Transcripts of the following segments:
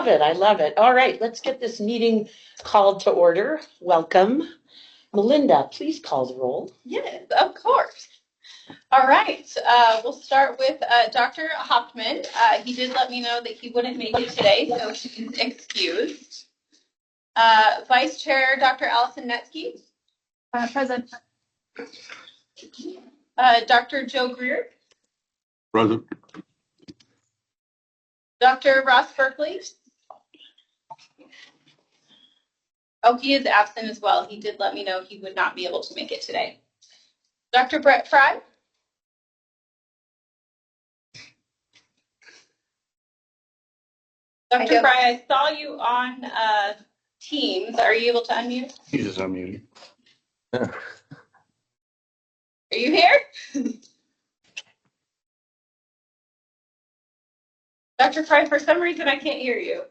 love it. I love it. All right, let's get this meeting called to order. Welcome. Melinda, please call the roll. Yes, of course. All right, we'll start with Dr. Hauptman. He did let me know that he wouldn't make it today, so she's excused. Vice Chair Dr. Allison Netsky. Present. Dr. Joe Greer. Present. Dr. Ross Berkeley. Oh, he is absent as well. He did let me know he would not be able to make it today. Dr. Brett Fry. Dr. Fry, I saw you on Teams. Are you able to unmute? He's just unmuted. Are you here? Dr. Fry, for some reason I can't hear you.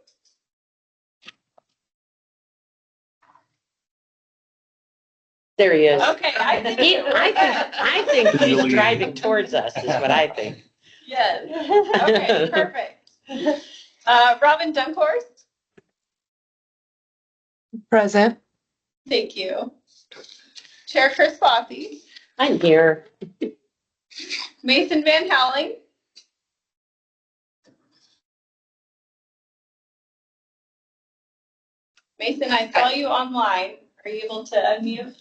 There he is. Okay, I think he's driving towards us, is what I think. Yes. Okay, perfect. Robin Dunkhorst. Present. Thank you. Chair Chris Fossey. I'm here. Mason Van Howling. Mason, I saw you online. Are you able to unmute?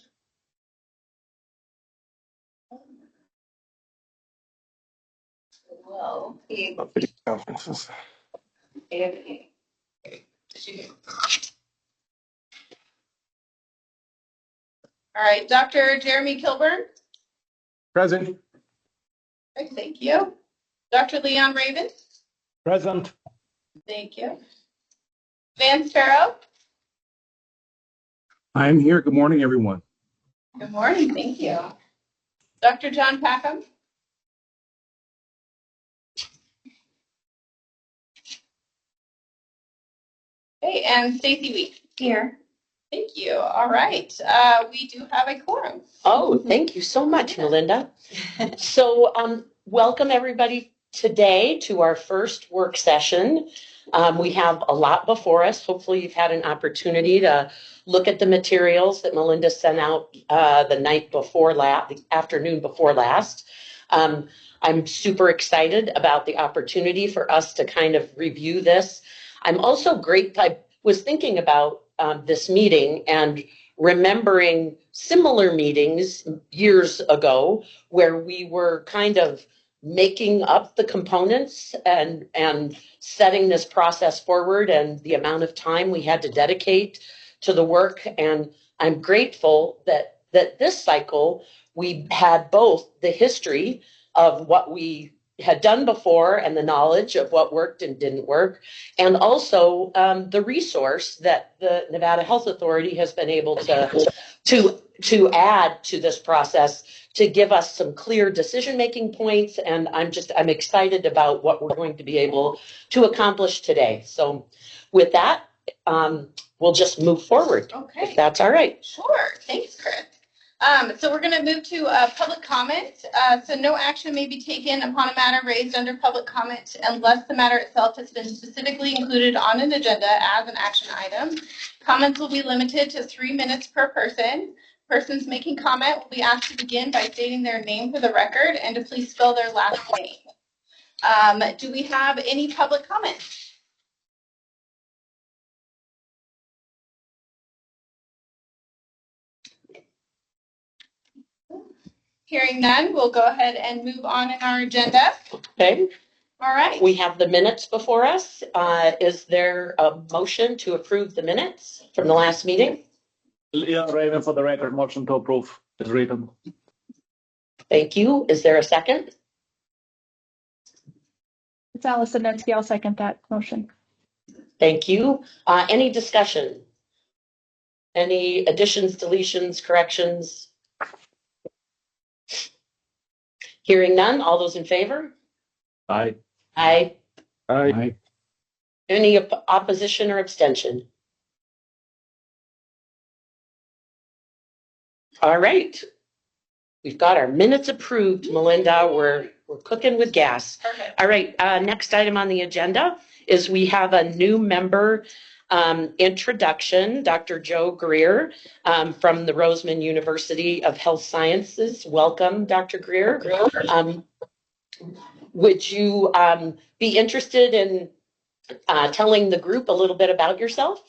Well, Conferences. All right, Dr. Jeremy Kilburn. Present. Okay, thank you. Dr. Leon Raven. Present. Thank you. Van Sparrow. I'm here. Good morning, everyone. Good morning, thank you. Dr. John Packham. Okay, and Stacy Week. Here. Thank you. All right. We do have a quorum. Oh, thank you so much, Melinda. So welcome everybody today to our first work session. We have a lot before us. Hopefully you've had an opportunity to look at the materials that Melinda sent out the afternoon before last. I'm super excited about the opportunity for us to kind of review this. I'm also I was thinking about this meeting and remembering similar meetings years ago where we were kind of making up the components and setting this process forward and the amount of time we had to dedicate to the work. And I'm grateful that this cycle we had both the history of what we had done before and the knowledge of what worked and didn't work, and also the resource that the Nevada Health Authority has been able to add to this process to give us some clear decision-making points. And I'm excited about what we're going to be able to accomplish today. So with that, we'll just move forward. Okay. If that's all right. Sure. Thanks, Chris. So we're going to move to public comment. So no action may be taken upon a matter raised under public comment unless the matter itself has been specifically included on an agenda as an action item. Comments will be limited to 3 minutes per person. Persons making comment will be asked to begin by stating their name for the record and to please spell their last name. Do we have any public comments? Hearing none, we'll go ahead and move on in our agenda. Okay. All right. We have the minutes before us. Is there a motion to approve the minutes from the last meeting? Leon Raven, for the record, motion to approve is written. Thank you. Is there a second? It's Allison Netsky. I'll second that motion. Thank you. Any discussion? Any additions, deletions, corrections? Hearing none. All those in favor? Aye. Aye. Aye. Any opposition or abstention? All right. We've got our minutes approved, Melinda. We're cooking with gas. Perfect. All right. Next item on the agenda is we have a new member introduction, Dr. Joe Greer from the Roseman University of Health Sciences. Welcome, Dr. Greer. Would you be interested in telling the group a little bit about yourself?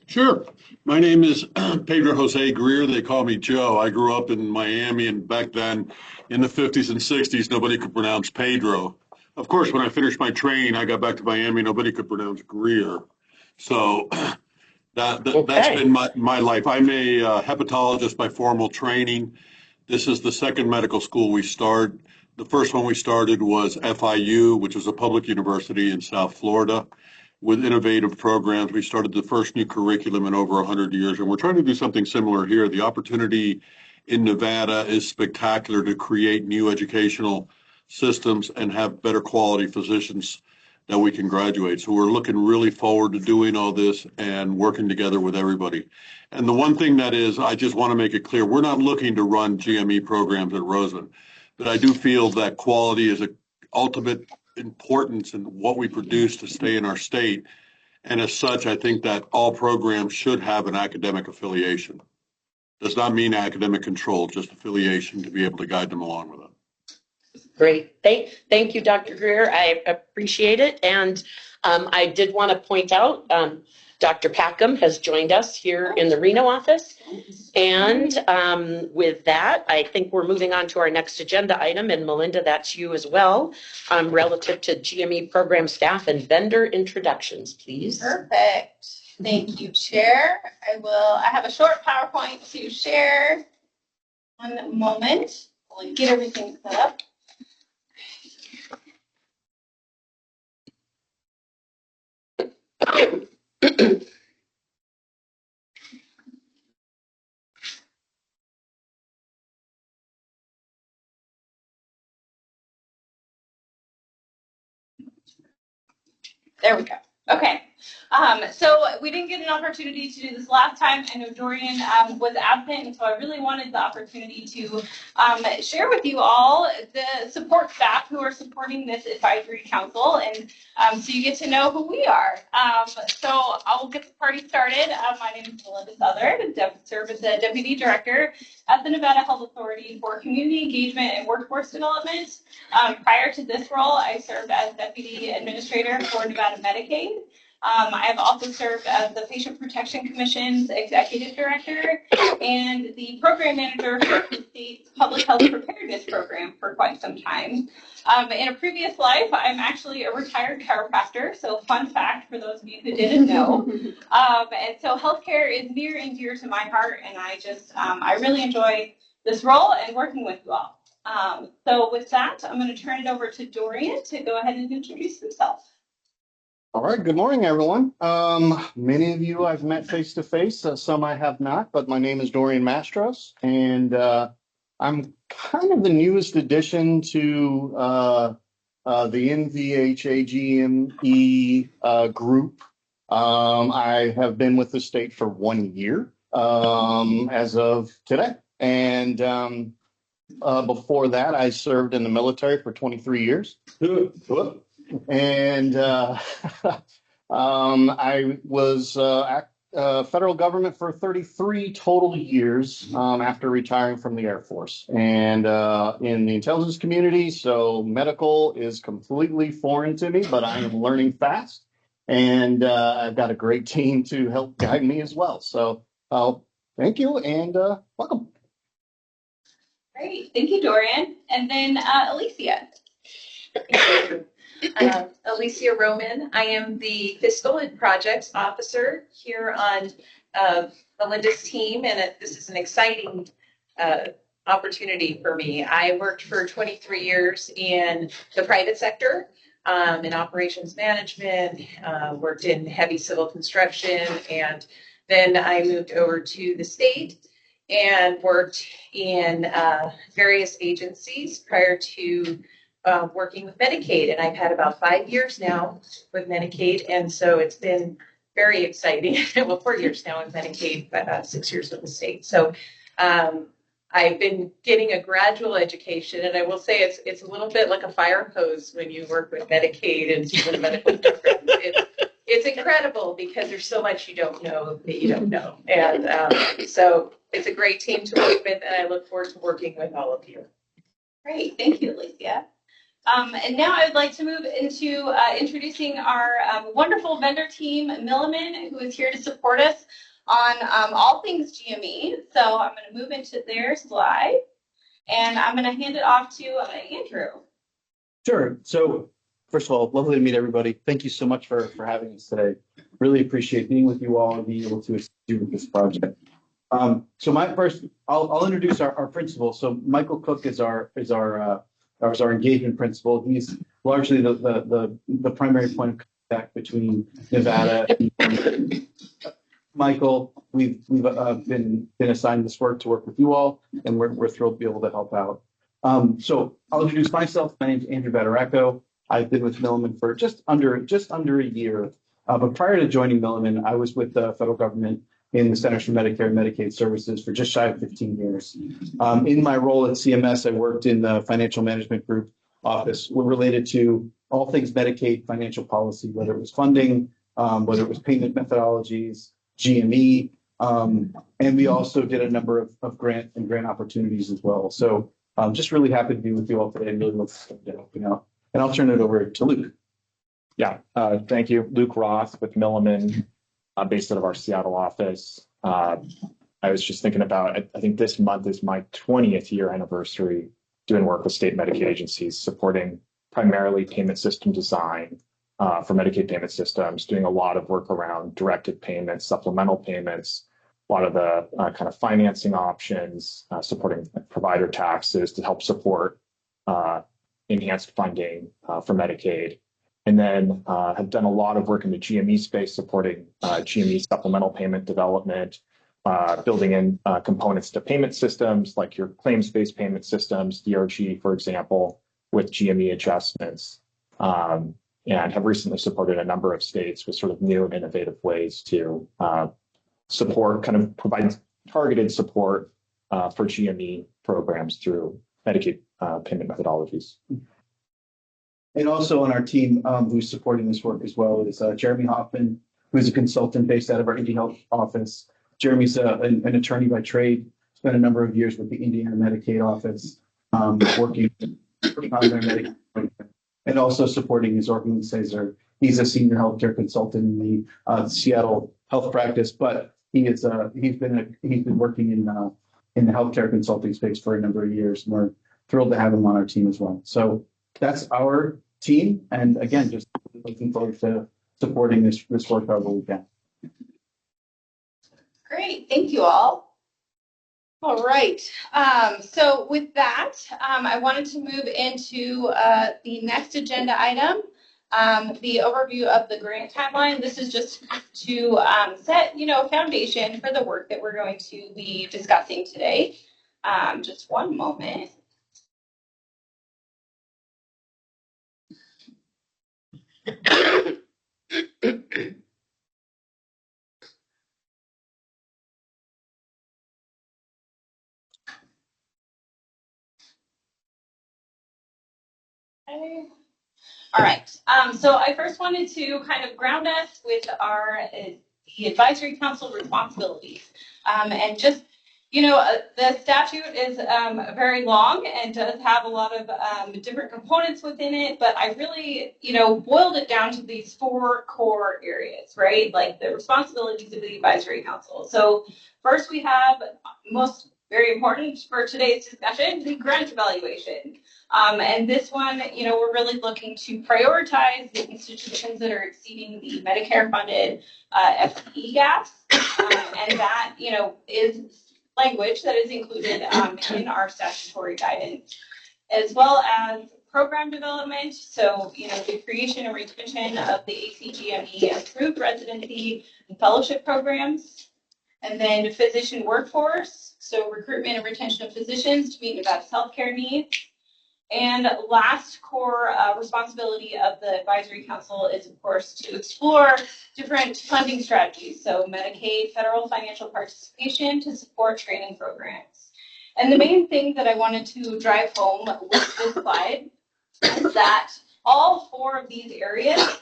Sure. My name is Pedro Jose Greer. They call me Joe. I grew up in Miami, and back then in the 50s and 60s, nobody could pronounce Pedro. Of course, when I finished my training, I got back to Miami, nobody could pronounce Greer. So that's been my life. I'm a hepatologist by formal training. This is the second medical school we start. The first one we started was FIU, which is a public university in South Florida, with innovative programs. We started the first new curriculum in over 100 years, and we're trying to do something similar here. The opportunity in Nevada is spectacular to create new educational systems and have better quality physicians that we can graduate. So we're looking really forward to doing all this and working together with everybody. And the one thing that is, I just want to make it clear, we're not looking to run GME programs at Roseman, but I do feel that quality is an ultimate importance in what we produce to stay in our state. And as such, I think that all programs should have an academic affiliation. Does not mean academic control, just affiliation to be able to guide them along with it. Great. Thank you, Dr. Greer. I appreciate it. And I did want to point out, Dr. Packham has joined us here in the Reno office. And with that, I think we're moving on to our next agenda item. And Melinda, that's you as well, relative to GME program staff and vendor introductions, please. Perfect. Thank you, Chair. I have a short PowerPoint to share. One moment. We'll get everything set up. There we go. Okay. So we didn't get an opportunity to do this last time. I know Dorian was absent, and so I really wanted the opportunity to share with you all the support staff who are supporting this advisory council, and so you get to know who we are. So I'll get the party started. My name is Melinda Southard, and serve as the Deputy Director at the Nevada Health Authority for Community Engagement and Workforce Development. Prior to this role, I served as Deputy Administrator for Nevada Medicaid. I have also served as the Patient Protection Commission's Executive Director and the Program Manager for the state's Public Health Preparedness Program for quite some time. In a previous life, I'm actually a retired chiropractor, so fun fact for those of you who didn't know. And so healthcare is near and dear to my heart, and I really enjoy this role and working with you all. So with that, I'm going to turn it over to Dorian to go ahead and introduce himself. All right, good morning, everyone. Many of you I've met face to face, some I have not, but my name is Dorian Mastros, and I'm kind of the newest addition to the NVHA GME group. I have been with the state for 1 year as of today, and before that, I served in the military for 23 years. And I was federal government for 33 total years after retiring from the Air Force, and in the intelligence community. So medical is completely foreign to me, but I am learning fast, and I've got a great team to help guide me as well. So thank you, and welcome. Great. Thank you, Dorian. And then Alicia. Alicia Roman. I am the Fiscal and Projects Officer here on Melinda's team, and this is an exciting opportunity for me. I worked for 23 years in the private sector, in operations management, worked in heavy civil construction, and then I moved over to the state and worked in various agencies prior to working with Medicaid, and I've had about 5 years now with Medicaid, and so it's been very exciting. Well, 4 years now with Medicaid, but 6 years with the state. So I've been getting a gradual education, and I will say it's a little bit like a fire hose when you work with Medicaid and some of the medical programs. It's incredible because there's so much you don't know that you don't know, and so it's a great team to work with, and I look forward to working with all of you. Great, thank you, Alicia. And now I would like to move into introducing our wonderful vendor team, Milliman, who is here to support us on all things GME. So I'm going to move into their slide, and I'm going to hand it off to Andrew. Sure. So first of all, lovely to meet everybody. Thank you so much for having us today. Really appreciate being with you all and being able to assist you with this project. So I'll introduce our principal. So Michael Cook is our engagement principal. He's largely the primary point of contact between Nevada and Michael. We've been assigned this work to work with you all, and we're thrilled to be able to help out. So I'll introduce myself. My name is Andrew Badaracco. I've been with Milliman for just under a year. But prior to joining Milliman, I was with the federal government in the Centers for Medicare and Medicaid Services for just shy of 15 years. In my role at CMS, I worked in the financial management group office related to all things Medicaid financial policy, whether it was funding, whether it was payment methodologies, GME, and we also did a number of grant opportunities as well. So just really happy to be with you all today and really look forward to helping out. And I'll turn it over to Luke. Yeah, thank you. Luke Roth with Milliman, based out of our Seattle office. I was just thinking about, I think this month is my 20th year anniversary doing work with state Medicaid agencies, supporting primarily payment system design for Medicaid payment systems, doing a lot of work around directed payments, supplemental payments, a lot of the kind of financing options, supporting provider taxes to help support enhanced funding for Medicaid. And then have done a lot of work in the GME space, supporting GME supplemental payment development, building in components to payment systems like your claims-based payment systems, DRG, for example, with GME adjustments, and have recently supported a number of states with sort of new and innovative ways to support, kind of provide targeted support for GME programs through Medicaid payment methodologies. And also on our team who's supporting this work as well is Jeremy Hoffman, who's a consultant based out of our Indy Health office. Jeremy's an attorney by trade, spent a number of years with the Indiana Medicaid office, working on their Medicaid program, and also supporting his organizer. He's a senior healthcare consultant in the Seattle health practice, but he's been working in the healthcare consulting space for a number of years. And we're thrilled to have him on our team as well. So that's our team, and again, just looking forward to supporting this work however we can. Great, thank you all. All right, so with that, I wanted to move into the next agenda item, the overview of the grant timeline. This is just to set, a foundation for the work that we're going to be discussing today. Just one moment. Okay. All right. So I first wanted to kind of ground us with the advisory council responsibilities, and just the statute is very long and does have a lot of different components within it, but I really boiled it down to these 4 core areas, right? Like the responsibilities of the advisory council. So first we have, most very important for today's discussion, the grant evaluation. And this one, we're really looking to prioritize the institutions that are exceeding the Medicare-funded FTE gaps, and that, is language that is included in our statutory guidance, as well as program development. So, the creation and retention of the ACGME approved residency and fellowship programs, and then physician workforce. So recruitment and retention of physicians to meet Nevada's healthcare needs. And last core responsibility of the advisory council is, of course, to explore different funding strategies. So Medicaid, federal financial participation to support training programs. And the main thing that I wanted to drive home with this slide is that all 4 of these areas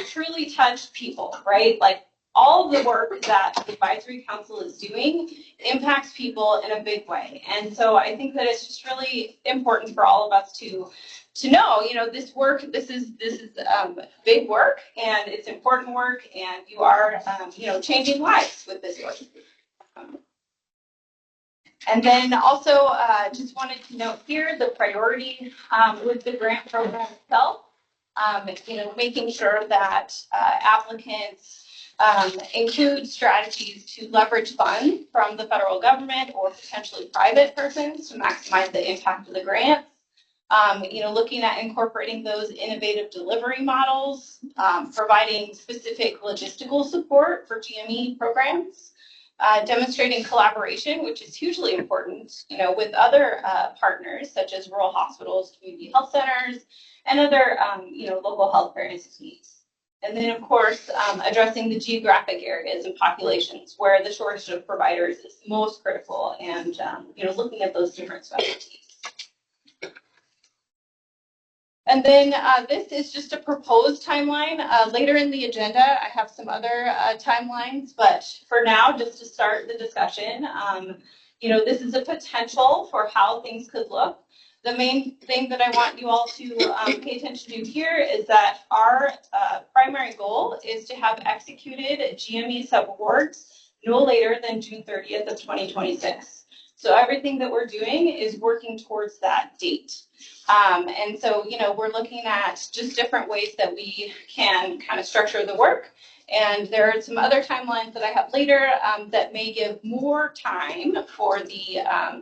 truly touch people, right? Like all of the work that the advisory council is doing impacts people in a big way. And so I think that it's just really important for all of us to know, this work, this is big work, and it's important work, and you are, changing lives with this work. And then also just wanted to note here the priority with the grant program itself. Making sure that applicants include strategies to leverage funds from the federal government or potentially private persons to maximize the impact of the grants. Looking at incorporating those innovative delivery models, providing specific logistical support for GME programs, demonstrating collaboration, which is hugely important, with other partners such as rural hospitals, community health centers, and other, local healthcare entities. And then, of course, addressing the geographic areas and populations where the shortage of providers is most critical, and looking at those different specialties. And then this is just a proposed timeline. Later in the agenda, I have some other timelines, but for now, just to start the discussion, this is a potential for how things could look. The main thing that I want you all to pay attention to here is that our primary goal is to have executed GME subawards no later than June 30th of 2026. So everything that we're doing is working towards that date. And so, we're looking at just different ways that we can kind of structure the work. And there are some other timelines that I have later that may give more time for the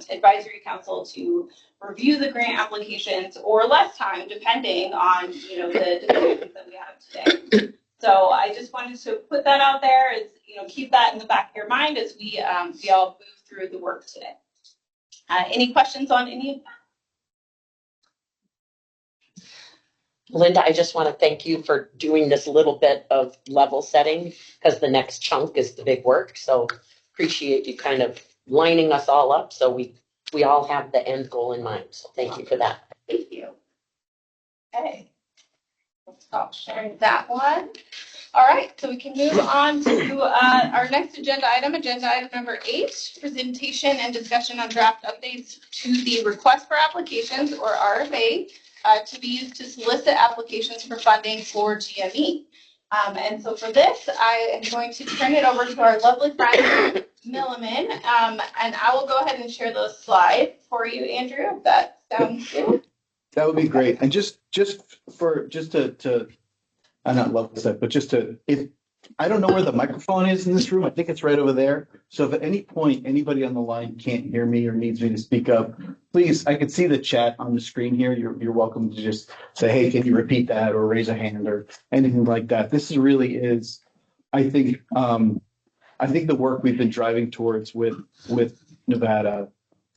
advisory council to review the grant applications, or less time, depending on, the decisions that we have today. So I just wanted to put that out there, is, keep that in the back of your mind as we all move through the work today. Any questions on any of that? Linda, I just want to thank you for doing this little bit of level setting, because the next chunk is the big work. So appreciate you kind of lining us all up so we all have the end goal in mind. So thank you for that. Thank you. Okay. Let's stop sharing that one. All right, so we can move on to our next agenda item number 8, presentation and discussion on draft updates to the request for applications, or RFA, to be used to solicit applications for funding for GME. And so for this, I am going to turn it over to our lovely friend, Milliman, and I will go ahead and share those slides for you, Andrew, if that sounds good. That would be great. And just to not love this, but if I don't know where the microphone is in this room, I think it's right over there. So if at any point anybody on the line can't hear me or needs me to speak up, please, I can see the chat on the screen here. You're welcome to just say, hey, can you repeat that, or raise a hand or anything like that. This really is, I think the work we've been driving towards with Nevada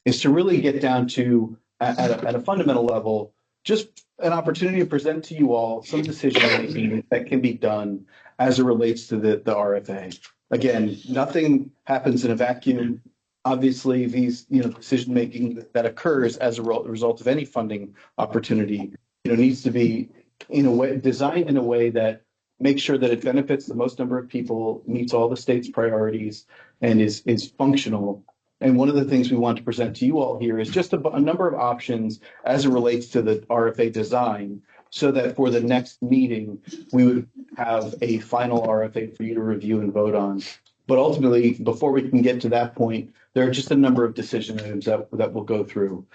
is to really get down to, at a fundamental level, just an opportunity to present to you all some decision making that can be done as it relates to the RFA. Again, nothing happens in a vacuum. Obviously, these decision making that occurs as a result of any funding opportunity, needs to be designed in a way that makes sure that it benefits the most number of people, meets all the state's priorities, and is functional. And one of the things we want to present to you all here is just a number of options as it relates to the RFA design, so that for the next meeting, we would have a final RFA for you to review and vote on. But ultimately, before we can get to that point, there are just a number of decision items that we'll go through.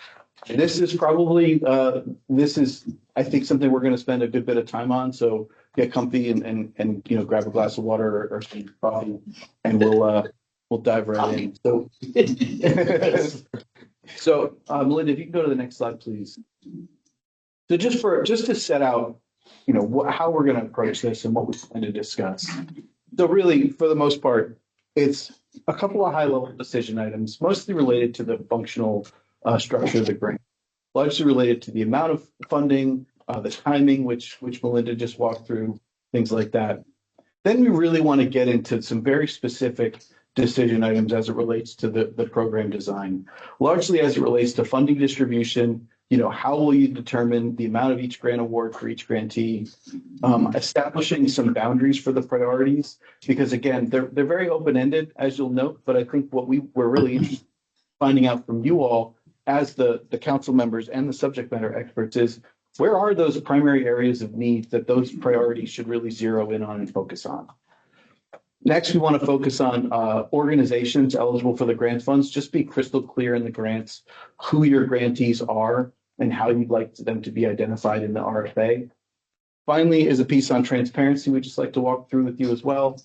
And this is probably, I think, something we're going to spend a good bit of time on. So get comfy and grab a glass of water or some coffee, and we'll dive right in. So, Melinda, if you can go to the next slide, please. So just to set out, how we're going to approach this and what we plan to discuss. So really, for the most part, it's a couple of high-level decision items, mostly related to the functional structure of the grant, largely related to the amount of funding, the timing, which Melinda just walked through, things like that. Then we really want to get into some very specific decision items as it relates to the program design, largely as it relates to funding distribution. How will you determine the amount of each grant award for each grantee? Establishing some boundaries for the priorities, because again, they're very open-ended, as you'll note, but I think what we're really interested in finding out from you all as the council members and the subject matter experts is, where are those primary areas of need that those priorities should really zero in on and focus on? Next, we want to focus on organizations eligible for the grant funds. Just be crystal clear in the grants who your grantees are and how you'd like them to be identified in the RFA. Finally, is a piece on transparency we'd just like to walk through with you as well.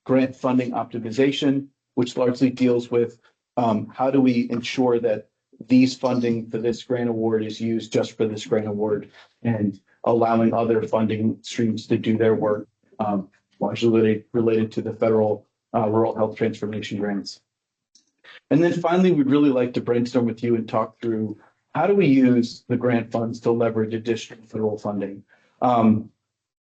Grant funding optimization, which largely deals with how do we ensure that these funding for this grant award is used just for this grant award, and allowing other funding streams to do their work, largely related to the federal rural health transformation grants. And then finally, we'd really like to brainstorm with you and talk through how do we use the grant funds to leverage additional federal funding.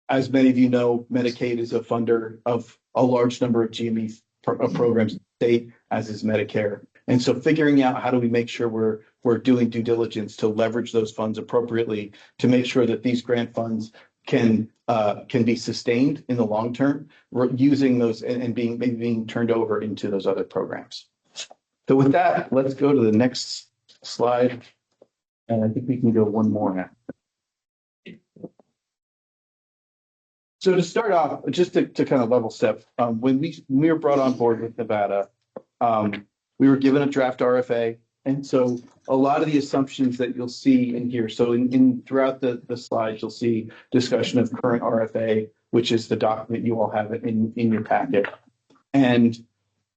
As many of you know, Medicaid is a funder of a large number of GME programs in the state, as is Medicare. And so figuring out how do we make sure we're doing due diligence to leverage those funds appropriately to make sure that these grant funds can be sustained in the long term, using those and being turned over into those other programs. So with that, let's go to the next slide. And I think we can go one more now. So to start off, just to kind of level step, when we were brought on board with Nevada, we were given a draft RFA. And so a lot of the assumptions that you'll see in here, so throughout the slides, you'll see discussion of current RFA, which is the document you all have in your packet. And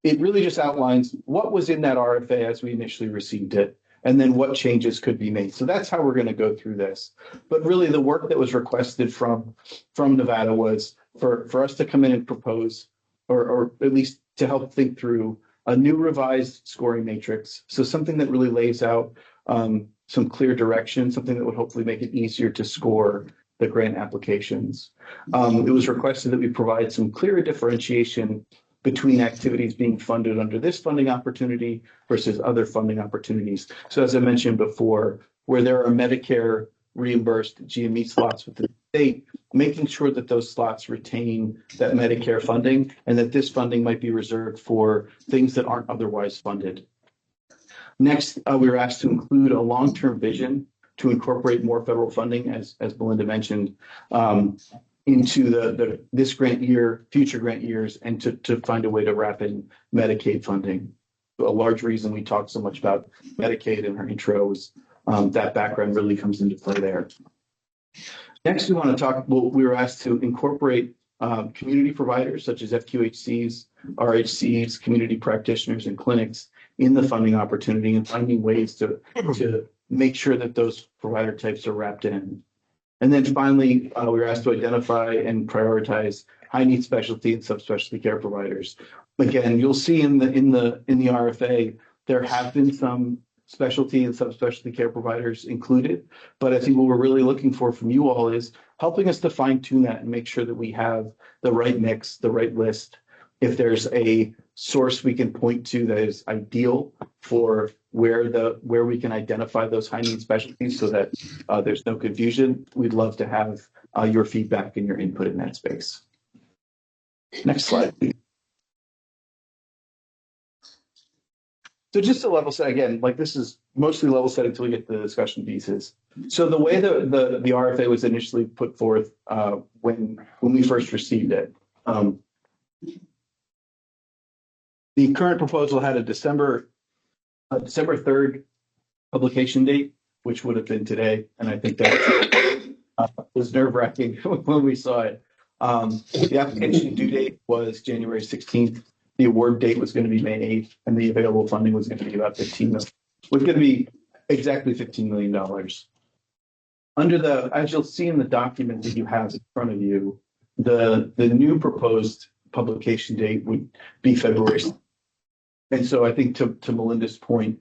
it really just outlines what was in that RFA as we initially received it, and then what changes could be made. So that's how we're going to go through this. But really the work that was requested from Nevada was for us to come in and propose, or at least to help think through a new revised scoring matrix. So something that really lays out some clear direction, something that would hopefully make it easier to score the grant applications. It was requested that we provide some clearer differentiation between activities being funded under this funding opportunity versus other funding opportunities. So as I mentioned before, where there are Medicare reimbursed GME slots within the state, making sure that those slots retain that Medicare funding and that this funding might be reserved for things that aren't otherwise funded. Next, we were asked to include a long-term vision to incorporate more federal funding, as Belinda mentioned, into this grant year, future grant years, and to find a way to wrap in Medicaid funding. A large reason we talked so much about Medicaid in our intro is that background really comes into play there. Next, we want to talk, we were asked to incorporate community providers such as FQHCs, RHCs, community practitioners, and clinics in the funding opportunity, and finding ways to make sure that those provider types are wrapped in. And then finally, we were asked to identify and prioritize high-need specialty and subspecialty care providers. Again, you'll see in the RFA, there have been some specialty and subspecialty care providers included, but I think what we're really looking for from you all is helping us to fine-tune that and make sure that we have the right mix, the right list. If there's a source we can point to that is ideal for where we can identify those high-need specialties so that there's no confusion, we'd love to have your feedback and your input in that space. Next slide, please. So just to level set again, like this is mostly level set until we get to the discussion pieces. So the way the RFA was initially put forth when we first received it, the current proposal had a December 3rd publication date, which would have been today, and I think that was nerve-wracking when we saw it. The application due date was January 16th. The award date was going to be May 8th, and the available funding was going to be about $15 million. It was going to be exactly $15 million. As you'll see in the document that you have in front of you, the new proposed publication date would be February. And so I think to Melinda's point,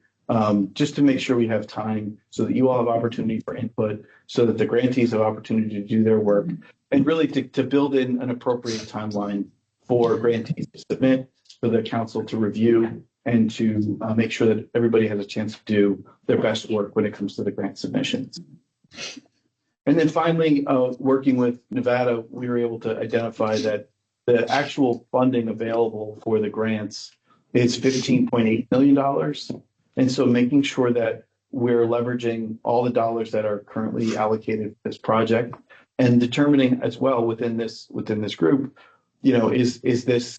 just to make sure we have time so that you all have opportunity for input, so that the grantees have opportunity to do their work, and really to build in an appropriate timeline for grantees to submit for the council to review and to make sure that everybody has a chance to do their best work when it comes to the grant submissions. And then finally, working with Nevada, we were able to identify that the actual funding available for the grants is $15.8 million. And so making sure that we're leveraging all the dollars that are currently allocated for this project and determining as well within this group, is this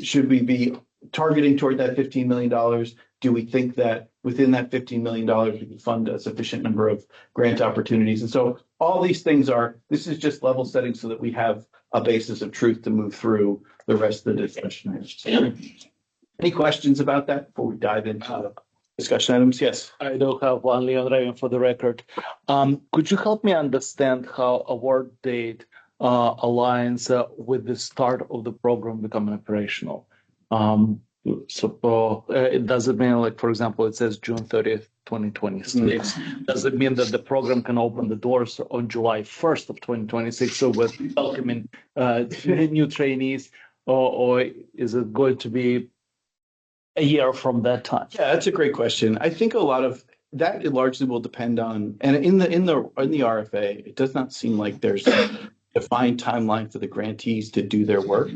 should we be targeting toward that $15 million? Do we think that within that $15 million, we can fund a sufficient number of grant opportunities? And so all these things this is just level setting so that we have a basis of truth to move through the rest of the discussion. Any questions about that before we dive into the discussion items? Yes. I do have one, Leon Raven, for the record. Could you help me understand how award date aligns with the start of the program becoming operational? Does it mean, like, for example, it says June 30th, 2026. Does it mean that the program can open the doors on July 1st of 2026? So with welcoming new trainees, or is it going to be a year from that time? Yeah, that's a great question. I think a lot of that largely will depend on, and in the RFA, it does not seem like there's a defined timeline for the grantees to do their work.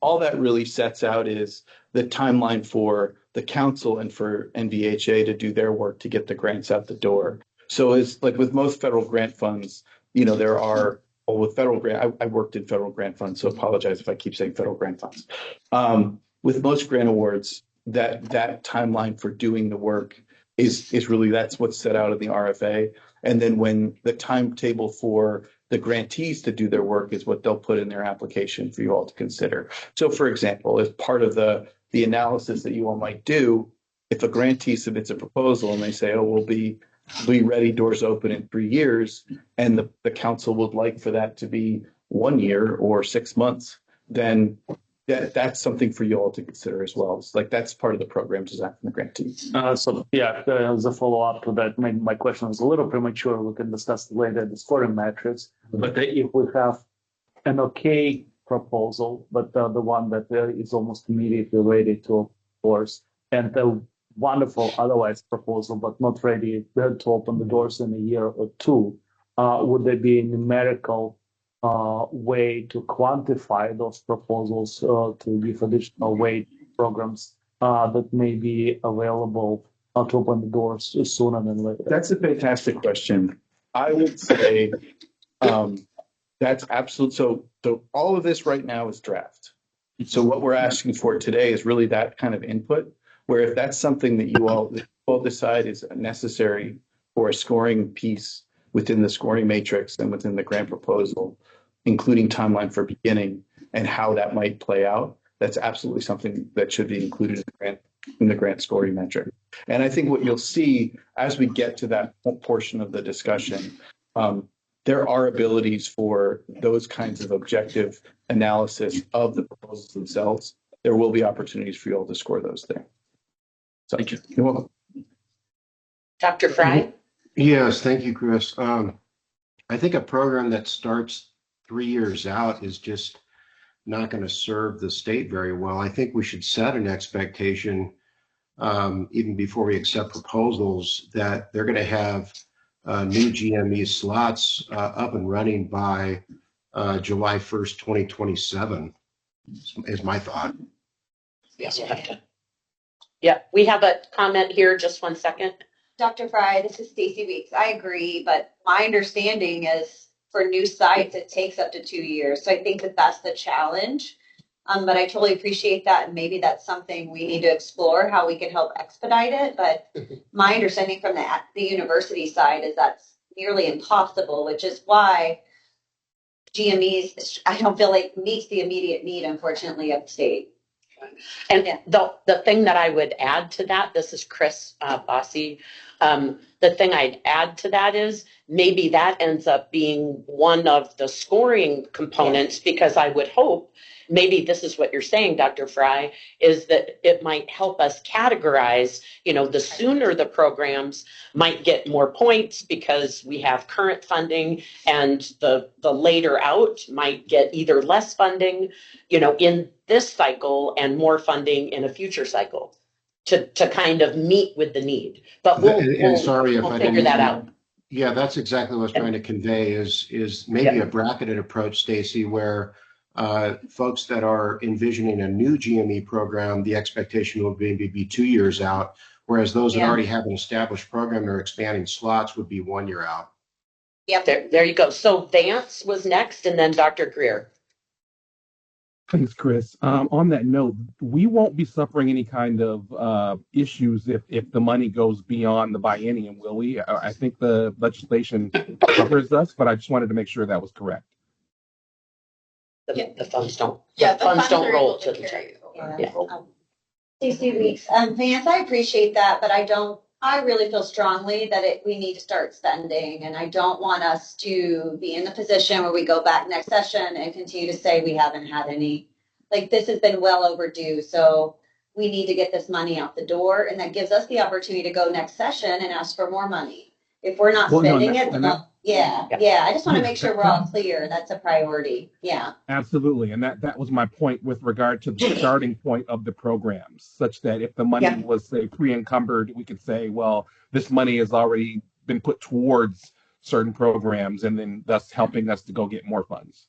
All that really sets out is the timeline for the council and for NVHA to do their work to get the grants out the door. So it's like with most federal grant funds, there are, with federal grant, I worked in federal grant funds, so apologize if I keep saying federal grant funds. With most grant awards, that timeline for doing the work is really, that's what's set out in the RFA. And then when the timetable for the grantees to do their work is what they'll put in their application for you all to consider. So for example, as part of the analysis that you all might do, if a grantee submits a proposal and they say, oh, we'll be ready, doors open in 3 years, and the council would like for that to be 1 year or 6 months, then that's something for you all to consider as well. It's like that's part of the program design from the grantee. As a follow-up to that, my question was a little premature. We can discuss later the scoring metrics. But if we have an okay proposal, but the one that is almost immediately ready to force, and the wonderful otherwise proposal, but not ready to open the doors in a year or two, would there be a numerical way to quantify those proposals to give additional weight programs that may be available to open the doors sooner than later? That's a fantastic question. I would say that's absolute. So all of this right now is draft. So what we're asking for today is really that kind of input, where if that's something that you all decide is necessary for a scoring piece within the scoring matrix and within the grant proposal, including timeline for beginning and how that might play out, that's absolutely something that should be included in the grant scoring metric. And I think what you'll see as we get to that portion of the discussion, there are abilities for those kinds of objective analysis of the proposals themselves. There will be opportunities for you all to score those there. So, thank you. You're welcome. Dr. Fry? Yes, thank you, Chris. I think a program that starts 3 years out is just not going to serve the state very well. I think we should set an expectation, even before we accept proposals, that they're going to have new GME slots up and running by July 1st, 2027, is my thought. Yes, we'll have to. Yeah, we have a comment here. Just 1 second. Dr. Fry, this is Stacy Weeks. I agree, but my understanding is for new sites, it takes up to 2 years. So I think that that's the challenge. But I totally appreciate that. And maybe that's something we need to explore, how we can help expedite it. But my understanding from the university side is that's nearly impossible, which is why GMEs, I don't feel like meets the immediate need, unfortunately, of the state. And the thing that I would add to that, this is Chris Bossy. The thing I'd add to that is maybe that ends up being one of the scoring components, because I would hope maybe this is what you're saying, Dr. Fry, is that it might help us categorize, the sooner the programs might get more points because we have current funding, and the later out might get either less funding, in this cycle and more funding in a future cycle to kind of meet with the need. But And sorry if we'll I figure didn't. that out. Yeah, that's exactly what I was trying to convey is maybe a bracketed approach, Stacy, where folks that are envisioning a new GME program, the expectation will maybe be 2 years out, whereas those that already have an established program or expanding slots would be 1 year out. Yep, there you go. So Vance was next, and then Dr. Greer. Thanks, Chris. On that note, we won't be suffering any kind of issues if the money goes beyond the biennium, will we? I think the legislation covers us, but I just wanted to make sure that was correct. The funds don't. Yeah, the funds don't are roll able to the carry check. you over. Yeah. 60 weeks. Vance, I appreciate that, but I really feel strongly that we need to start spending, and I don't want us to be in the position where we go back next session and continue to say we haven't had any. Like, this has been well overdue, so we need to get this money out the door, and that gives us the opportunity to go next session and ask for more money. If we're not spending it, I just want to make sure we're all clear. That's a priority. Yeah. Absolutely. And that was my point with regard to the starting point of the programs, such that if the money was, say, pre-encumbered, we could say, well, this money has already been put towards certain programs and then thus helping us to go get more funds.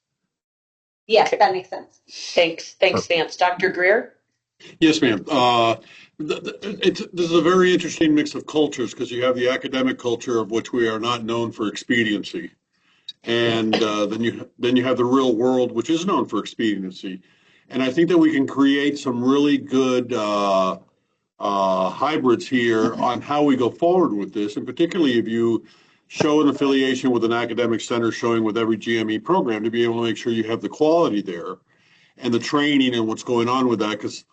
Yes, that makes sense. Thanks, Vance. Dr. Greer? Yes, ma'am. This is a very interesting mix of cultures because you have the academic culture of which we are not known for expediency. And then you have the real world, which is known for expediency. And I think that we can create some really good hybrids here on how we go forward with this. And particularly if you show an affiliation with an academic center showing with every GME program to be able to make sure you have the quality there and the training and what's going on with that. Because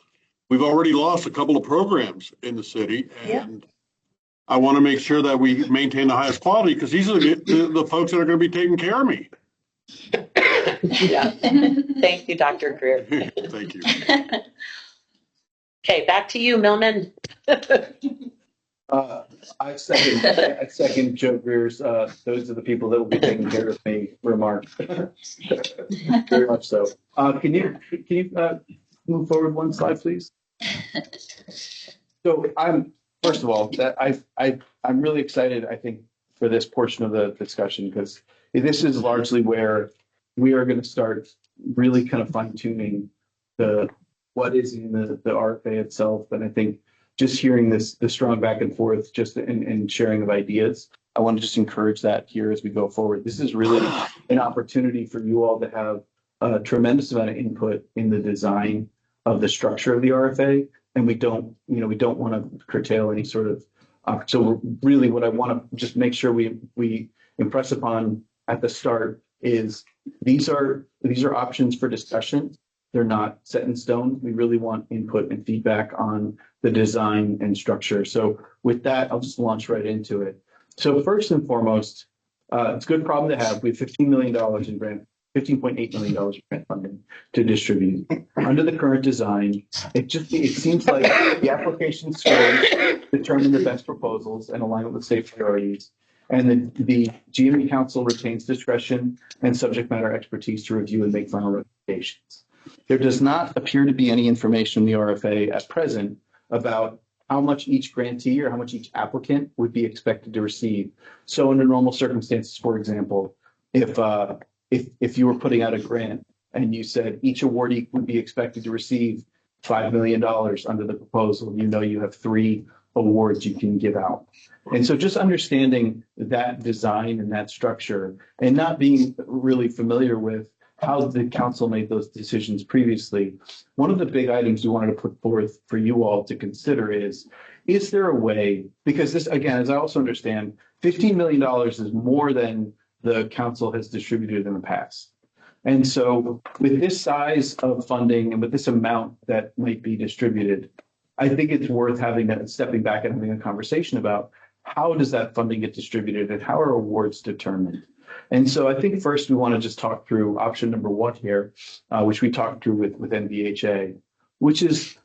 we've already lost a couple of programs in the city. And I want to make sure that we maintain the highest quality because these are the folks that are going to be taking care of me. Yeah. Thank you, Dr. Greer. Thank you. Okay, back to you, Millman. I second Joe Greer's, those are the people that will be taking care of me remark. Very much so. Can you move forward one slide, please? So first of all, I'm really excited, I think, for this portion of the discussion, because this is largely where we are going to start really kind of fine-tuning what is in the RFA itself. And I think just hearing the strong back and forth just in sharing of ideas, I want to just encourage that here as we go forward. This is really an opportunity for you all to have a tremendous amount of input in the design of the structure of the RFA. And we don't want to curtail any sort of. So really, what I want to just make sure we impress upon at the start is these are options for discussion. They're not set in stone. We really want input and feedback on the design and structure. So with that, I'll just launch right into it. So first and foremost, it's a good problem to have. We have $15 million in grant. $15.8 million in grant funding to distribute. Under the current design, it seems like the application scores determine the best proposals and align with state priorities. And the GME Council retains discretion and subject matter expertise to review and make final recommendations. There does not appear to be any information in the RFA at present about how much each grantee or how much each applicant would be expected to receive. So under normal circumstances, for example, if you were putting out a grant and you said each awardee would be expected to receive $5 million under the proposal, you have 3 awards you can give out. And so just understanding that design and that structure and not being really familiar with how the council made those decisions previously, one of the big items we wanted to put forth for you all to consider is there a way, because this, again, as I also understand, $15 million is more than the council has distributed in the past. And so with this size of funding and with this amount that might be distributed, I think it's worth stepping back and having a conversation about how does that funding get distributed and how are awards determined? And so I think first we want to just talk through option number one here, which we talked through with NVHA, which is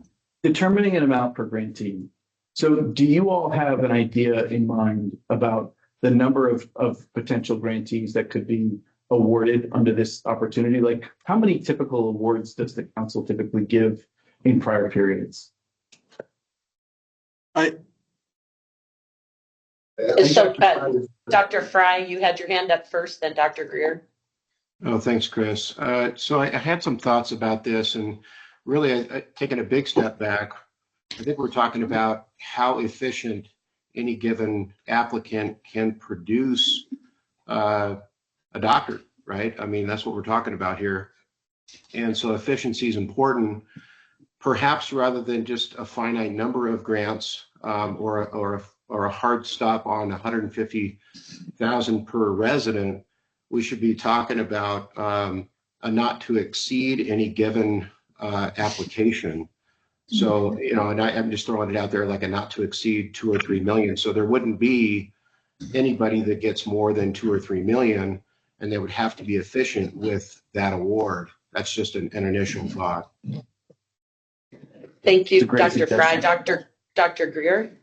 determining an amount per grantee. So do you all have an idea in mind about the number of potential grantees that could be awarded under this opportunity? Like, how many typical awards does the council typically give in prior periods? So, Dr. Fry, you had your hand up first, then Dr. Greer. Oh, thanks, Chris. So I had some thoughts about this, and really taking a big step back, I think we're talking about how efficient any given applicant can produce a doctor, right? I mean, that's what we're talking about here. And so efficiency is important, perhaps rather than just a finite number of grants or a hard stop on 150,000 per resident. We should be talking about a not to exceed any given application. So, you know, and I'm just throwing it out there like a not to exceed 2 or 3 million. So there wouldn't be anybody that gets more than 2 or 3 million, and they would have to be efficient with that award. That's just an initial thought. Thank you, Dr. Fry. Dr. Greer?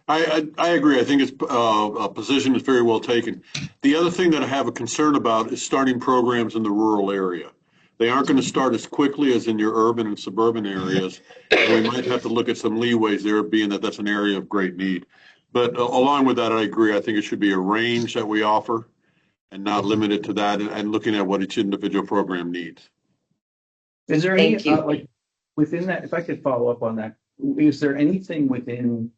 I agree. I think it's a position is very well taken. The other thing that I have a concern about is starting programs in the rural area. They aren't going to start as quickly as in your urban and suburban areas. And we might have to look at some leeways there, being that that's an area of great need. But along with that, I agree. I think it should be a range that we offer and not limited to that, and looking at what each individual program needs. Is there any, like, within that, if I could follow up on that, is there anything within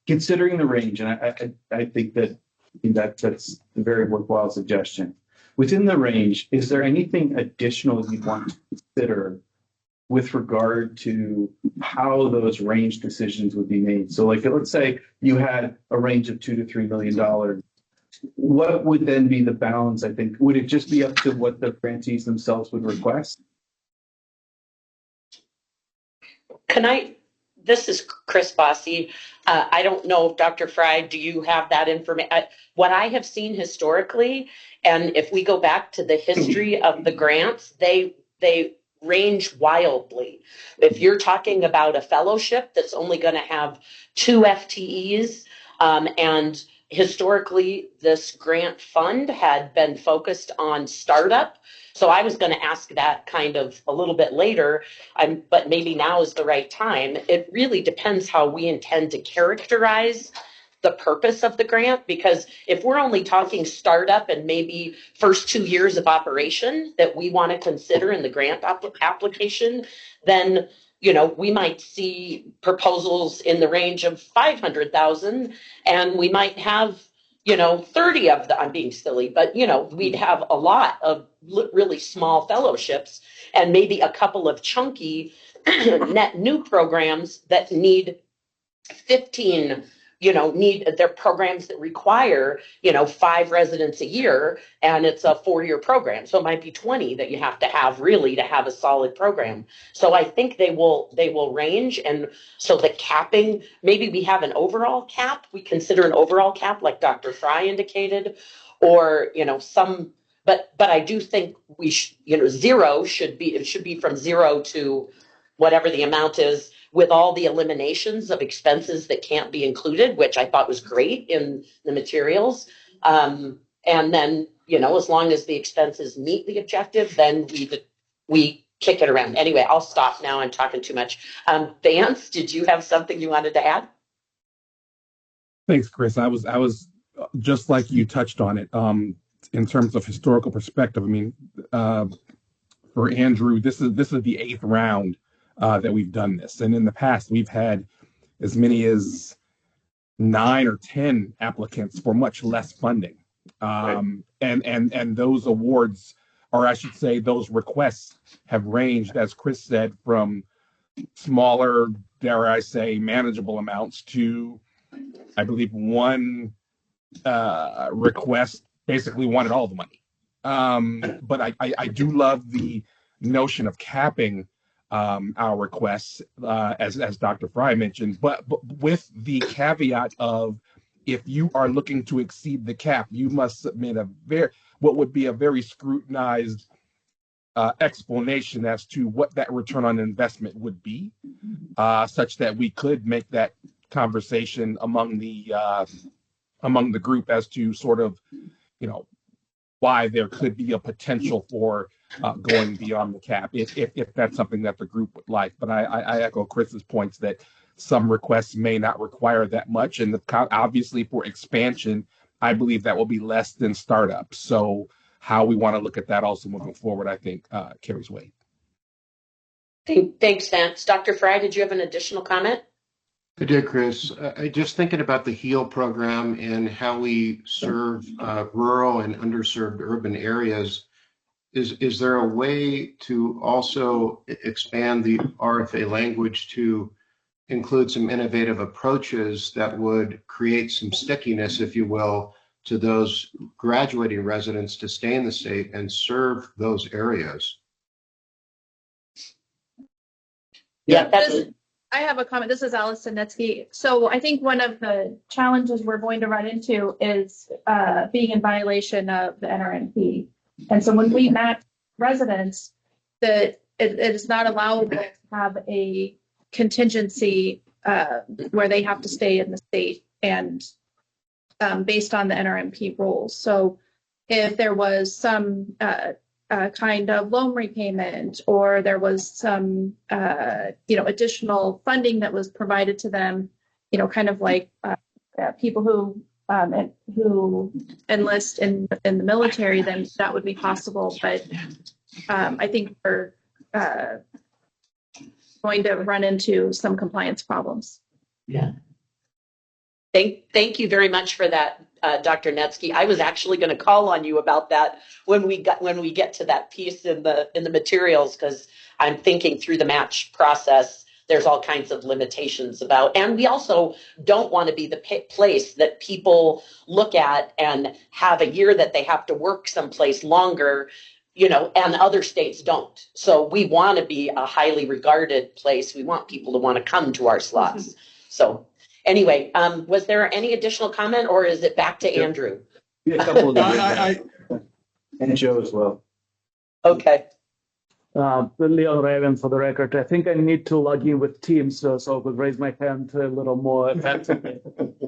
considering the range, and I think that's a very worthwhile suggestion. Within the range, is there anything additional you want to consider with regard to how those range decisions would be made? So, like, let's say you had a range of $2 to $3 million. What would then be the bounds? I think, would it just be up to what the grantees themselves would request? This is Chris Bossy. I don't know, Dr. Fry, do you have that information? What I have seen historically, and if we go back to the history of the grants, they range wildly. If you're talking about a fellowship that's only going to have 2 FTEs, and historically this grant fund had been focused on startup. So I was going to ask that kind of a little bit later, but maybe now is the right time. It really depends how we intend to characterize the purpose of the grant, because if we're only talking startup and maybe first 2 years of operation that we want to consider in the grant application, then we might see proposals in the range of 500,000, and we might have 30 of them. I'm being silly, but we'd have a lot of really small fellowships and maybe a couple of chunky net new programs that need 15, they're programs that require 5 residents a year, and it's a 4-year program. So it might be 20 that you have to have really to have a solid program. So I think they will range. And so the capping, maybe we have an overall cap. We consider an overall cap like Dr. Fry indicated, or some, but I do think we zero should be from 0 to whatever the amount is, with all the eliminations of expenses that can't be included, which I thought was great in the materials. And then, as long as the expenses meet the objective, then we kick it around. Anyway, I'll stop now. I'm talking too much. Vance, did you have something you wanted to add? Thanks, Chris. I was just like you touched on it. In terms of historical perspective, I mean, for Andrew, this is the 8th round that we've done this, and in the past we've had as many as 9 or 10 applicants for much less funding, and those awards, or I should say those requests, have ranged, as Chris said, from smaller, dare I say, manageable amounts to, I believe, one request basically wanted all the money. But I do love the notion of capping our requests, as Dr. Fry mentioned, but with the caveat of if you are looking to exceed the cap, you must submit what would be a very scrutinized explanation as to what that return on investment would be, such that we could make that conversation among the group as to sort of, why there could be a potential for going beyond the cap, if that's something that the group would like. But I echo Chris's points that some requests may not require that much, and obviously for expansion, I believe that will be less than startups. So how we want to look at that also moving forward, I think, carries weight. Thanks, Vance. Dr. Fry, did you have an additional comment? I did, Chris. I just thinking about the HEAL program and how we serve rural and underserved urban areas. Is there a way to also expand the RFA language to include some innovative approaches that would create some stickiness, if you will, to those graduating residents to stay in the state and serve those areas? Yeah, that's I have a comment. This is Allison Netsky. So I think one of the challenges we're going to run into is being in violation of the NRMP. And so when we match residents, it is not allowable to have a contingency where they have to stay in the state and based on the NRMP rules. So if there was some kind of loan repayment, or there was some additional funding that was provided to them, kind of like people who enlist in the military, then that would be possible. But I think we're going to run into some compliance problems. Yeah. Thank you very much for that, Dr. Netsky. I was actually going to call on you about that when we get to that piece in the materials, because I'm thinking through the match process, there's all kinds of limitations about, and we also don't want to be the place that people look at and have a year that they have to work someplace longer, and other states don't. So we want to be a highly regarded place. We want people to want to come to our slots. So anyway, was there any additional comment, or is it back to Andrew? Yeah, a couple of and Joe as well. Okay. Leon Raven for the record. I think I need to log in with Teams so I could raise my hand a little more effectively.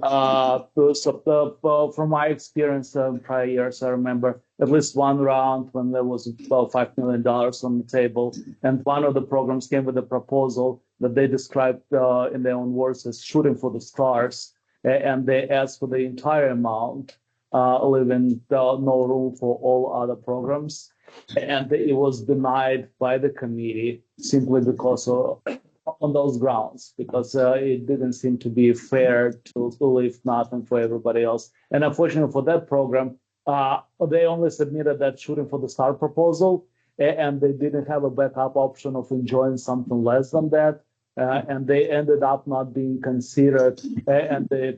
From my experience in prior years, I remember at least one round when there was about $5 million on the table, and one of the programs came with a proposal that they described in their own words as shooting for the stars, and they asked for the entire amount, leaving no room for all other programs. And it was denied by the committee simply because on those grounds, because it didn't seem to be fair to leave nothing for everybody else. And unfortunately for that program, they only submitted that shooting for the star proposal, and they didn't have a backup option of enjoying something less than that. And they ended up not being considered, and the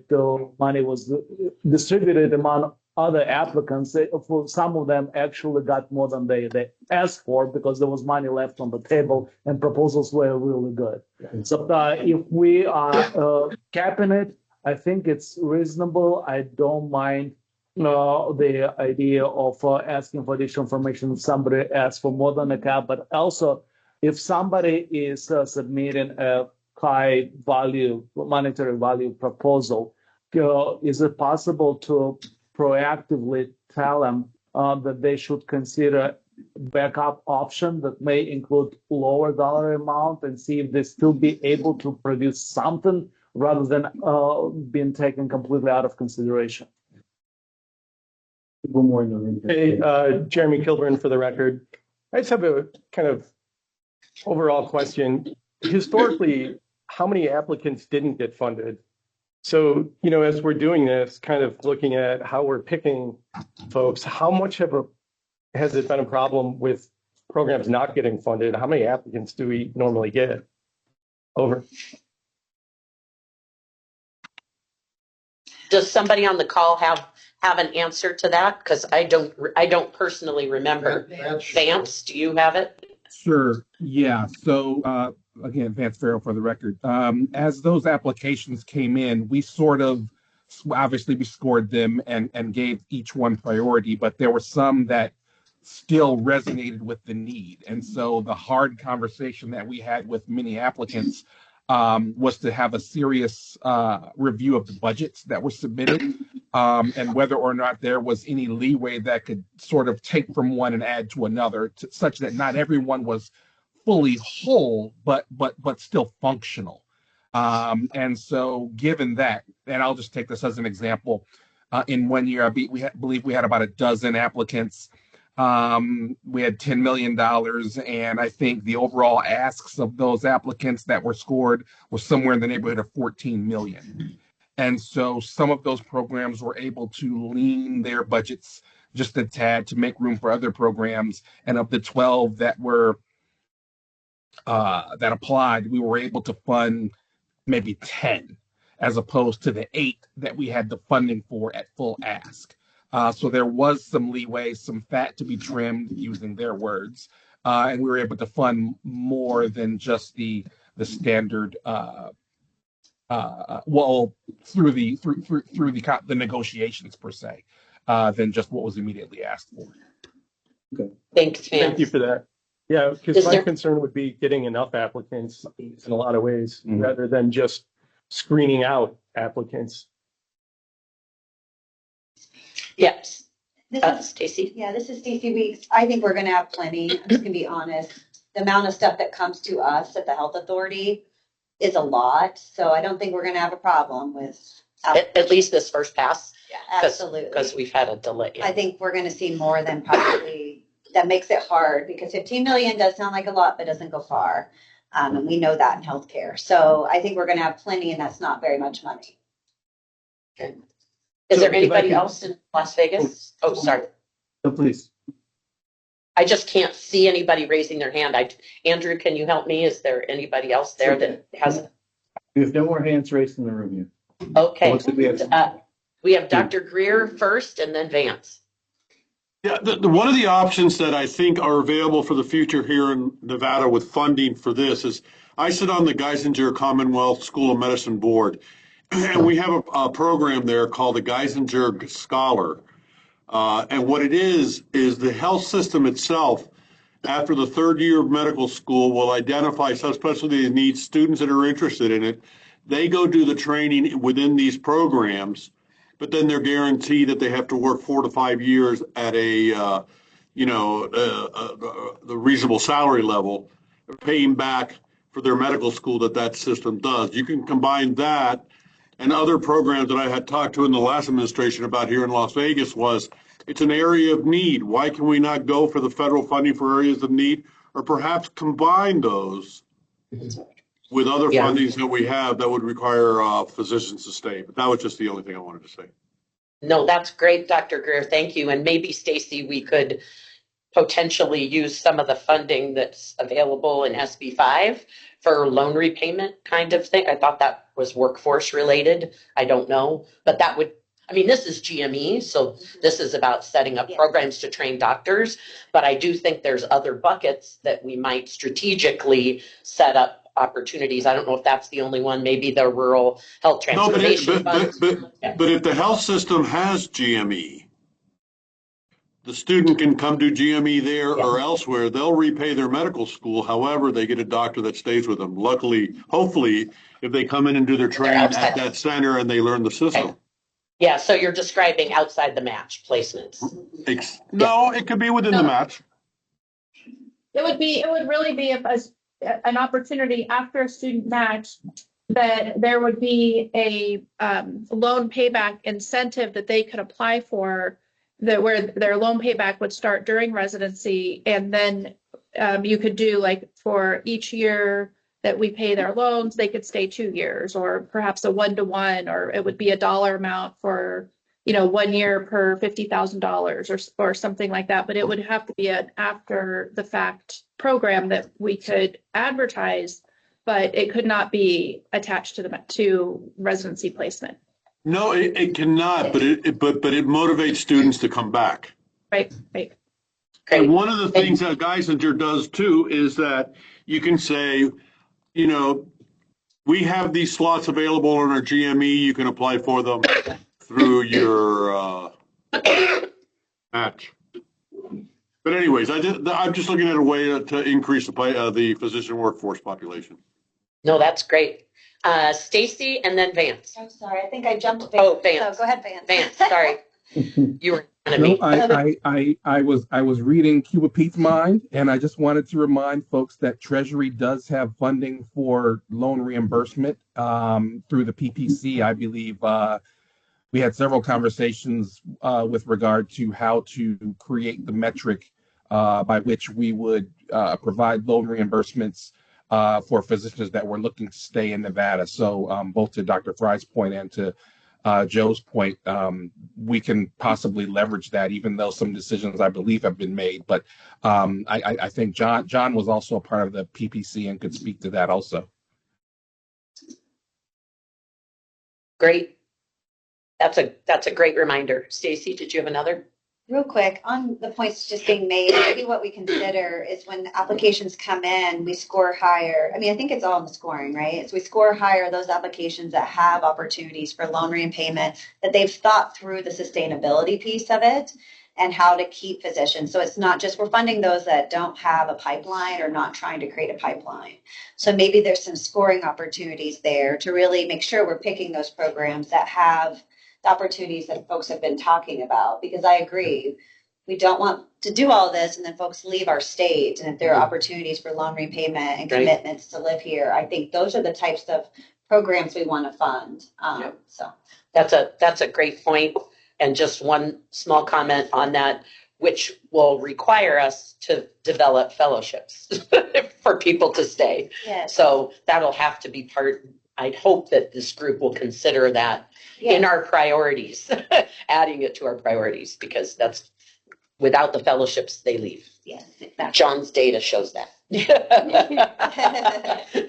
money was distributed among other applicants. For some of them actually got more than they asked for, because there was money left on the table and proposals were really good. So if we are capping it, I think it's reasonable. I don't mind the idea of asking for additional information if somebody asks for more than a cap, but also if somebody is submitting a high value, monetary value proposal, is it possible to proactively tell them that they should consider backup option that may include lower dollar amount, and see if they still be able to produce something rather than being taken completely out of consideration? Hey, Jeremy Kilburn for the record. I just have a kind of overall question. Historically, how many applicants didn't get funded? So, as we're doing this, kind of looking at how we're picking folks, how much has it been a problem with programs not getting funded? How many applicants do we normally get? Over. Does somebody on the call have an answer to that? Because I don't personally remember. Vance, do you have it? Sure. Yeah. So again, Vance Farrell for the record. As those applications came in, we sort of obviously we scored them and gave each one priority, but there were some that still resonated with the need. And so the hard conversation that we had with many applicants was to have a serious review of the budgets that were submitted, and whether or not there was any leeway that could sort of take from one and add to another, such that not everyone was fully whole, but still functional. And so, given that, and I'll just take this as an example, in 1 year, believe we had about a dozen applicants. We had $10 million, and I think the overall asks of those applicants that were scored was somewhere in the neighborhood of 14 million. And so some of those programs were able to lean their budgets just a tad to make room for other programs. And of the 12 that were that applied, we were able to fund maybe 10, as opposed to the 8 that we had the funding for at full ask. So there was some leeway, some fat to be trimmed, using their words, and we were able to fund more than just the standard. Well, through the negotiations per se, than just what was immediately asked for. Okay. Thanks, Vance. Thank you for that. Yeah, because my concern would be getting enough applicants in a lot of ways, rather than just screening out applicants. Yes. Stacy. Yeah, this is Stacy Weeks. I think we're going to have plenty. I'm just going to be honest. The amount of stuff that comes to us at the health authority is a lot. So I don't think we're going to have a problem with. At least this first pass. Yeah, absolutely. Because we've had a delay. I think we're going to see more than probably. That makes it hard, because 15 million does sound like a lot, but doesn't go far. And we know that in healthcare. So I think we're going to have plenty, and that's not very much money. Okay. Is there anybody else in Las Vegas? Oh, sorry. No, please. I just can't see anybody raising their hand. Andrew, can you help me? Is there anybody else there that has? We have no more hands raised in the room yet. Okay. We have Dr. Greer first, and then Vance. Yeah, one of the options that I think are available for the future here in Nevada with funding for this is, I sit on the Geisinger Commonwealth School of Medicine Board, and we have a program there called the Geisinger Scholar. And what it is the health system itself, after the third year of medical school, will identify subspecialty needs, students that are interested in it. They go do the training within these programs, but then they're guaranteed that they have to work 4 to 5 years at the reasonable salary level, paying back for their medical school that system does. You can combine that and other programs that I had talked to in the last administration about here in Las Vegas. It's an area of need. Why can we not go for the federal funding for areas of need, or perhaps combine those with other fundings that we have that would require physicians to stay? But that was just the only thing I wanted to say. No, that's great, Dr. Greer. Thank you. And maybe, Stacy, we could potentially use some of the funding that's available in SB 5 for loan repayment kind of thing. I thought that was workforce related. I don't know, but that would, I mean, this is GME, so this is about setting up programs to train doctors, but I do think there's other buckets that we might strategically set up opportunities. I don't know if that's the only one, maybe the rural health transformation funds. But if the health system has GME, the student can come do GME there or elsewhere. They'll repay their medical school. However, they get a doctor that stays with them. Luckily, hopefully, if they come in and do their training at that center and they learn the system. Okay. Yeah, so you're describing outside the match placements. No, it could be within the match. It would really be an opportunity after a student match, that there would be a loan payback incentive that they could apply for, that where their loan payback would start during residency, and then you could do, like, for each year that we pay their loans, they could stay 2 years, or perhaps a 1-to-1, or it would be a dollar amount for 1 year per $50,000 or something like that. But it would have to be an after the fact program that we could advertise, but it could not be attached to residency placement. No, it cannot, but it motivates students to come back. Right. And one of the things that Geisinger does too is that you can say, We have these slots available on our GME. You can apply for them through your match. But anyways, I'm just looking at a way to increase the physician workforce population. No, that's great. Stacy and then Vance. I'm sorry, I think I jumped. Oh, Vance. So go ahead, Vance. Vance, sorry. You were on No, me. I was reading Cuba Pete's mind, and I just wanted to remind folks that Treasury does have funding for loan reimbursement through the PPC. I believe we had several conversations with regard to how to create the metric by which we would provide loan reimbursements for physicians that were looking to stay in Nevada. So both to Dr. Fry's point and to Joe's point, we can possibly leverage that, even though some decisions I believe have been made. But I think John was also a part of the PPC and could speak to that also. Great. That's a great reminder. Stacy, did you have another? Real quick, on the points just being made, maybe what we consider is when applications come in, we score higher. I mean, I think it's all in the scoring, right? So we score higher those applications that have opportunities for loan repayment, that they've thought through the sustainability piece of it and how to keep physicians. So it's not just we're funding those that don't have a pipeline or not trying to create a pipeline. So maybe there's some scoring opportunities there to really make sure we're picking those programs that have the opportunities that folks have been talking about, because I agree, we don't want to do all this and then folks leave our state. And if there are opportunities for loan repayment and commitments to live here, I think those are the types of programs we want to fund. So that's a great point. And just one small comment on that, which will require us to develop fellowships for people to stay. Yes. So that'll have to be part. I'd hope that this group will consider that in our priorities, adding it to our priorities, because that's without the fellowships, they leave. Yes, exactly. John's data shows that.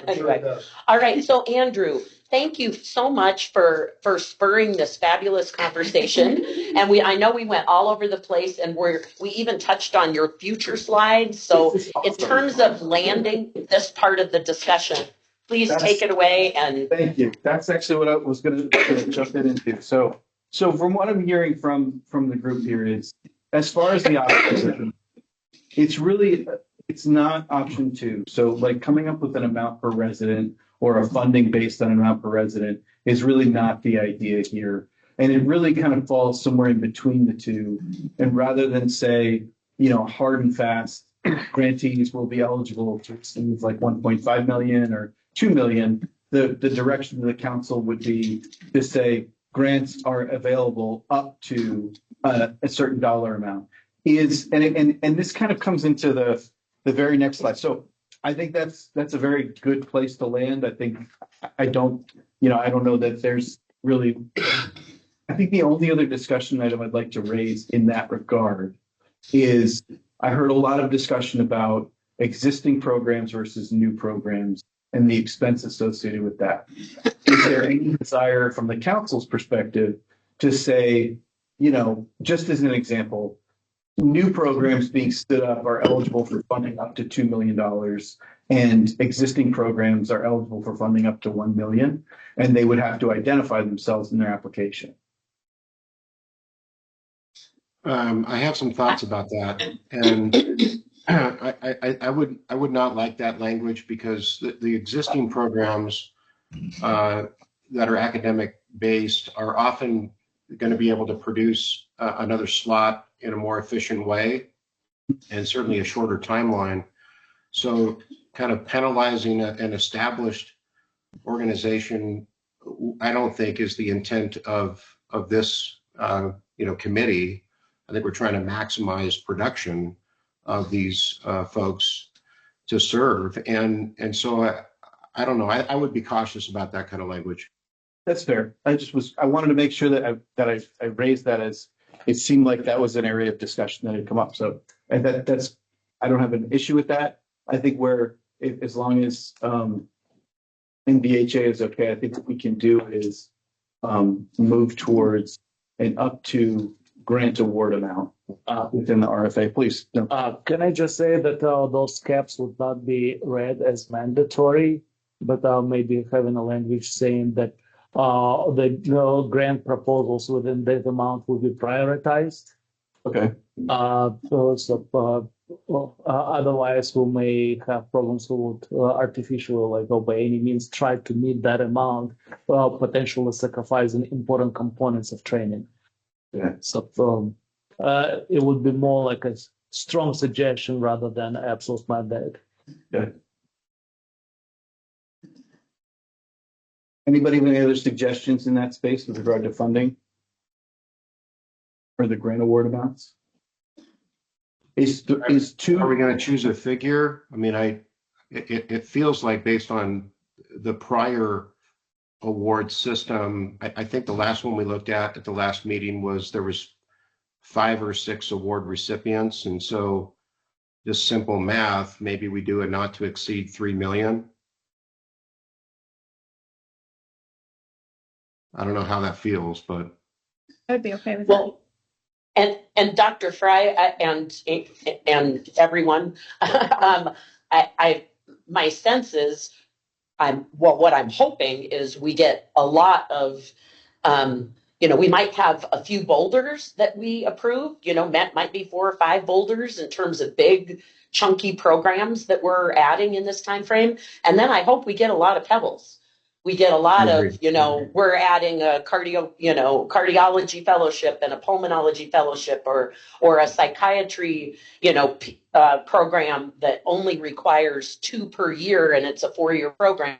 Anyway. All right. So Andrew, thank you so much for spurring this fabulous conversation. And I know we went all over the place, and we even touched on your future slides. So in terms of landing this part of the discussion, please take it away. And thank you. That's actually what I was going to jump into. So from what I'm hearing from the group here is, as far as the option, it's not option 2. So like coming up with an amount per resident or a funding based on an amount per resident is really not the idea here. And it really kind of falls somewhere in between the two. And rather than say, hard and fast, grantees will be eligible to receive like 1.5 million or 2 million, the direction of the council would be to say grants are available up to a certain dollar amount. And this kind of comes into the very next slide. So I think that's a very good place to land. I think I don't know that there's really. I think the only other discussion item I'd like to raise in that regard is I heard a lot of discussion about existing programs versus new programs and the expense associated with that. Is there any desire from the council's perspective to say, just as an example, new programs being stood up are eligible for funding up to $2 million and existing programs are eligible for funding up to 1 million, and they would have to identify themselves in their application? I have some thoughts about that, and I would not like that language, because the existing programs that are academic based are often going to be able to produce another slot in a more efficient way, and certainly a shorter timeline. So kind of penalizing an established organization, I don't think is the intent of this committee. I think we're trying to maximize production of these folks to serve, and so I don't know. I would be cautious about that kind of language. That's fair. I wanted to make sure that I raised that, as it seemed like that was an area of discussion that had come up. So, and that's I don't have an issue with that. I think as long as NBHA is okay, I think what we can do is move towards an up to grant award amount within the RFA. Please. Can I just say that those caps would not be read as mandatory? but maybe having a language saying that the grant proposals within that amount will be prioritized. Okay. Otherwise, we may have problems with artificial, like, by any means, try to meet that amount, potentially sacrificing important components of training. Yeah. So it would be more like a strong suggestion rather than absolute mandate. Yeah. Anybody have any other suggestions in that space with regard to funding? Or the grant award amounts? Is two? Are we going to choose a figure? I mean, it feels like based on the prior award system, I think the last one we looked at the last meeting was there was 5 or 6 award recipients. And so just simple math, maybe we do a not to exceed 3 million. I don't know how that feels, but. I would be okay with that. Well, and Dr. Fry and everyone, my sense is what I'm hoping is we get a lot of, we might have a few boulders that we approve, might be 4 or 5 boulders in terms of big chunky programs that we're adding in this time frame. And then I hope we get a lot of pebbles. We get a lot of, we're adding a cardiology fellowship and a pulmonology fellowship or a psychiatry, program that only requires 2 per year and it's a 4-year program.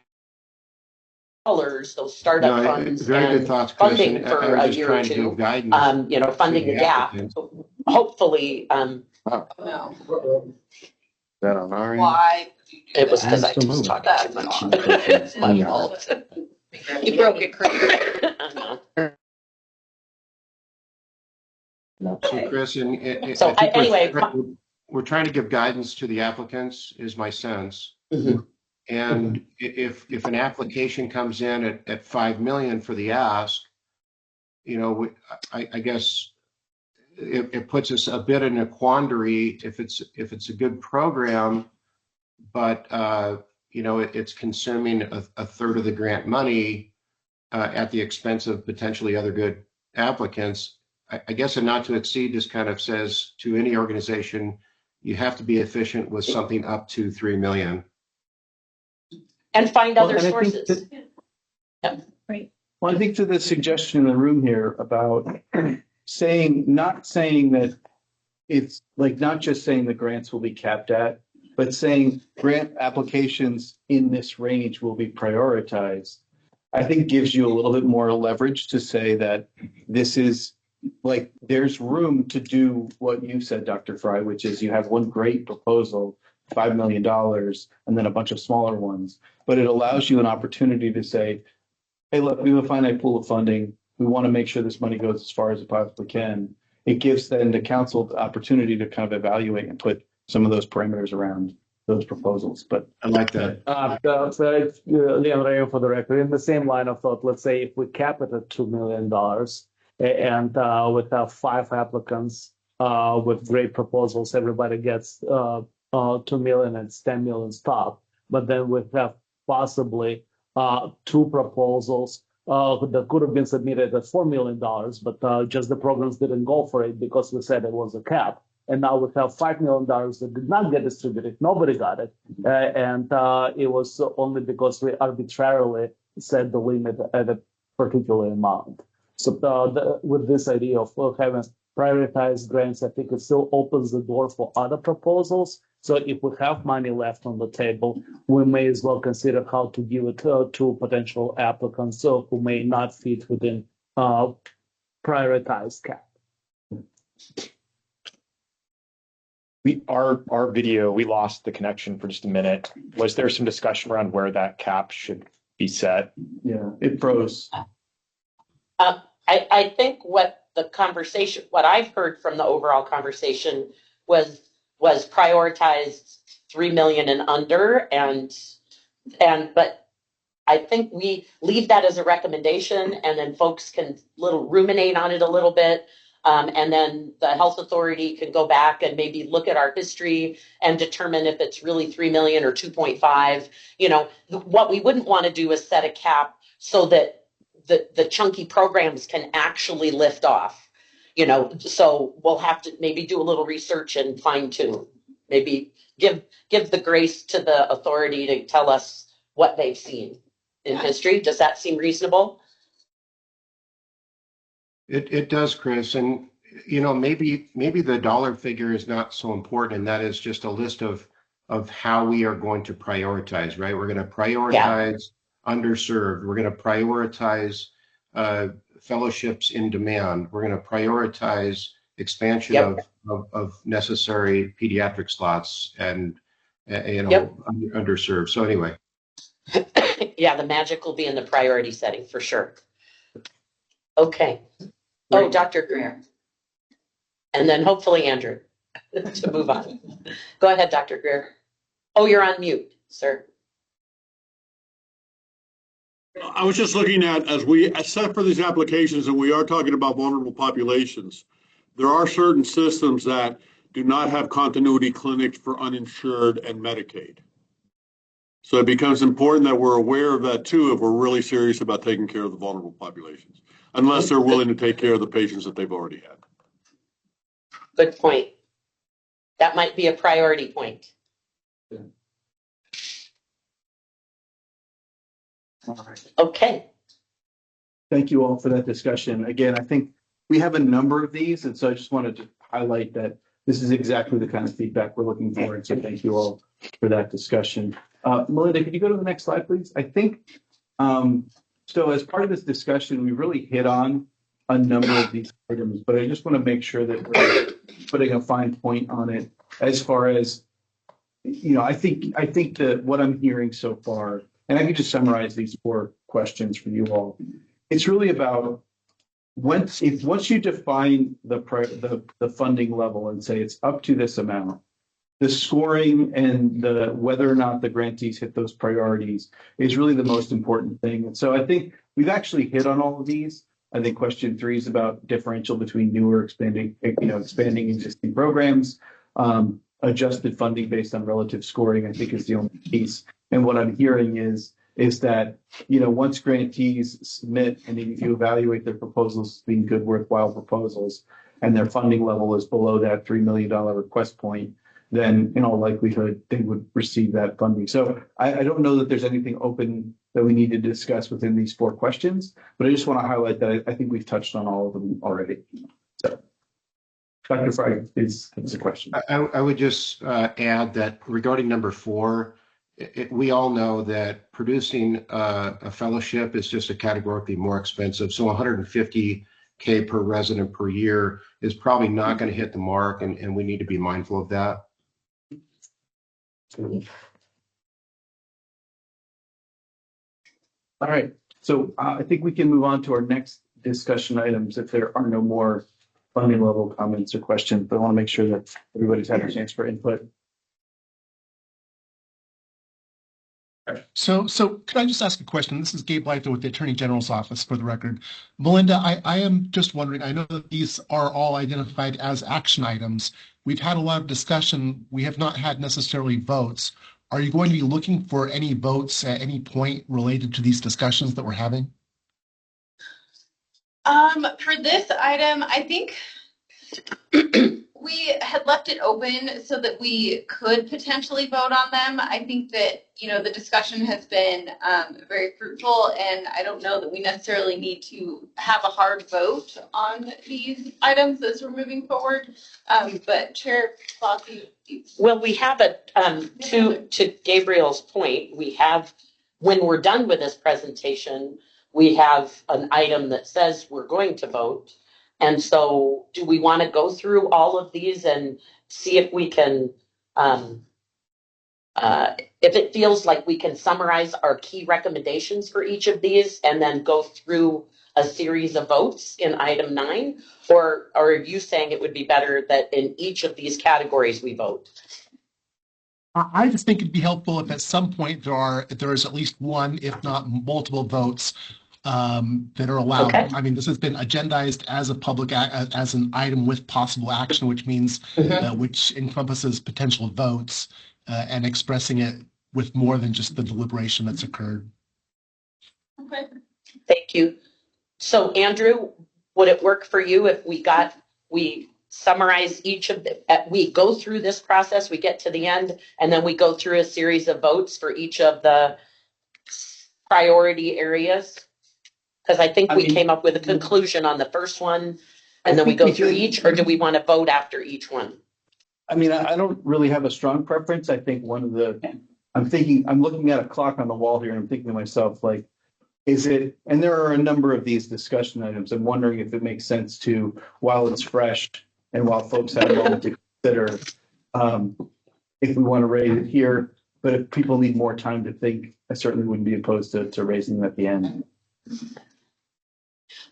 Those startup funds very and good thoughts, Chris. funding for a year or 2, funding the gap. So hopefully, No. That on our end? Why? it was because I just talked too much. It's my fault. You broke it, Chris. I know. So Chris, So I think anyway, we're trying to give guidance to the applicants is my sense. Mhm. And if an application comes in at 5 million for the ask, I guess it puts us a bit in a quandary if it's a good program, but it's consuming a third of the grant money at the expense of potentially other good applicants. I guess a not to exceed just kind of says to any organization, you have to be efficient with something up to 3 million. And find other sources. Well, I think to the suggestion in the room here about not saying that it's like not just saying the grants will be capped at, but saying grant applications in this range will be prioritized, I think gives you a little bit more leverage to say that this is like there's room to do what you said, Dr. Fry, which is you have one great proposal, $5 million, and then a bunch of smaller ones. But it allows you an opportunity to say, hey, look, we have a finite pool of funding. We want to make sure this money goes as far as it possibly can. It gives then the council the opportunity to kind of evaluate and put some of those parameters around those proposals. But I like that. Leon, for the record, in the same line of thought, let's say if we cap it at $2 million and we have 5 applicants with great proposals, everybody gets 2 million and it's 10 million stop. But then we have possibly 2 proposals that could have been submitted at $4 million, but just the programs didn't go for it because we said it was a cap. And now we have $5 million that did not get distributed. Nobody got it. And it was only because we arbitrarily set the limit at a particular amount. So with this idea of having prioritized grants, I think it still opens the door for other proposals. So if we have money left on the table, we may as well consider how to give it to potential applicants who may not fit within prioritized cap. Our video, we lost the connection for just a minute. Was there some discussion around where that cap should be set? Yeah, it froze. I think what I've heard from the overall conversation was prioritized 3 million and under, but I think we leave that as a recommendation, and then folks can ruminate on it a little bit. And then the health authority can go back and maybe look at our history and determine if it's really 3 million or 2.5. You know, what we wouldn't want to do is set a cap so that the chunky programs can actually lift off. You know, so we'll have to maybe do a little research and fine tune. Maybe give the grace to the authority to tell us what they've seen in history. Does that seem reasonable? It does, Chris. And, you know, maybe the dollar figure is not so important, and that is just a list of how we are going to prioritize, right? We're going to prioritize underserved. We're going to prioritize fellowships in demand. We're going to prioritize expansion of necessary pediatric slots and, you know, underserved. So anyway. Yeah, the magic will be in the priority setting for sure. Okay. Oh, Dr. Greer. And then hopefully Andrew to move on. Go ahead, Dr. Greer. Oh, you're on mute, sir. I was just looking at, as we set for these applications, and we are talking about vulnerable populations, there are certain systems that do not have continuity clinics for uninsured and Medicaid. So it becomes important that we're aware of that too if we're really serious about taking care of the vulnerable populations, unless they're willing to take care of the patients that they've already had. Good point. That might be a priority point. Yeah. All right. Okay. Thank you all for that discussion. Again, I think we have a number of these, and so I just wanted to highlight that this is exactly the kind of feedback we're looking for. And so thank you all for that discussion. Melinda, could you go to the next slide, please? I think, so as part of this discussion, we really hit on a number of these items, but I just want to make sure that we're putting a fine point on it as far as, you know, I think that what I'm hearing so far, and I can just summarize these 4 questions for you all. It's really about once you define the funding level and say it's up to this amount, the scoring and the whether or not the grantees hit those priorities is really the most important thing. And so I think we've actually hit on all of these. I think question 3 is about differential between newer expanding existing programs. Adjusted funding based on relative scoring, I think, is the only piece. And what I'm hearing is that, you know, once grantees submit and if you evaluate their proposals as being good, worthwhile proposals, and their funding level is below that $3 million request point, then in all likelihood, they would receive that funding. So I don't know that there's anything open that we need to discuss within these 4 questions, but I just want to highlight that I think we've touched on all of them already. So, Dr. Fry is a question. I would just add that regarding number 4, we all know that producing a fellowship is just a categorically more expensive. So $150K per resident per year is probably not going to hit the mark, and we need to be mindful of that. All right, so I think we can move on to our next discussion items if there are no more funding level comments or questions, but I want to make sure that everybody's had a chance for input. So could I just ask a question? This is Gabe Blythe with the Attorney General's office, for the record. Melinda, I am just wondering, I know that these are all identified as action items. We've had a lot of discussion. We have not had necessarily votes. Are you going to be looking for any votes at any point related to these discussions that we're having? For this item, I think we had left it open so that we could potentially vote on them. I think that, you know, the discussion has been very fruitful, and I don't know that we necessarily need to have a hard vote on these items as we're moving forward. But Chair Fossey. Well, we have to Gabriel's point, we have, when we're done with this presentation, we have an item that says we're going to vote. And so do we want to go through all of these and see if we can, if it feels like we can summarize our key recommendations for each of these and then go through a series of votes in item 9? Or are you saying it would be better that in each of these categories we vote? I just think it'd be helpful if at some point there is at least one, if not multiple votes that are allowed. Okay. I mean, this has been agendized as a as an item with possible action, which means which encompasses potential votes and expressing it with more than just the deliberation that's occurred. Okay. Thank you. So Andrew, would it work for you if we summarize each of we go through this process, we get to the end, and then we go through a series of votes for each of the priority areas? Because I think we came up with a conclusion on the first one, and then we go through each, or do we want to vote after each one? I mean, I don't really have a strong preference. I think I'm looking at a clock on the wall here and I'm thinking to myself, like, and there are a number of these discussion items. I'm wondering if it makes sense to, while it's fresh and while folks have a moment to consider, if we want to raise it here, but if people need more time to think, I certainly wouldn't be opposed to raising them at the end.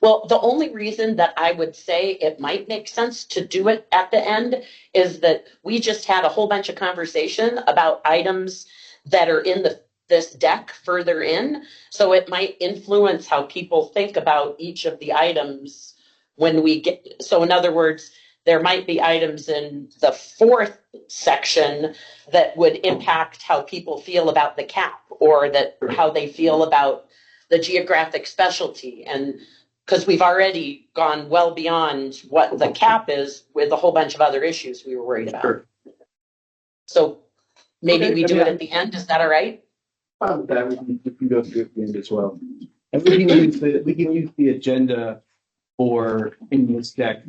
Well, the only reason that I would say it might make sense to do it at the end is that we just had a whole bunch of conversation about items that are in this deck further in. So it might influence how people think about each of the items when we get, so in other words, there might be items in the fourth section that would impact how people feel about the cap, or that how they feel about the geographic specialty. And because we've already gone well beyond what the cap is with a whole bunch of other issues we were worried about. Sure. So maybe we do it at the end. Is that all right? That we can go through at the end as well. And we can use the agenda in this deck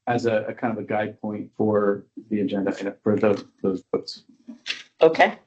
as a kind of a guide point for the agenda for those votes. Okay.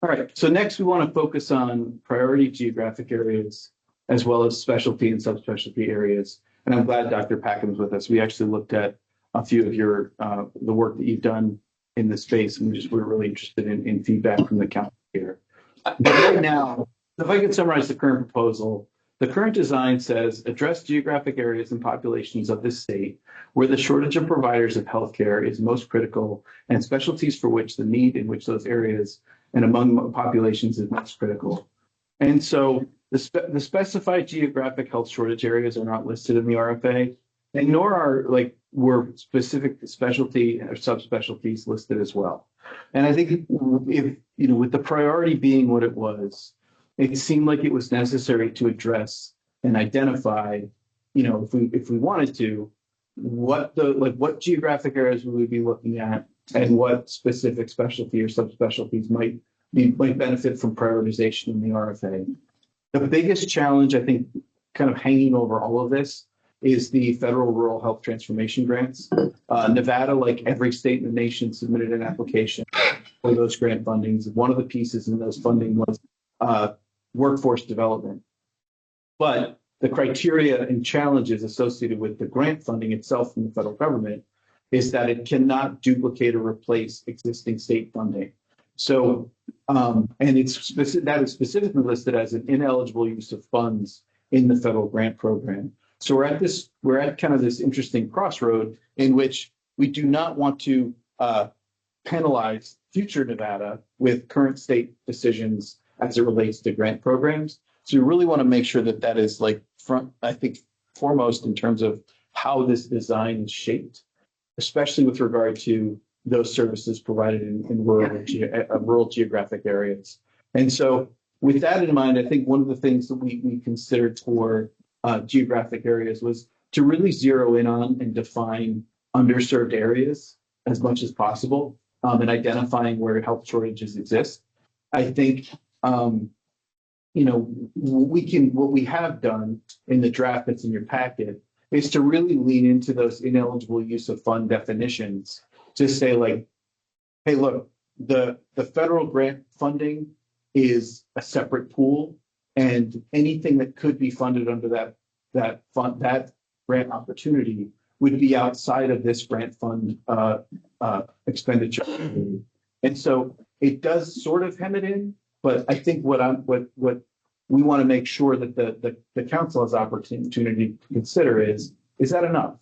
All right. So next we want to focus on priority geographic areas as well as specialty and subspecialty areas. And I'm glad Dr. Packham's with us. We actually looked at a few of the work that you've done in this space, and we're really interested in feedback from the council here. But right now, if I could summarize the current proposal, the current design says address geographic areas and populations of this state where the shortage of providers of healthcare is most critical, and specialties for which the need in which those areas and among populations is most critical. And so the specified geographic health shortage areas are not listed in the RFA, and nor were specific specialty or subspecialties listed as well. And I think if, with the priority being what it was, it seemed like it was necessary to address and identify, if we wanted to, what geographic areas would we be looking at, and what specific specialty or subspecialties might benefit from prioritization in the RFA. The biggest challenge, I think, kind of hanging over all of this is the federal rural health transformation grants. Nevada, like every state in the nation, submitted an application for those grant fundings. One of the pieces in those funding was workforce development. But the criteria and challenges associated with the grant funding itself from the federal government is that it cannot duplicate or replace existing state funding. So, and that is specifically listed as an ineligible use of funds in the federal grant program. So we're at kind of this interesting crossroad in which we do not want to penalize future Nevada with current state decisions as it relates to grant programs. So we really want to make sure that is foremost in terms of how this design is shaped, especially with regard to those services provided in rural geographic areas. And so with that in mind, I think one of the things that we considered for geographic areas was to really zero in on and define underserved areas as much as possible, and identifying where health shortages exist. I think, what we have done in the draft that's in your packet is to really lean into those ineligible use of fund definitions to say, like, hey, look, the federal grant funding is a separate pool, and anything that could be funded under that grant opportunity would be outside of this grant fund expenditure. And so it does sort of hem it in, but I think what we want to make sure that the council has opportunity to consider is that enough?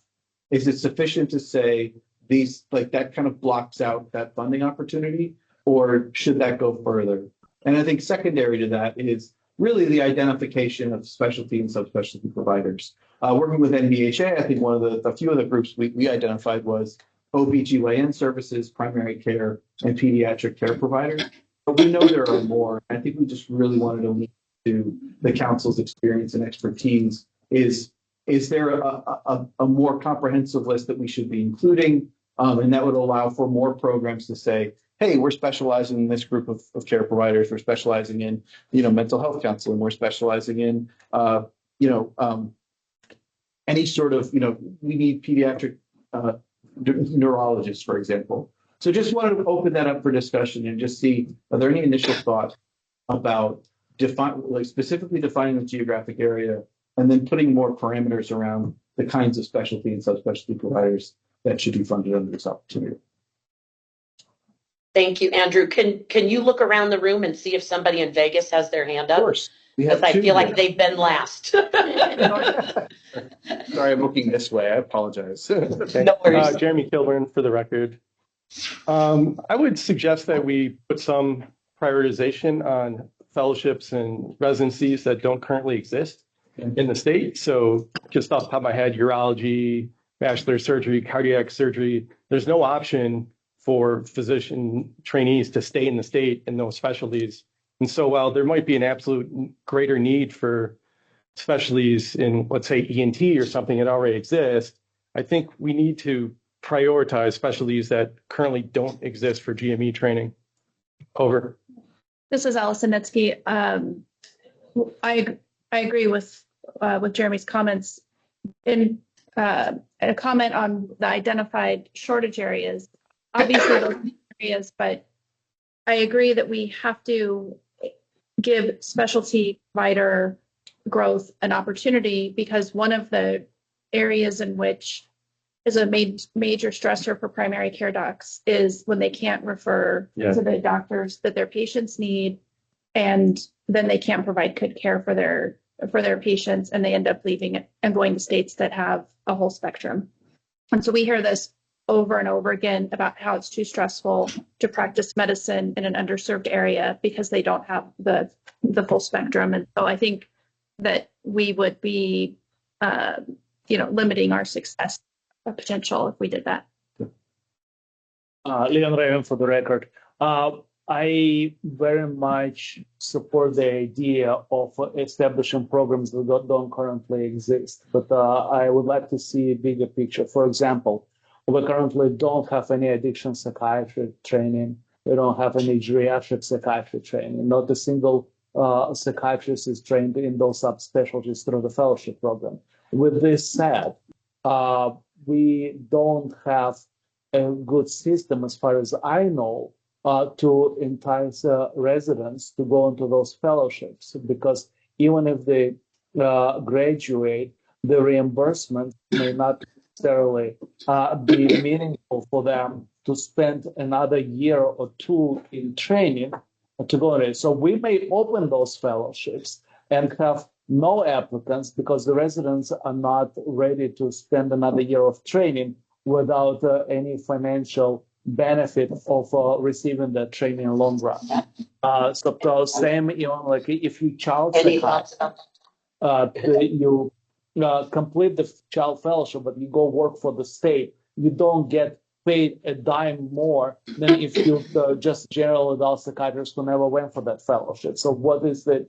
Is it sufficient to say that kind of blocks out that funding opportunity, or should that go further? And I think secondary to that is really the identification of specialty and subspecialty providers. Working with NBHA, I think one of the few of the groups we identified was OBGYN services, primary care, and pediatric care providers. But we know there are more. I think we just really wanted to lean to the council's experience and expertise. Is there a more comprehensive list that we should be including? And that would allow for more programs to say, hey, we're specializing in this group of care providers. We're specializing in, mental health counseling. We're specializing in, any sort of, we need pediatric neurologists, for example. So just wanted to open that up for discussion and just see, are there any initial thoughts about specifically defining the geographic area and then putting more parameters around the kinds of specialty and subspecialty providers that should be funded under this opportunity? Thank you, Andrew. Can you look around the room and see if somebody in Vegas has their hand up? Of course. Because I feel like they've been last. Sorry, I'm looking this way. I apologize. No worries. Jeremy Kilburn for the record. I would suggest that we put some prioritization on fellowships and residencies that don't currently exist in the state. So just off the top of my head, urology, vascular surgery, cardiac surgery, there's no option for physician trainees to stay in the state in those specialties. And so while there might be an absolute greater need for specialties in, let's say, ENT or something that already exists, I think we need to prioritize specialties that currently don't exist for GME training. Over. This is Allison Netsky. I agree with Jeremy's comments. In a comment on the identified shortage areas, obviously those areas, but I agree that we have to give specialty provider growth an opportunity, because one of the areas in which is a major stressor for primary care docs is when they can't refer to the doctors that their patients need, and then they can't provide good care for their patients, and they end up leaving it and going to states that have a whole spectrum. And so we hear this over and over again about how it's too stressful to practice medicine in an underserved area because they don't have the full spectrum. And so I think that we would be, limiting our success potential if we did that. Leon Raven for the record. I very much support the idea of establishing programs that don't currently exist, but I would like to see a bigger picture. For example, we currently don't have any addiction psychiatry training. We don't have any geriatric psychiatry training. Not a single psychiatrist is trained in those subspecialties through the fellowship program. With this said, we don't have a good system, as far as I know, to entice residents to go into those fellowships, because even if they graduate, the reimbursement may not necessarily be meaningful for them to spend another year or two in training to go in it. So we may open those fellowships and have no applicants because the residents are not ready to spend another year of training without any financial benefit of receiving the training in the long run. So same, like if you child psychiatrist, you complete the child fellowship, but you go work for the state, you don't get paid a dime more than if you just general adult psychiatrist who never went for that fellowship. So what is the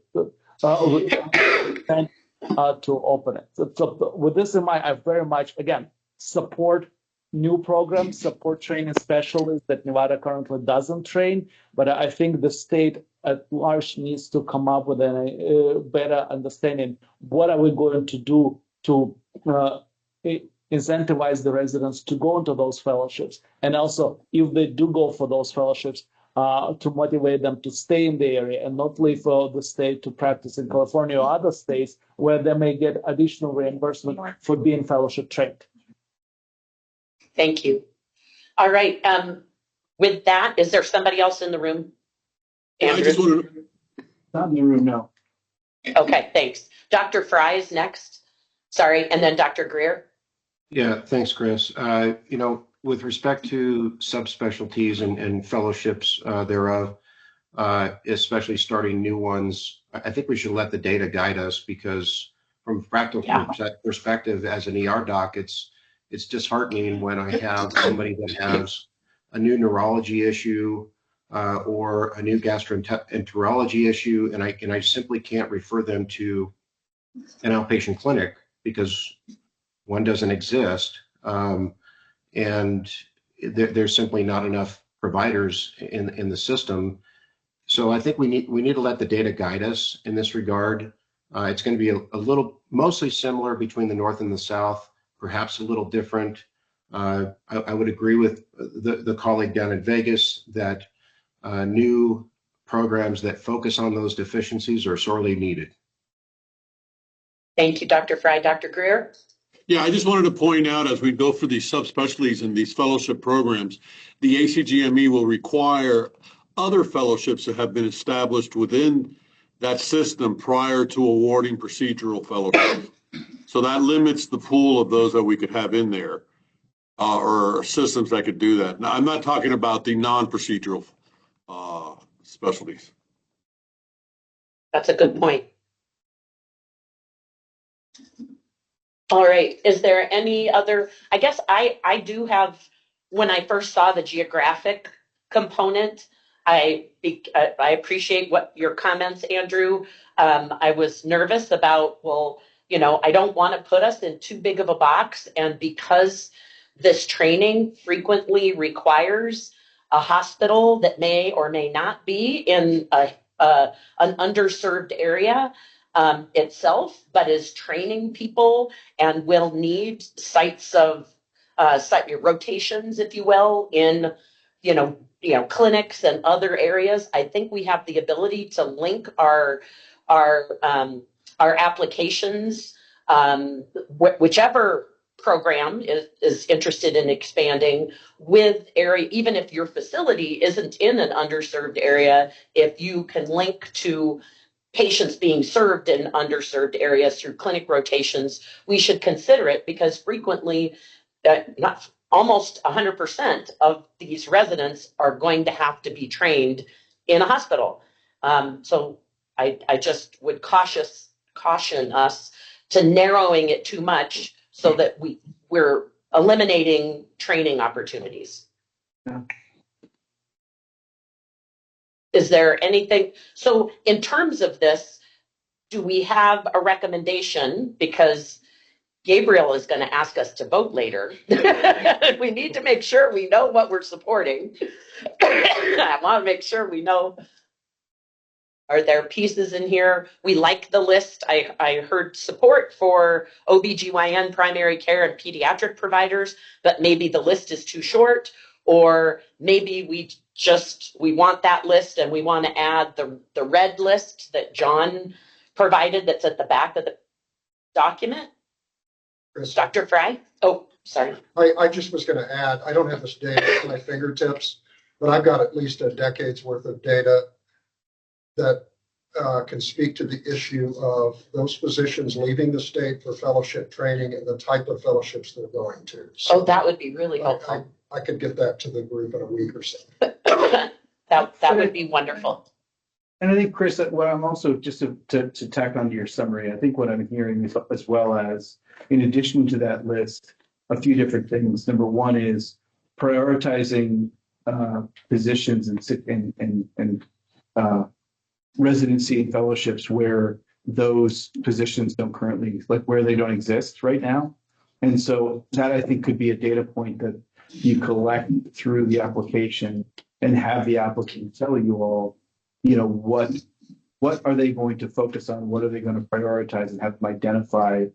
to open it? So with this in mind, I very much, again, support new programs, support training specialists that Nevada currently doesn't train, but I think the state at large needs to come up with a better understanding. What are we going to do to incentivize the residents to go into those fellowships? And also, if they do go for those fellowships, to motivate them to stay in the area and not leave the state to practice in California or other states where they may get additional reimbursement for being fellowship trained. Thank you. All right. With that, is there somebody else in the room? I just want to. Not in the room, no. Okay, thanks. Dr. Fry is next. Sorry, and then Dr. Greer. Yeah, thanks, Chris. With respect to subspecialties and fellowships thereof, especially starting new ones. I think we should let the data guide us, because from a practical perspective, as an ER doc, it's disheartening when I have somebody that has a new neurology issue or a new gastroenterology issue, and I simply can't refer them to an outpatient clinic because one doesn't exist, and there's simply not enough providers in the system. So I think we need to let the data guide us in this regard. It's going to be a little mostly similar between the North and the South, perhaps a little different. I would agree with the colleague down in Vegas that new programs that focus on those deficiencies are sorely needed. Thank you, Dr. Fry. Dr. Greer? Yeah, I just wanted to point out, as we go for these subspecialties and these fellowship programs, the ACGME will require other fellowships that have been established within that system prior to awarding procedural fellowships. So that limits the pool of those that we could have in there, or systems that could do that. Now, I'm not talking about the non-procedural specialties. That's a good point. All right. Is there any other? I guess I do have, when I first saw the geographic component, I appreciate what your comments, Andrew. I was nervous about, well, I don't want to put us in too big of a box. And because this training frequently requires a hospital that may or may not be in an underserved area itself, but is training people and will need sites of site rotations, if you will, in clinics and other areas. I think we have the ability to link our applications, whichever program is interested in expanding with area, even if your facility isn't in an underserved area, if you can link to patients being served in underserved areas through clinic rotations, we should consider it, because frequently, not almost 100% of these residents are going to have to be trained in a hospital. So I just would caution us to narrowing it too much so that we're eliminating training opportunities. Yeah. Is there anything? So in terms of this, do we have a recommendation? Because Gabriel is going to ask us to vote later. We need to make sure we know what we're supporting. I want to make sure we know. Are there pieces in here? We like the list. I heard support for OBGYN, primary care, and pediatric providers, but maybe the list is too short, or maybe we want that list and we want to add the red list that John provided that's at the back of the document. Dr. Fry? Oh, sorry. I just was going to add, I don't have this data at my fingertips, but I've got at least a decade's worth of data that can speak to the issue of those physicians leaving the state for fellowship training and the type of fellowships they're going to. So that would be really helpful. I could get that to the group in a week or so. that would be wonderful. And I think, Chris, what I'm also, just to tack onto your summary, I think what I'm hearing is, as well as, in addition to that list, a few different things. Number one is prioritizing positions and residency and fellowships where those positions don't currently, like where they don't exist right now. And so that, I think, could be a data point that you collect through the application and have the applicant tell you all, what are they going to focus on? What are they going to prioritize, and have them identify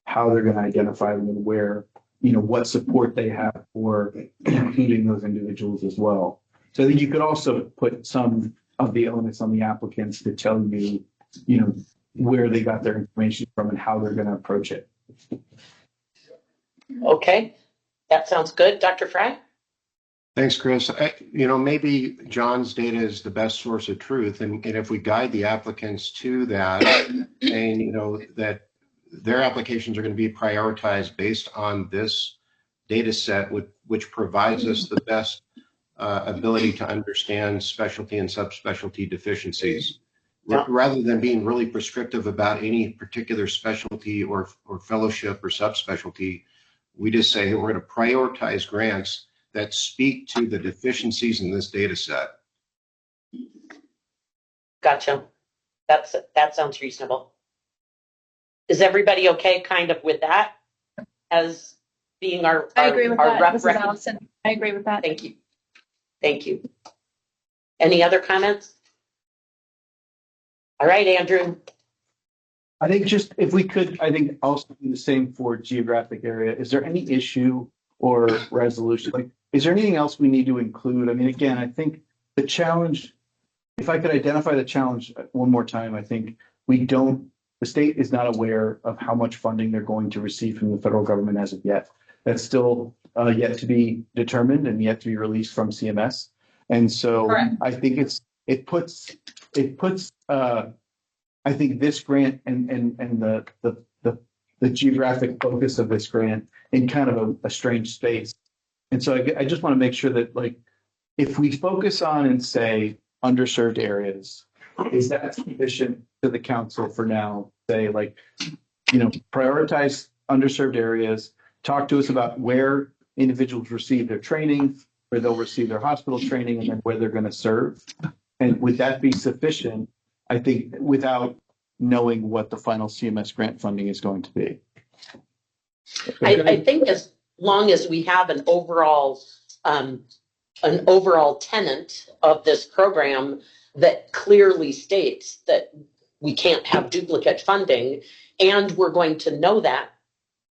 how they're going to identify them and where, what support they have for including those individuals as well. So I think you could also put some of the elements on the applicants to tell you, where they got their information from and how they're going to approach it. Okay, that sounds good. Dr. Fry? Thanks, Chris. Maybe John's data is the best source of truth. And if we guide the applicants to that, saying, that their applications are going to be prioritized based on this data set, which provides us the best ability to understand specialty and subspecialty deficiencies. Yeah. Rather than being really prescriptive about any particular specialty or fellowship or subspecialty, we just say, hey, we're going to prioritize grants that speak to the deficiencies in this data set. Gotcha. That sounds reasonable. Is everybody okay kind of with that as being our I agree with our that. rough This is record? Allison. I agree with that. Thank you. Thank you. Any other comments? All right, Andrew. I think just if we could, I think also do the same for geographic area. Is there any issue or resolution? Like, is there anything else we need to include? I mean, again, I think the challenge, if I could identify the challenge one more time, I think the state is not aware of how much funding they're going to receive from the federal government as of yet. That's still yet to be determined and yet to be released from CMS. And so Correct. I think it puts I think this grant and the geographic focus of this grant in kind of a strange space. And so I just want to make sure that, like, if we focus on and say underserved areas, is that sufficient to the council for now? Say, like, prioritize underserved areas, talk to us about where individuals receive their training, where they'll receive their hospital training, and then where they're going to serve. And would that be sufficient? I think, without knowing what the final CMS grant funding is going to be. I think as long as we have an overall tenet of this program that clearly states that we can't have duplicate funding, and we're going to know that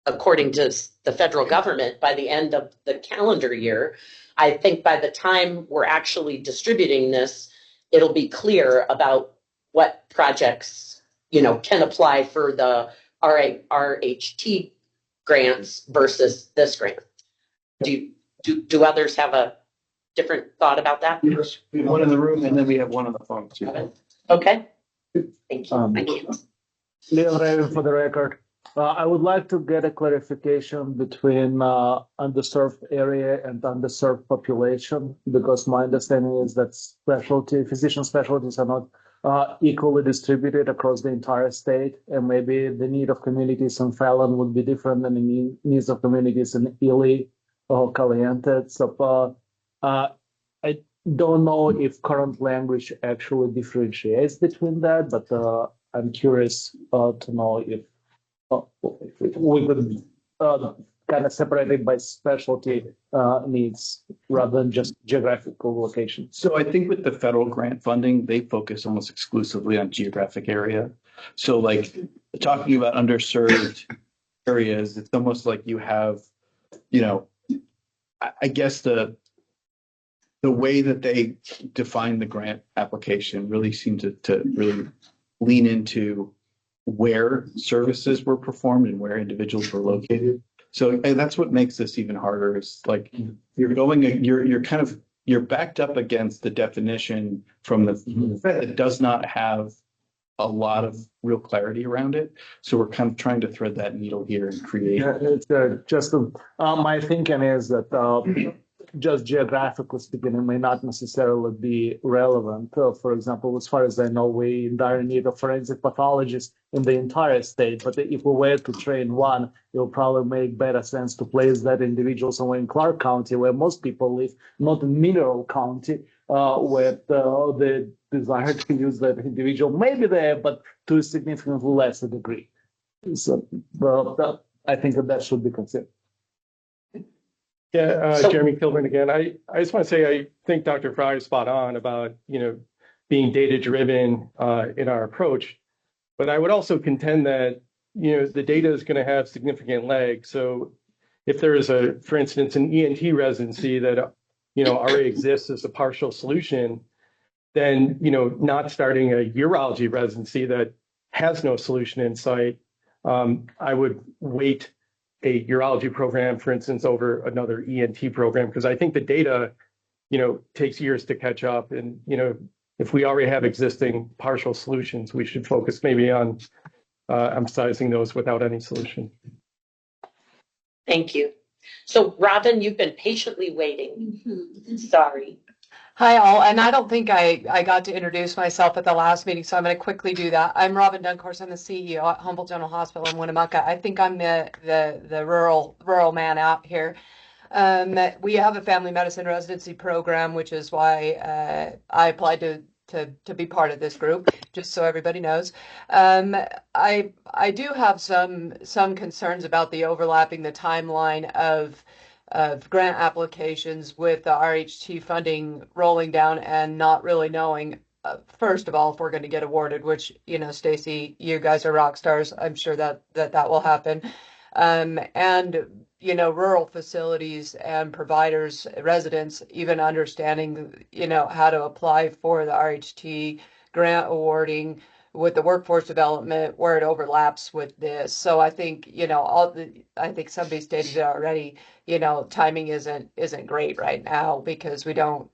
according to the federal government by the end of the calendar year, I think by the time we're actually distributing this, it'll be clear about what projects, can apply for the RHT grants versus this grant. Do others have a different thought about that? Yes, we have one in the room and then we have one on the phone too. Okay. Thank you. I can't. Leo Raven for the record. I would like to get a clarification between underserved area and underserved population, because my understanding is that physician specialties are not equally distributed across the entire state, and maybe the need of communities in Fallon would be different than the needs of communities in Ely or Caliente. So I don't know if current language actually differentiates between that, but I'm curious to know if we could kind of separate it by specialty needs rather than just geographical location. So I think with the federal grant funding, they focus almost exclusively on geographic area. So, like, talking about underserved areas, it's almost like you have, I guess the way that they define the grant application really seemed to really lean into where services were performed and where individuals were located. So that's what makes this even harder. Is like you're backed up against the definition from the Fed that does not have a lot of real clarity around it. So we're kind of trying to thread that needle here and create. Yeah, it's just my thinking is that just geographically speaking, it may not necessarily be relevant. For example, as far as I know, we in dire need of forensic pathologists in the entire state. But if we were to train one, it will probably make better sense to place that individual somewhere in Clark County, where most people live, not in Mineral County, where the desire to use that individual may be there, but to a significantly lesser degree. So, I think that should be considered. Yeah, Jeremy Kilburn again. I just want to say I think Dr. Fry is spot on about being data driven in our approach, but I would also contend that the data is going to have significant lag. So if there is for instance, an ENT residency that already exists as a partial solution, then not starting a urology residency that has no solution in sight, I would wait a urology program, for instance, over another ENT program, because I think the data, takes years to catch up. And, if we already have existing partial solutions, we should focus maybe on emphasizing those without any solution. Thank you. So Robin, you've been patiently waiting. Sorry. Hi, all. And I don't think I got to introduce myself at the last meeting, so I'm going to quickly do that. I'm Robin Dunkhorst. I'm the CEO at Humboldt General Hospital in Winnemucca. I think I'm the rural man out here. We have a family medicine residency program, which is why I applied to be part of this group, just so everybody knows. I do have some concerns about the overlapping the timeline of grant applications with the RHT funding rolling down and not really knowing, first of all, if we're going to get awarded, which, you know, Stacy, you guys are rock stars. I'm sure that will happen. And, you know, rural facilities and providers, residents, even understanding, you know, how to apply for the RHT grant awarding with the workforce development where it overlaps with this. So I think, you know, I think somebody stated it already, you know, timing isn't great right now because I don't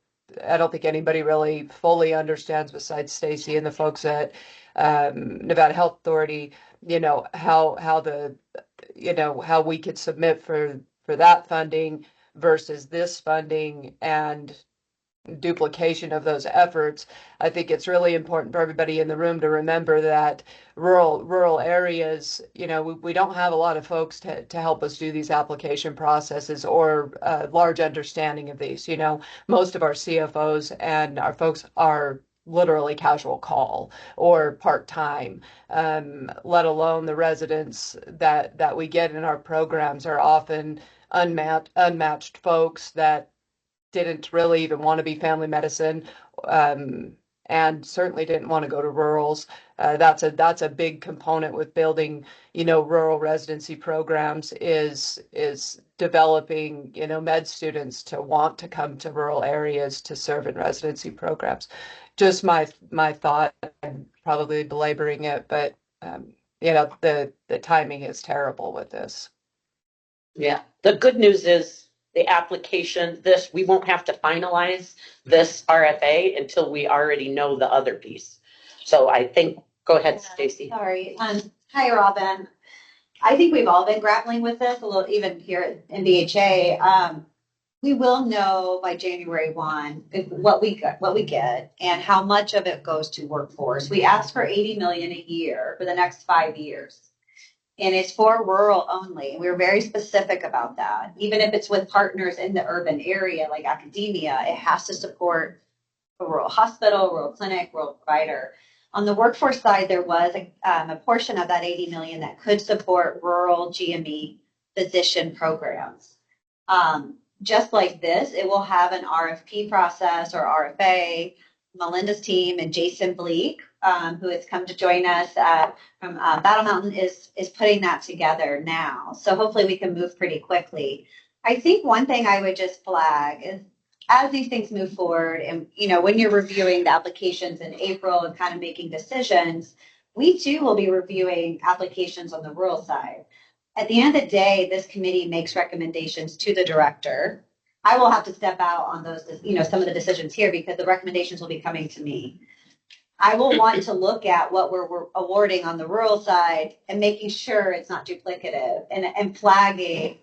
think anybody really fully understands besides Stacy and the folks at Nevada Health Authority, you know, how we could submit for that funding versus this funding and duplication of those efforts. I think it's really important for everybody in the room to remember that rural areas, you know, we don't have a lot of folks to help us do these application processes or large understanding of these. You know, most of our CFOs and our folks are literally casual call or part-time, let alone the residents that we get in our programs are often unmatched folks that didn't really even want to be family medicine, and certainly didn't want to go to rurals. That's a big component with building, you know, rural residency programs is developing, you know, med students to want to come to rural areas to serve in residency programs. Just my thought. I'm probably belaboring it, but you know, the timing is terrible with this. Yeah. The good news is the application, we won't have to finalize this RFA until we already know the other piece. So I think, go ahead, Stacy. Sorry. Hi, Robin. I think we've all been grappling with this a little, even here at NVHA. We will know by January 1 what we get and how much of it goes to workforce. We asked for 80 million a year for the next 5 years. And it's for rural only. We were very specific about that. Even if it's with partners in the urban area like academia, it has to support a rural hospital, rural clinic, rural provider. On the workforce side, there was a portion of that 80 million that could support rural GME physician programs. Just like this, it will have an RFP process or RFA. Melinda's team and Jason Bleak, who has come to join us from Battle Mountain, is putting that together now. So hopefully we can move pretty quickly. I think one thing I would just flag is as these things move forward and, you know, when you're reviewing the applications in April and kind of making decisions, we too will be reviewing applications on the rural side. At the end of the day, this committee makes recommendations to the director. I will have to step out on those, you know, some of the decisions here because the recommendations will be coming to me. I will want to look at what we're awarding on the rural side and making sure it's not duplicative and flagging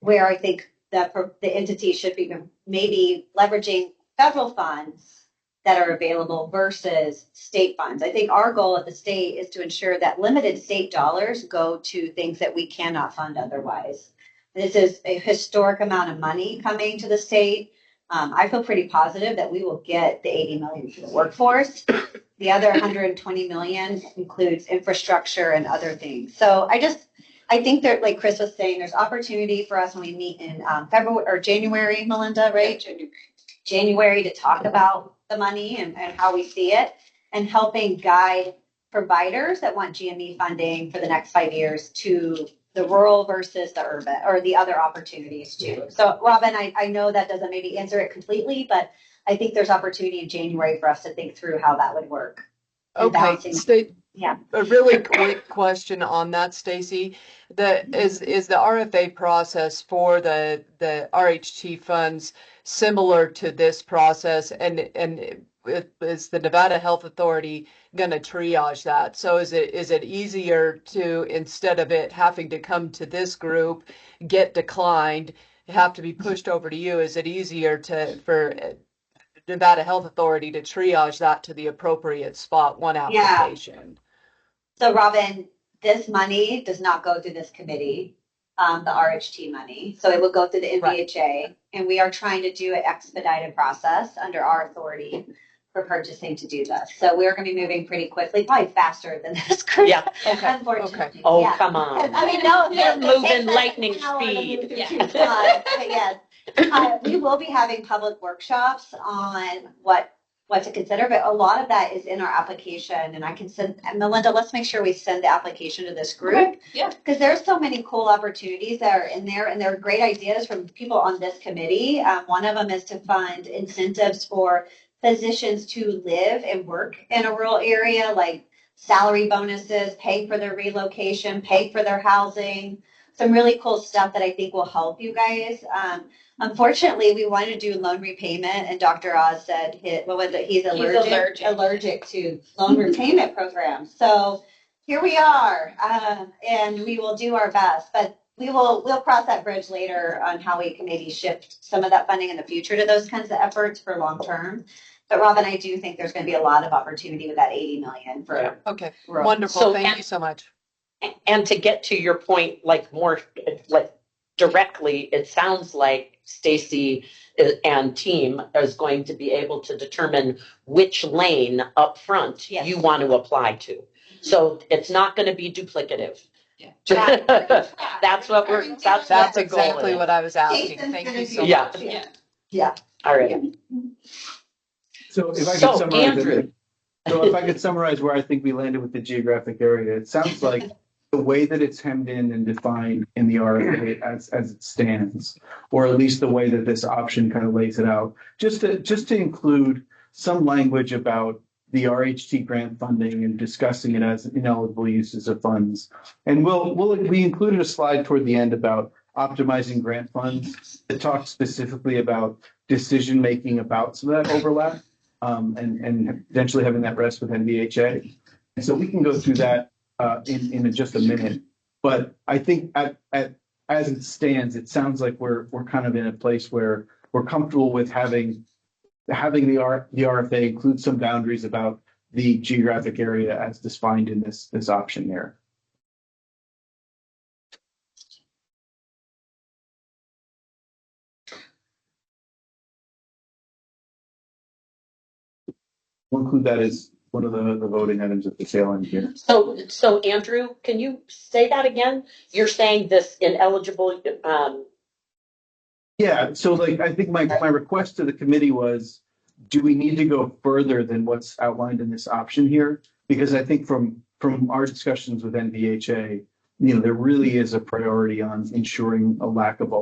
where I think the entity should be maybe leveraging federal funds that are available versus state funds. I think our goal at the state is to ensure that limited state dollars go to things that we cannot fund otherwise. This is a historic amount of money coming to the state. I feel pretty positive that we will get the 80 million for the workforce. The other 120 million includes infrastructure and other things. So I think that, like Chris was saying, there's opportunity for us when we meet in February or January, Melinda, right? January to talk about the money and how we see it and helping guide providers that want GME funding for the next 5 years to the rural versus the urban or the other opportunities too. So Robin, I know that doesn't maybe answer it completely, but I think there's opportunity in January for us to think through how that would work. Okay, yeah. A really quick question on that, Stacy. Is the RFA process for the RHT funds similar to this process? And is the Nevada Health Authority going to triage that? So is it easier to, instead of it having to come to this group, get declined, have to be pushed over to you? Is it easier for Nevada Health Authority to triage that to the appropriate spot, one application? So Robin, this money does not go through this committee, the RHT money. So it will go through the NVHA, and we are trying to do an expedited process under our authority for purchasing to do this. So we're going to be moving pretty quickly, probably faster than this group. Yeah. Okay. Unfortunately. Oh, Yeah. come on. I mean, no, They're it moving takes us lightning an hour to speed. move through Tucson, but yes. We will be having public workshops on what to consider, but a lot of that is in our application, and I can send, and Melinda, let's make sure we send the application to this group. Okay, yeah. Because there's so many cool opportunities that are in there, and there are great ideas from people on this committee. One of them is to fund incentives for physicians to live and work in a rural area, like salary bonuses, pay for their relocation, pay for their housing. Some really cool stuff that I think will help you guys. Unfortunately, we wanted to do loan repayment, and Dr. Oz said, he's allergic to loan repayment programs. So here we are, and we will do our best, but we'll cross that bridge later on how we can maybe shift some of that funding in the future to those kinds of efforts for long term. But Robin, I do think there's going to be a lot of opportunity with that 80 million for. Okay, rural. wonderful. So, Thank you so much. And to get to your point, like more like directly, it sounds like Stacy and team is going to be able to determine which lane up front Yes. you want to apply to. So it's not going to be duplicative. Yeah. That's what we're. That's exactly what I was asking. Jason's Thank gonna you do so that. much. Yeah. All right. So if I could So, summarize Andrew. it, so if I could summarize where I think we landed with the geographic area, it sounds like the way that it's hemmed in and defined in the RFA as it stands, or at least the way that this option kind of lays it out, just to include some language about the RHT grant funding and discussing it as ineligible uses of funds. And we included a slide toward the end about optimizing grant funds that talks specifically about decision making about some of that overlap. And potentially having that rest with NVHA. And so we can go through that in just a minute. But I think as it stands, it sounds like we're kind of in a place where we're comfortable with having the RFA include some boundaries about the geographic area as defined in this option here. We'll include that as one of the voting items at the tail end here. So Andrew, can you say that again? You're saying this ineligible. Yeah. So like I think my request to the committee was, do we need to go further than what's outlined in this option here? Because I think from our discussions with NVHA, there really is a priority on ensuring a lack of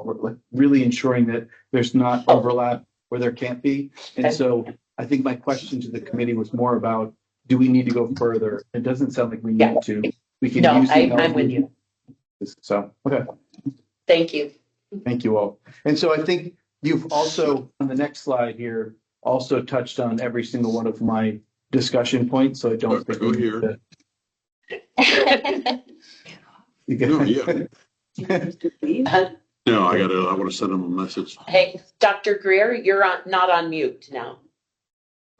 really ensuring that there's not overlap where there can't be. And so I think my question to the committee was more about, do we need to go further? It doesn't sound like we need to. We can use I'm with you. So, okay. Thank you. Thank you all. And so I think you've also, on the next slide here, also touched on every single one of my discussion points. So I don't think we need to. No, I want to send them a message. Hey, Dr. Greer, you're not on mute now.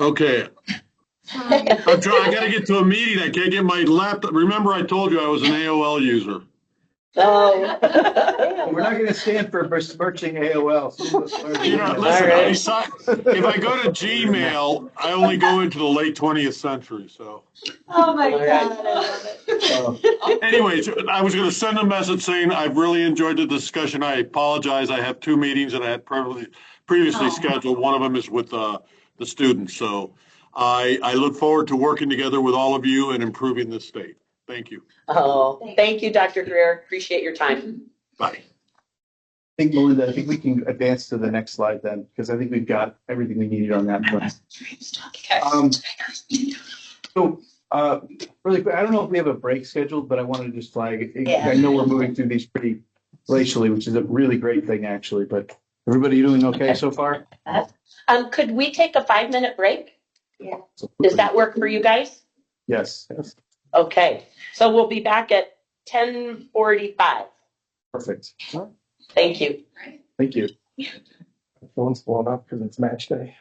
Okay. I got to get to a meeting. I can't get my laptop. Remember, I told you I was an AOL user. Oh. We're not going to stand for besmirching AOL. Listen, if I go to Gmail, I only go into the late 20th century. So. Oh my God, I love it. Anyways, I was going to send a message saying I've really enjoyed the discussion. I apologize. I have 2 meetings that I had previously scheduled. One of them is with the students. So I look forward to working together with all of you and improving this state. Thank you. Oh, thank you, Dr. Greer. Appreciate your time. Bye. I think, Melinda, I think we can advance to the next slide then, because I think we've got everything we needed on that one. Really quick, I don't know if we have a break scheduled, but I wanted to just flag. I know we're moving through these pretty glacially, which is a really great thing, actually. But everybody doing okay so far? Could we take a 5-minute break? Does that work for you guys? Yes. Okay, so we'll be back at 10:45. Perfect. Thank you. Thank you. Phone's blown up because it's match day.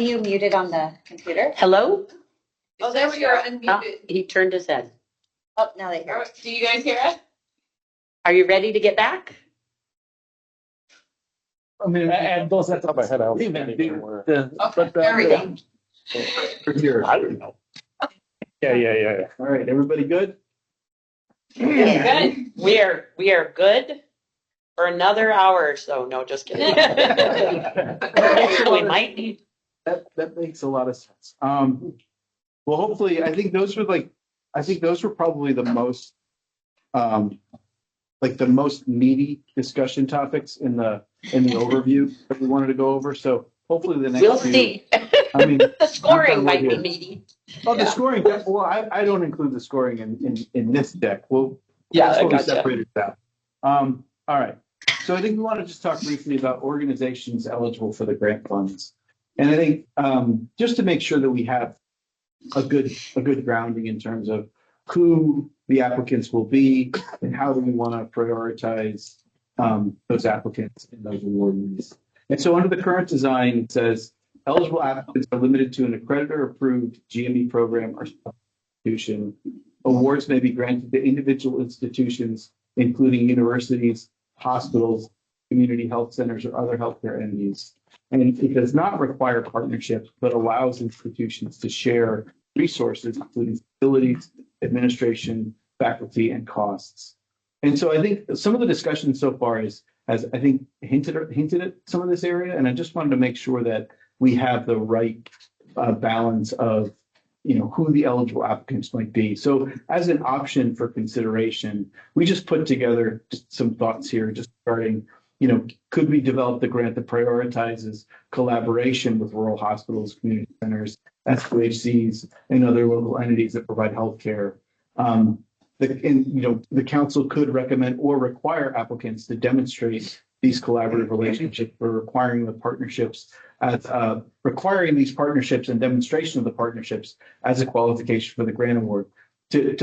You muted on the computer? Hello? Oh, there we are, unmuted. He turned his head. Oh, now they hear us. Do you guys hear us? Are you ready to get back? I mean, And those that's on my head. I was Okay, there we go. Here. I don't know. Yeah. All right, everybody good? Good. We are good for another hour or so. No, just kidding. We might need. That makes a lot of sense. Well, hopefully, I think those were probably the most, the most meaty discussion topics in the overview that we wanted to go over. So hopefully the next We'll few, see. I mean, The scoring might be here. meaty. Oh, the scoring. Well, I don't include the scoring in this deck. Well, Yeah, that's I what we gotcha. separated out. All right. So I think we want to just talk briefly about organizations eligible for the grant funds. And I think just to make sure that we have a good grounding in terms of who the applicants will be and how do we want to prioritize those applicants and those awardees. And so under the current design, it says eligible applicants are limited to an accreditor-approved GME program or institution. Awards may be granted to individual institutions, including universities, hospitals, community health centers, or other healthcare entities. And it does not require partnerships, but allows institutions to share resources, including facilities, administration, faculty, and costs. And so I think some of the discussion so far has I think hinted at some of this area, and I just wanted to make sure that we have the right balance of who the eligible applicants might be. So as an option for consideration, we just put together just some thoughts here, just regarding, could we develop the grant that prioritizes collaboration with rural hospitals, community centers, SQHCs, and other local entities that provide healthcare. The council could recommend or require applicants to demonstrate these collaborative relationships, or requiring these partnerships and demonstration of the partnerships as a qualification for the grant award. To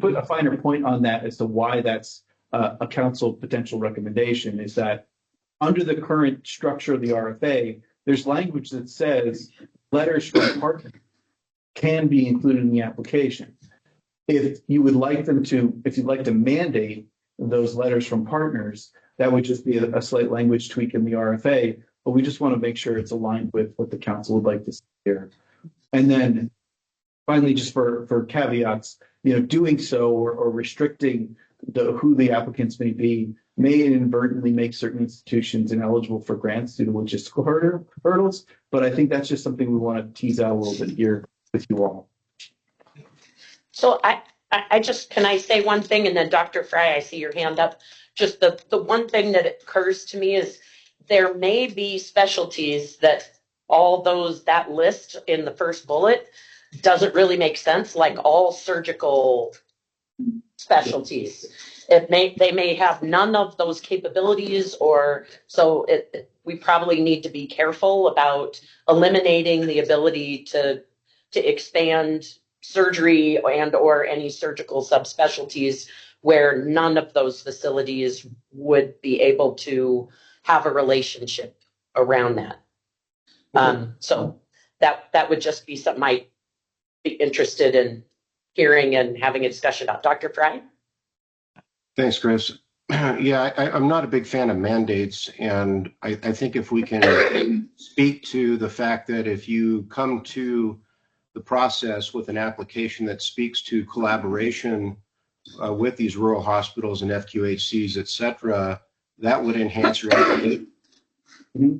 put a finer point on that as to why that's a council potential recommendation is that under the current structure of the RFA, there's language that says letters from partners can be included in the application. If you'd like to mandate those letters from partners, that would just be a slight language tweak in the RFA, but we just want to make sure it's aligned with what the council would like to see here. And then finally, just for caveats, doing so or restricting who the applicants may be may inadvertently make certain institutions ineligible for grants due to logistical hurdles. But I think that's just something we want to tease out a little bit here with you all. So can I say one thing, and then Dr. Fry, I see your hand up. Just the one thing that occurs to me is there may be specialties that that list in the first bullet doesn't really make sense, like all surgical specialties. They may have none of those capabilities, we probably need to be careful about eliminating the ability to expand surgery or any surgical subspecialties where none of those facilities would be able to have a relationship around that. So that would just be something I'd be interested in hearing and having a discussion about. Dr. Fry? Thanks, Chris. Yeah, I'm not a big fan of mandates, and I think if we can speak to the fact that if you come to the process with an application that speaks to collaboration with these rural hospitals and FQHCs, et cetera, that would enhance your application. Mm-hmm.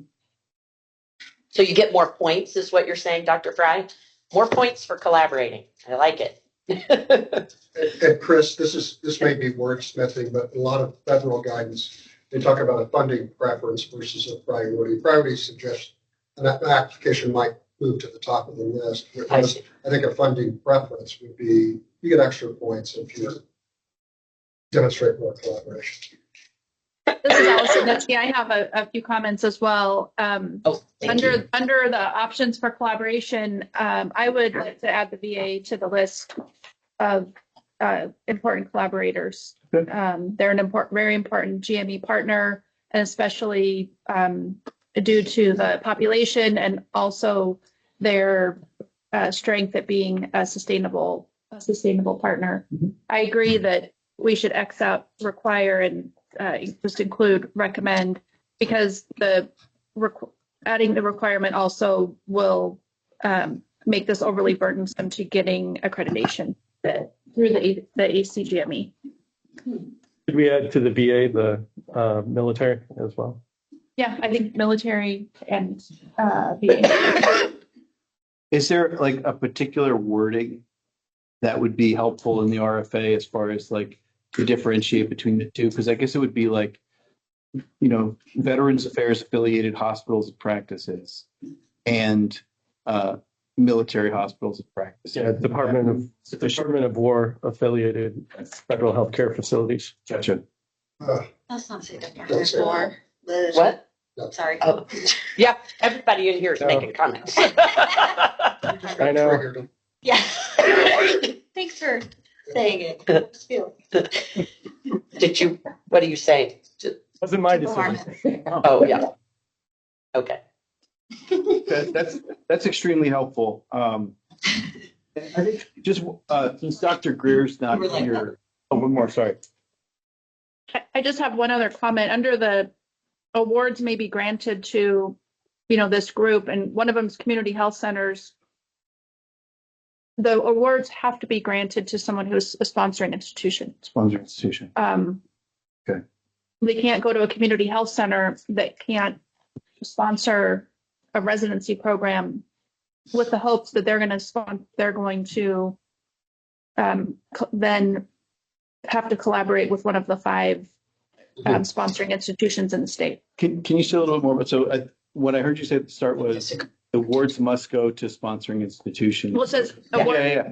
So you get more points, is what you're saying, Dr. Fry? More points for collaborating. I like it. And Chris, this may be wordsmithing, but a lot of federal guidance, they talk about a funding preference versus a priority. Priority suggests an application might move to the top of the list. Whereas I think a funding preference would be, you get extra points if you demonstrate more collaboration. This is Allison Netsky. I have a few comments as well. Under the options for collaboration, I would like to add the VA to the list of important collaborators. They're an very important GME partner, and especially due to the population and also their strength at being a sustainable partner. I agree that we should X out require and just include recommend, because adding the requirement also will make this overly burdensome to getting accreditation through the ACGME. Should we add to the VA the military as well? Yeah, I think military and VA. Is there like a particular wording that would be helpful in the RFA as far as like to differentiate between the two? Because I guess it would be like, you know, Veterans Affairs affiliated hospitals and practices and military hospitals and practices. Yeah, Department of War affiliated federal healthcare facilities. Gotcha. Let's not say That's it. more. What? Sorry. Oh, yeah, everybody in here is making comments. I know. Yeah. Thanks for saying it. Did you, what do you say? Wasn't my decision. Oh, yeah. Okay. That's extremely helpful. I think just since Dr. Greer's not here. Oh, one more, sorry. I just have one other comment. Under the awards may be granted to, you know, this group, and one of them is community health centers. The awards have to be granted to someone who's a sponsoring institution. Sponsoring institution. Okay. They can't go to a community health center that can't sponsor a residency program with the hopes that they're going to then have to collaborate with one of the 5 sponsoring institutions in the state. Can you say a little bit more? So what I heard you say at the start was the awards must go to sponsoring institutions. Well, it says award. Yeah.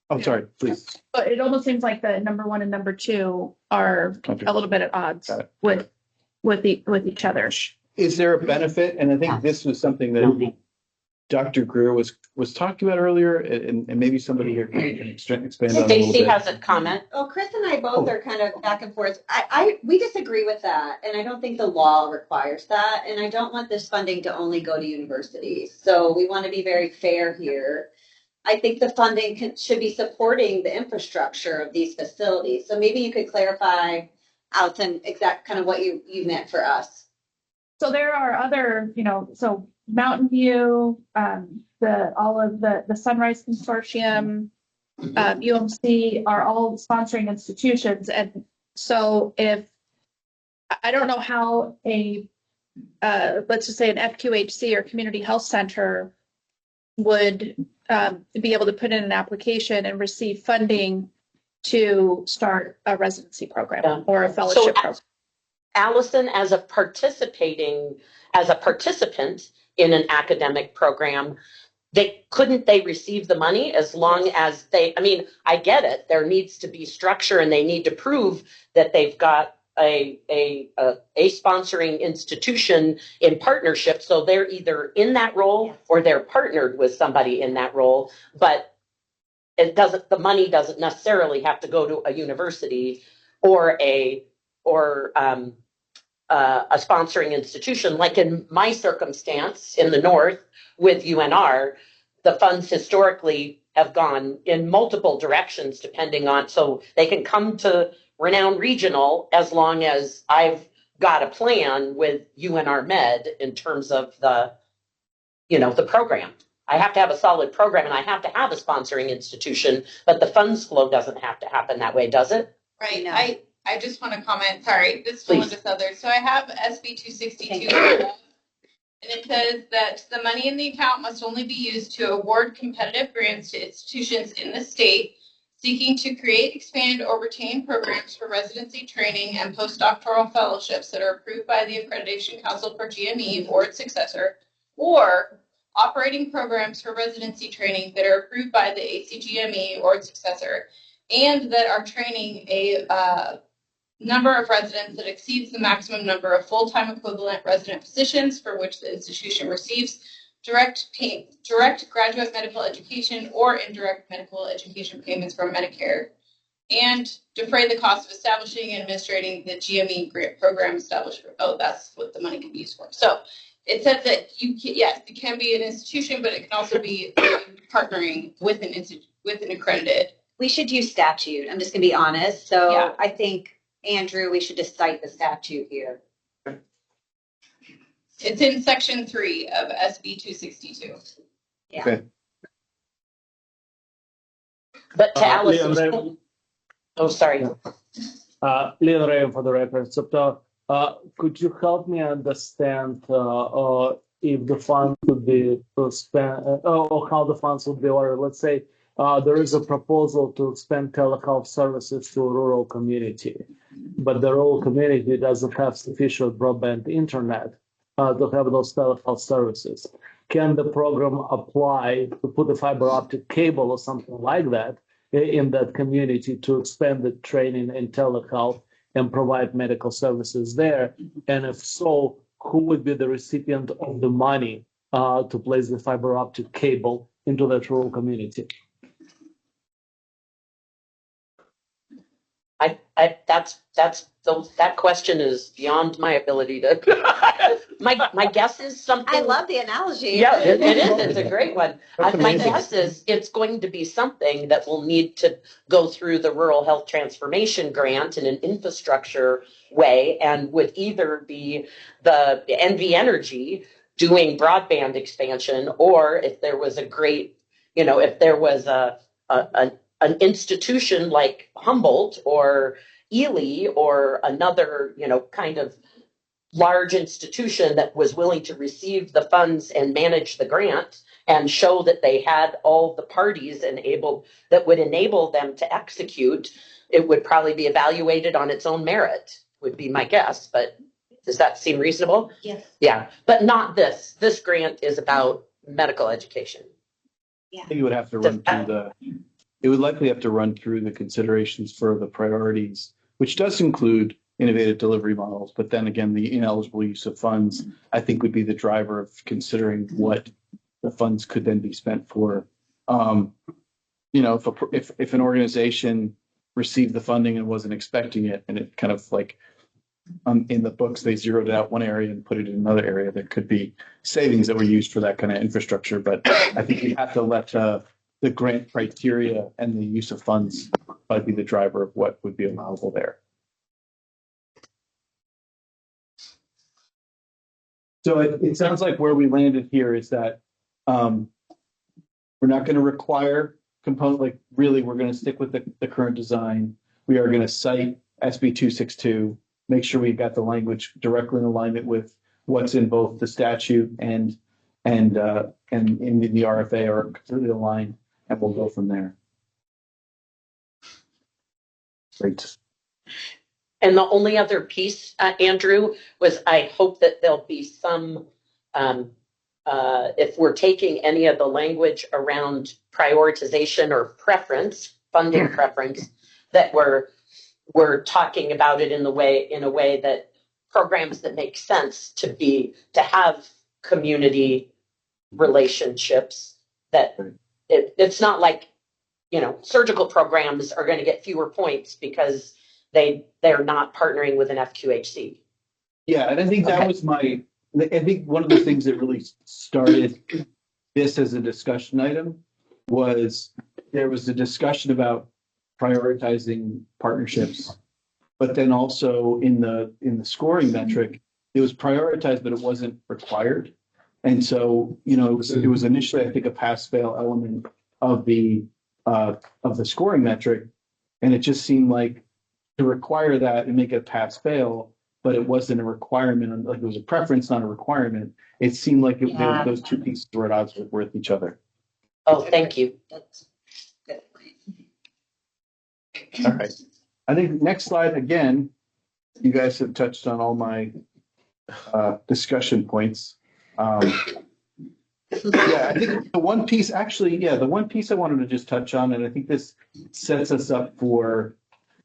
Oh, sorry, please. But it almost seems like the number 1 and number 2 are a little bit at odds with each other. Is there a benefit? And I think this was something that Dr. Greer was talking about earlier, and maybe somebody here can expand on it a little Stacy bit. has a comment. Well, Chris and I both are kind of back and forth. We disagree with that, and I don't think the law requires that, and I don't want this funding to only go to universities. So we want to be very fair here. I think the funding should be supporting the infrastructure of these facilities. So maybe you could clarify, Allison, exact kind of what you meant for us. So there are other, you know, so Mountain View, all of the Sunrise Consortium, UMC are all sponsoring institutions. And so if, I don't know how let's just say an FQHC or community health center would be able to put in an application and receive funding to start a residency program or a fellowship program. Allison, as a participant in an academic program, couldn't they receive the money as long as I get it. There needs to be structure and they need to prove that they've got a sponsoring institution in partnership. So they're either in that role or they're partnered with somebody in that role, but the money doesn't necessarily have to go to a university or a sponsoring institution. Like in my circumstance in the North with UNR, the funds historically have gone in multiple directions depending on, so they can come to Renown Regional as long as I've got a plan with UNR Med in terms of the program. I have to have a solid program and I have to have a sponsoring institution, but the funds flow doesn't have to happen that way, does it? Right. No. I just want to comment. Sorry, this is Melinda Southern. So I have SB 262, and it says that the money in the account must only be used to award competitive grants to institutions in the state seeking to create, expand, or retain programs for residency training and postdoctoral fellowships that are approved by the Accreditation Council for GME or its successor, or operating programs for residency training that are approved by the ACGME or its successor, and that are training a number of residents that exceeds the maximum number of full-time equivalent resident positions for which the institution receives direct graduate medical education or indirect medical education payments from Medicare, and defray the cost of establishing and administrating the GME grant program establishment. Oh, that's what the money can be used for. So It says that yes, it can be an institution, but it can also be partnering with with an accredited. We should use statute. I'm just gonna be honest. So Yeah. I think, Andrew, we should just cite the statute here. It's in section 3 of SB 262. Yeah. Okay. But to Allison's Leon point, oh, sorry. Leon Raven for the record. So, could you help me understand if the funds would be spent, or how the funds would be ordered? Let's say there is a proposal to expand telehealth services to a rural community, but the rural community doesn't have sufficient broadband internet to have those telehealth services. Can the program apply to put a fiber optic cable or something like that in that community to expand the training in telehealth and provide medical services there? And if so, who would be the recipient of the money to place the fiber optic cable into that rural community? That question is beyond my ability to. my guess is something. I love the analogy. Yeah, it is. It's a great one. That's My amazing. guess is it's going to be something that will need to go through the Rural Health Transformation Grant in an infrastructure way, and would either be the NV Energy doing broadband expansion, or if there was a great, if there was an institution like Humboldt or Ely or another, kind of large institution that was willing to receive the funds and manage the grant and show that they had all the parties that would enable them to execute, it would probably be evaluated on its own merit, would be my guess. But does that seem reasonable? Yes. Yeah, but not this. This grant is about medical education. Yeah. You would have to run through it would likely have to run through the considerations for the priorities, which does include innovative delivery models. But then again, the ineligible use of funds, I think, would be the driver of considering what the funds could then be spent for. If an organization received the funding and wasn't expecting it, and it kind of like in the books, they zeroed out one area and put it in another area, there could be savings that were used for that kind of infrastructure. But I think we have to let the grant criteria and the use of funds might be the driver of what would be allowable there. So it sounds like where we landed here is that we're not going to require really, we're going to stick with the current design. We are going to cite SB 262, make sure we've got the language directly in alignment with what's in both the statute and in the RFA are completely aligned. And we'll go from there. Great. And the only other piece, Andrew, was I hope that there'll be some, if we're taking any of the language around prioritization or preference, funding preference, that we're talking about it in a way that programs that make sense to have community relationships that. It's not like, surgical programs are going to get fewer points because they're not partnering with an FQHC. Yeah, and I think that was I think one of the things that really started this as a discussion item was there was a discussion about prioritizing partnerships, but then also in the scoring metric, it was prioritized, but it wasn't required. And so, it was initially, I think, a pass-fail element of the scoring metric, and it just seemed like to require that and make it a pass-fail, but it wasn't a requirement. Like it was a preference, not a requirement. It seemed like those two pieces were at odds with each other. Oh, thank you. That's good. All right. I think next slide again. You guys have touched on all my discussion points. I think the one piece I wanted to just touch on, and I think this sets us up for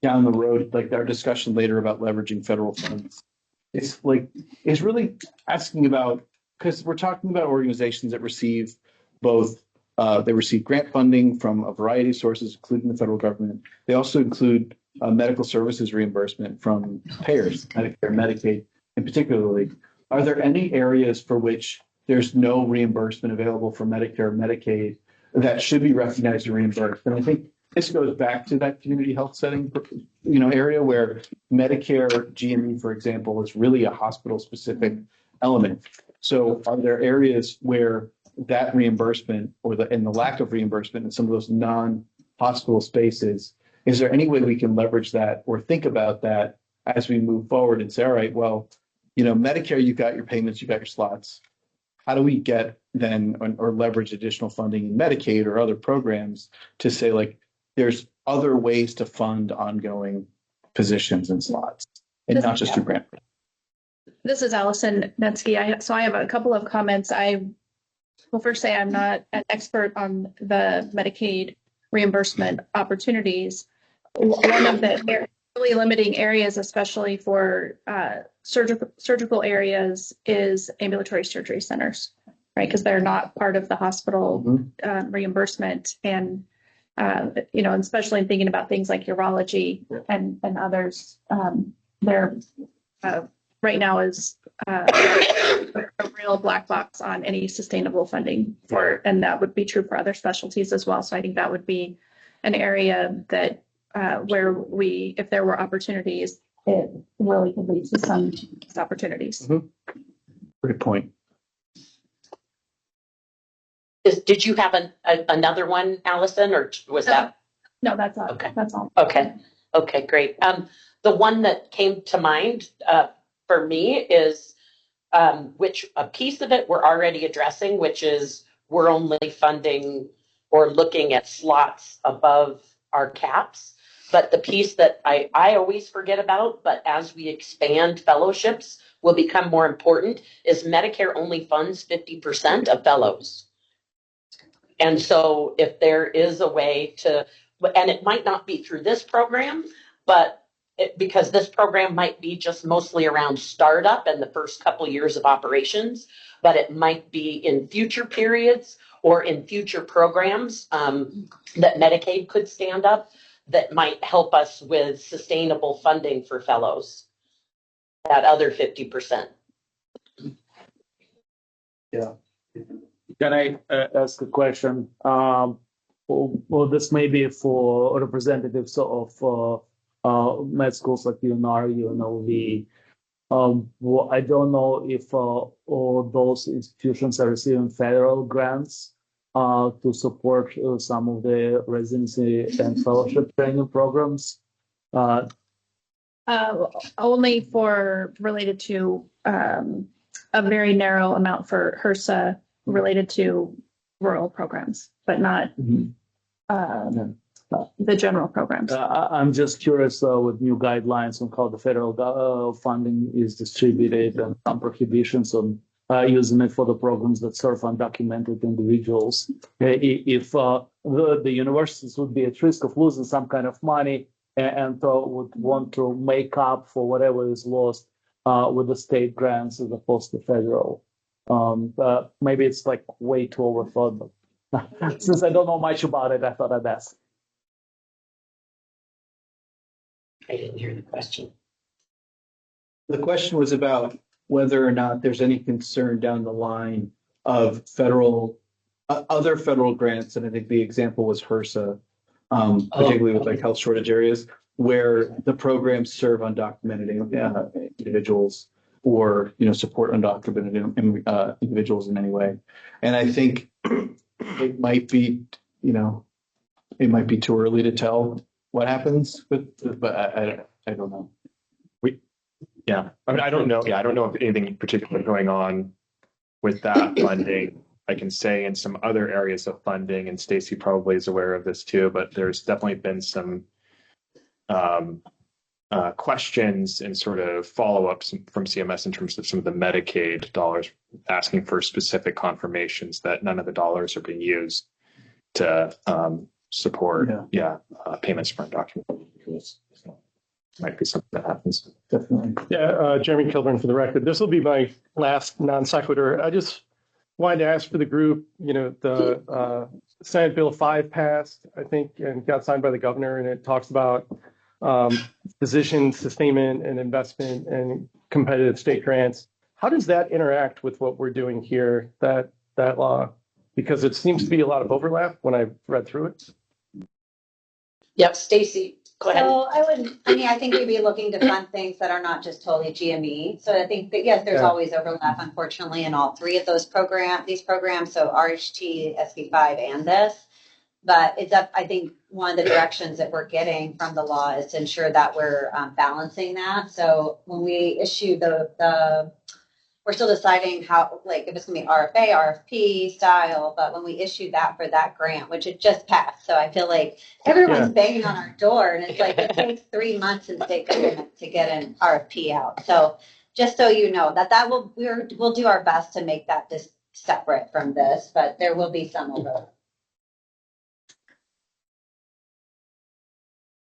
down the road, like our discussion later about leveraging federal funds. It's really asking about, because we're talking about organizations that receive both, they receive grant funding from a variety of sources, including the federal government. They also include medical services reimbursement from payers, Medicare, Medicaid, and particularly. are there any areas for which there's no reimbursement available for Medicare or Medicaid that should be recognized and reimbursed? And I think this goes back to that community health setting, area where Medicare GME, for example, is really a hospital specific element. So are there areas where that reimbursement and the lack of reimbursement in some of those non-hospital spaces, is there any way we can leverage that or think about that as we move forward and say, all right, well, Medicare, you got your payments, you got your slots. How do we get then or leverage additional funding in Medicaid or other programs to say, like, there's other ways to fund ongoing positions and slots and not just through grant? This is Allison Netsky. So I have a couple of comments. I will first say I'm not an expert on the Medicaid reimbursement opportunities. One of the really limiting areas, especially for surgical areas, is ambulatory surgery centers, right? Because they're not part of the hospital reimbursement, and especially in thinking about things like urology and others, they're right now is a real black box on any sustainable funding and that would be true for other specialties as well. So I think that would be an area that where if there were opportunities, it really could lead to some opportunities. Great point. Did you have another one, Allison, or was that? No, that's all. Okay. That's all. Okay, great. The one that came to mind for me is which a piece of it we're already addressing, which is we're only funding or looking at slots above our caps. But the piece that I always forget about, but as we expand fellowships will become more important, is Medicare only funds 50% of fellows. And so if there is a way to, and it might not be through this program, but because this program might be just mostly around startup and the first couple years of operations, but it might be in future periods or in future programs that Medicaid could stand up that might help us with sustainable funding for fellows, that other 50%. Yeah. Can I ask a question? Well, this may be for representatives of med schools like UNR, UNLV. Well, I don't know if all those institutions are receiving federal grants to support some of the residency and fellowship training programs. Only for related to a very narrow amount for HRSA related to rural programs, but not the general programs. I'm just curious with new guidelines on how the federal funding is distributed and some prohibitions on using it for the programs that serve undocumented individuals. If the universities would be at risk of losing some kind of money and would want to make up for whatever is lost with the state grants as opposed to federal. Maybe it's like way too overthought, but since I don't know much about it, I thought I'd ask. I didn't hear the question. The question was about whether or not there's any concern down the line of other federal grants, and I think the example was HRSA, particularly with like health shortage areas, where the programs serve undocumented individuals or support undocumented individuals in any way. And I think it might be too early to tell what happens, but I don't know. I don't know. Yeah, I don't know if anything particular going on with that funding. I can say in some other areas of funding, and Stacy probably is aware of this too, but there's definitely been some questions and sort of follow-ups from CMS in terms of some of the Medicaid dollars, asking for specific confirmations that none of the dollars are being used to support payments for undocumented. Might be something that happens. Definitely. Yeah, Jeremy Kilburn for the record. This will be my last non sequitur. I just wanted to ask for the group, the Senate Bill 5 passed, I think, and got signed by the governor, and it talks about physician sustainment and investment and competitive state grants. how does that interact with what we're doing here, that law? Because it seems to be a lot of overlap when I've read through it. Yep, Stacy, go ahead. So I think we'd be looking to fund things that are not just totally GME. So I think that, yes, there's Yeah. always overlap, unfortunately, in all three of these programs, so RHT, SB5, and this. But it's up, I think one of the directions that we're getting from the law is to ensure that we're balancing that. So when we issue we're still deciding how, like, if it's gonna be RFA, RFP style, but when we issue that for that grant, which it just passed, so I feel like everyone's banging on our door, and it's like, it takes 3 months in state government to get an RFP out. So just so you know, we'll do our best to make that just separate from this, but there will be some overlap.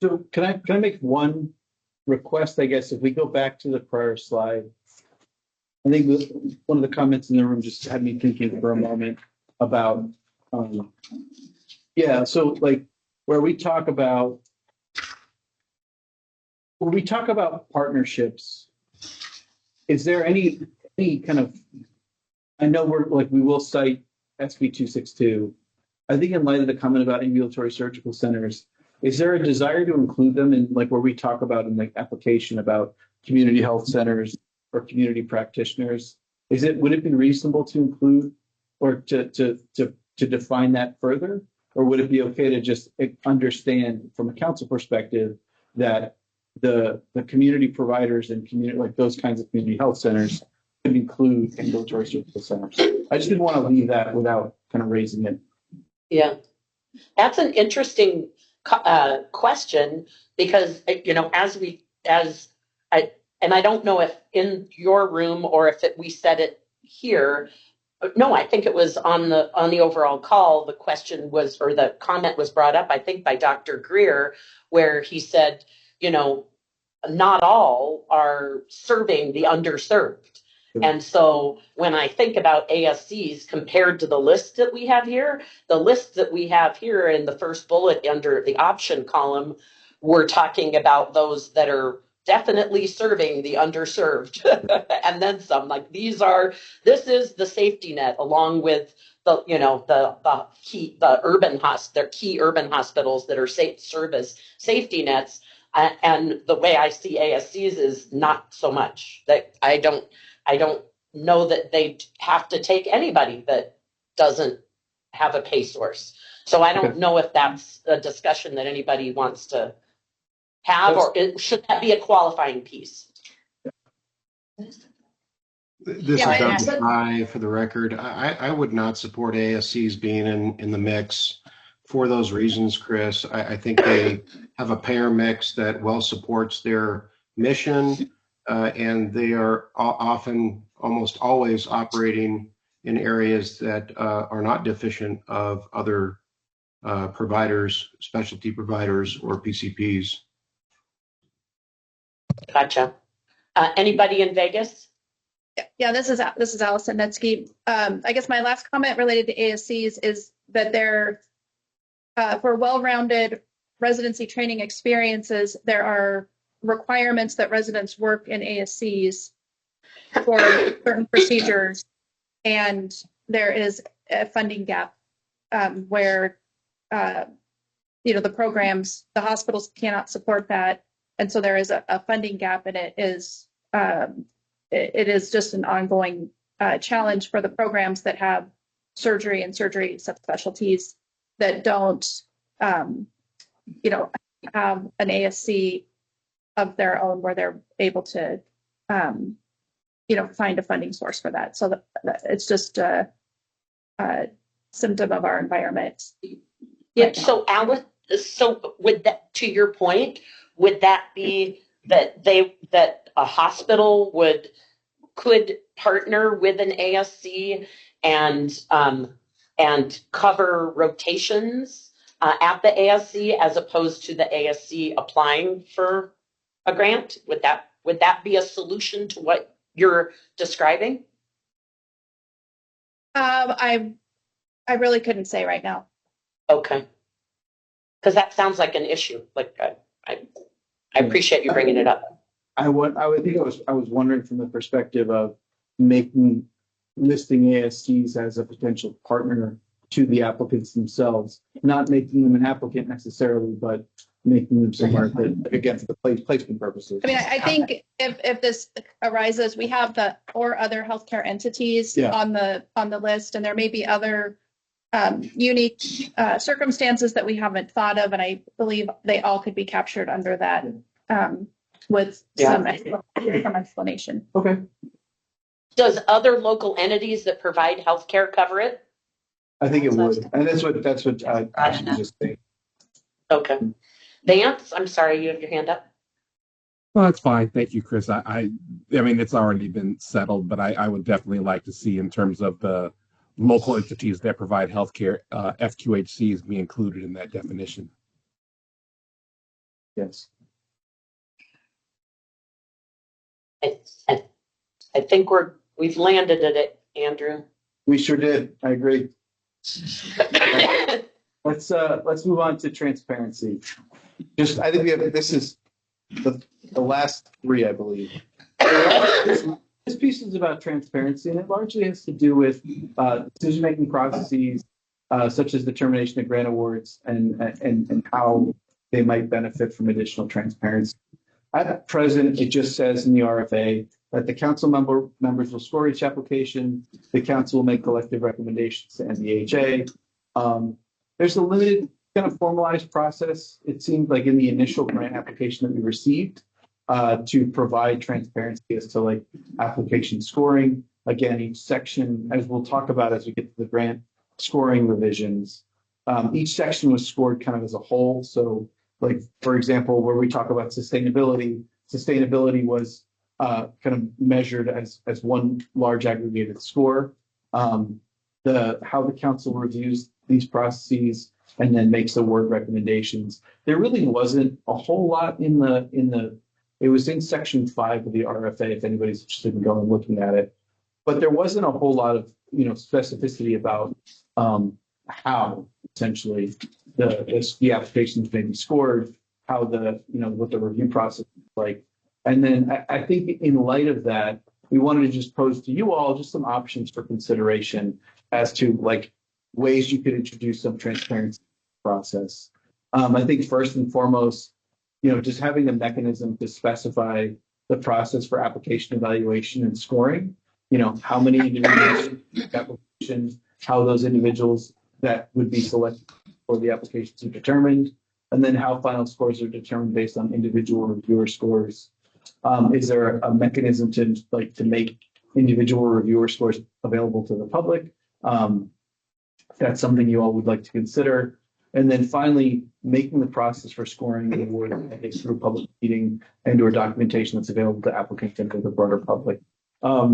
So can I make one request, I guess, if we go back to the prior slide? I think one of the comments in the room just had me thinking for a moment about, so like where we talk about partnerships, is there any kind of, I know we will cite SB 262. I think in light of the comment about ambulatory surgical centers, is there a desire to include them in like where we talk about in the application about community health centers or community practitioners? Would it be reasonable to include or to define that further? Or would it be okay to just understand from a council perspective that the community providers and community, like those kinds of community health centers, could include ambulatory surgical centers? I just didn't want to leave that without kind of raising it. Yeah, that's an interesting question because, and I don't know if in your room or if we said it here. No, I think it was on the overall call. The question was, or the comment was brought up, I think by Dr. Greer, where he said, not all are serving the underserved. And so when I think about ASCs compared to the list that we have here, the list that we have here in the first bullet under the option column, we're talking about those that are definitely serving the underserved and then some. Like this is the safety net along with the key urban hospitals that are serve as safety nets. And the way I see ASCs is not so much. That I don't know that they have to take anybody that doesn't have a pay source. So I don't know if that's a discussion that anybody wants to have, or should that be a qualifying piece? This is Dr. Fry for the record. I would not support ASCs being in the mix for those reasons, Chris. I think they have a payer mix that well supports their mission, and they are often, almost always operating in areas that are not deficient of other providers, specialty providers, or PCPs. Gotcha. Anybody in Vegas? Yeah, this is Allison Netsky. I guess my last comment related to ASCs is that they're for well-rounded residency training experiences, there are requirements that residents work in ASCs for certain procedures, and there is a funding gap where the programs, the hospitals cannot support that, and so there is a funding gap, and it is just an ongoing challenge for the programs that have surgery and surgery subspecialties that don't, have an ASC of their own where they're able to, find a funding source for that. So it's just a symptom of our environment. Yeah. Right. So Alice, would that, to your point, would that be that a hospital could partner with an ASC and cover rotations at the ASC as opposed to the ASC applying for a grant? Would that be a solution to what you're describing? I really couldn't say right now. Okay. Because that sounds like an issue. Like I appreciate you bringing it up. I was wondering from the perspective of listing ASCs as a potential partner to the applicants themselves, not making them an applicant necessarily, but making them somewhere that, again, for the placement purposes. I mean, I think if this arises, we have the or other healthcare entities on the list, and there may be other unique circumstances that we haven't thought of, and I believe they all could be captured under that with some explanation. Okay. Does other local entities that provide healthcare cover it? I think it would, and that's what I was just saying. Okay. Vance, I'm sorry, you have your hand up. Well, that's fine. Thank you, Chris. I mean, it's already been settled, but I would definitely like to see, in terms of the local entities that provide healthcare, FQHCs be included in that definition. Yes. I think we've landed at it, Andrew. We sure did. I agree. Let's move on to transparency. I think this is the last three, I believe. This piece is about transparency, and it largely has to do with decision-making processes, such as determination of grant awards and how they might benefit from additional transparency. At present, it just says in the RFA that the council members will score each application. The council will make collective recommendations to NDHA. There's a limited kind of formalized process, it seemed like, in the initial grant application that we received to provide transparency as to like application scoring. Again, each section, as we'll talk about as we get to the grant scoring revisions, each section was scored kind of as a whole. So like, for example, where we talk about sustainability was kind of measured as one large aggregated score. How the council reviews these processes and then makes award recommendations. There really wasn't a whole lot it was in section 5 of the RFA, if anybody's interested in going and looking at it. But there wasn't a whole lot of specificity about how essentially the applications may be scored, how what the review process is like. And then I think in light of that, we wanted to just pose to you all just some options for consideration as to like ways you could introduce some transparency process. I think first and foremost, just having a mechanism to specify the process for application evaluation and scoring, how many individuals applications, how those individuals that would be selected for the applications are determined, and then how final scores are determined based on individual reviewer scores. Is there a mechanism to make individual reviewer scores available to the public? That's something you all would like to consider. And then finally, making the process for scoring the award through public meeting and or documentation that's available to applicants and to the broader public. I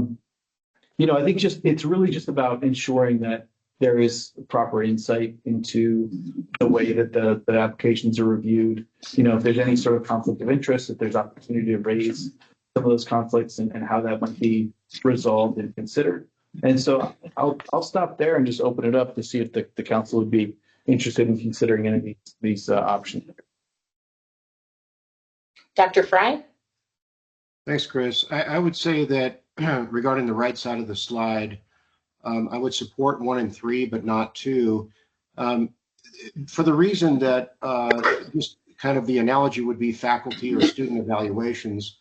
think it's really just about ensuring that there is proper insight into the way that the applications are reviewed. If there's any sort of conflict of interest, if there's opportunity to raise some of those conflicts and how that might be resolved and considered. And so I'll stop there and just open it up to see if the council would be interested in considering any of these options. Dr. Fry? Thanks, Chris. I would say that regarding the right side of the slide, I would support 1 and 3, but not 2, for the reason that just kind of the analogy would be faculty or student evaluations.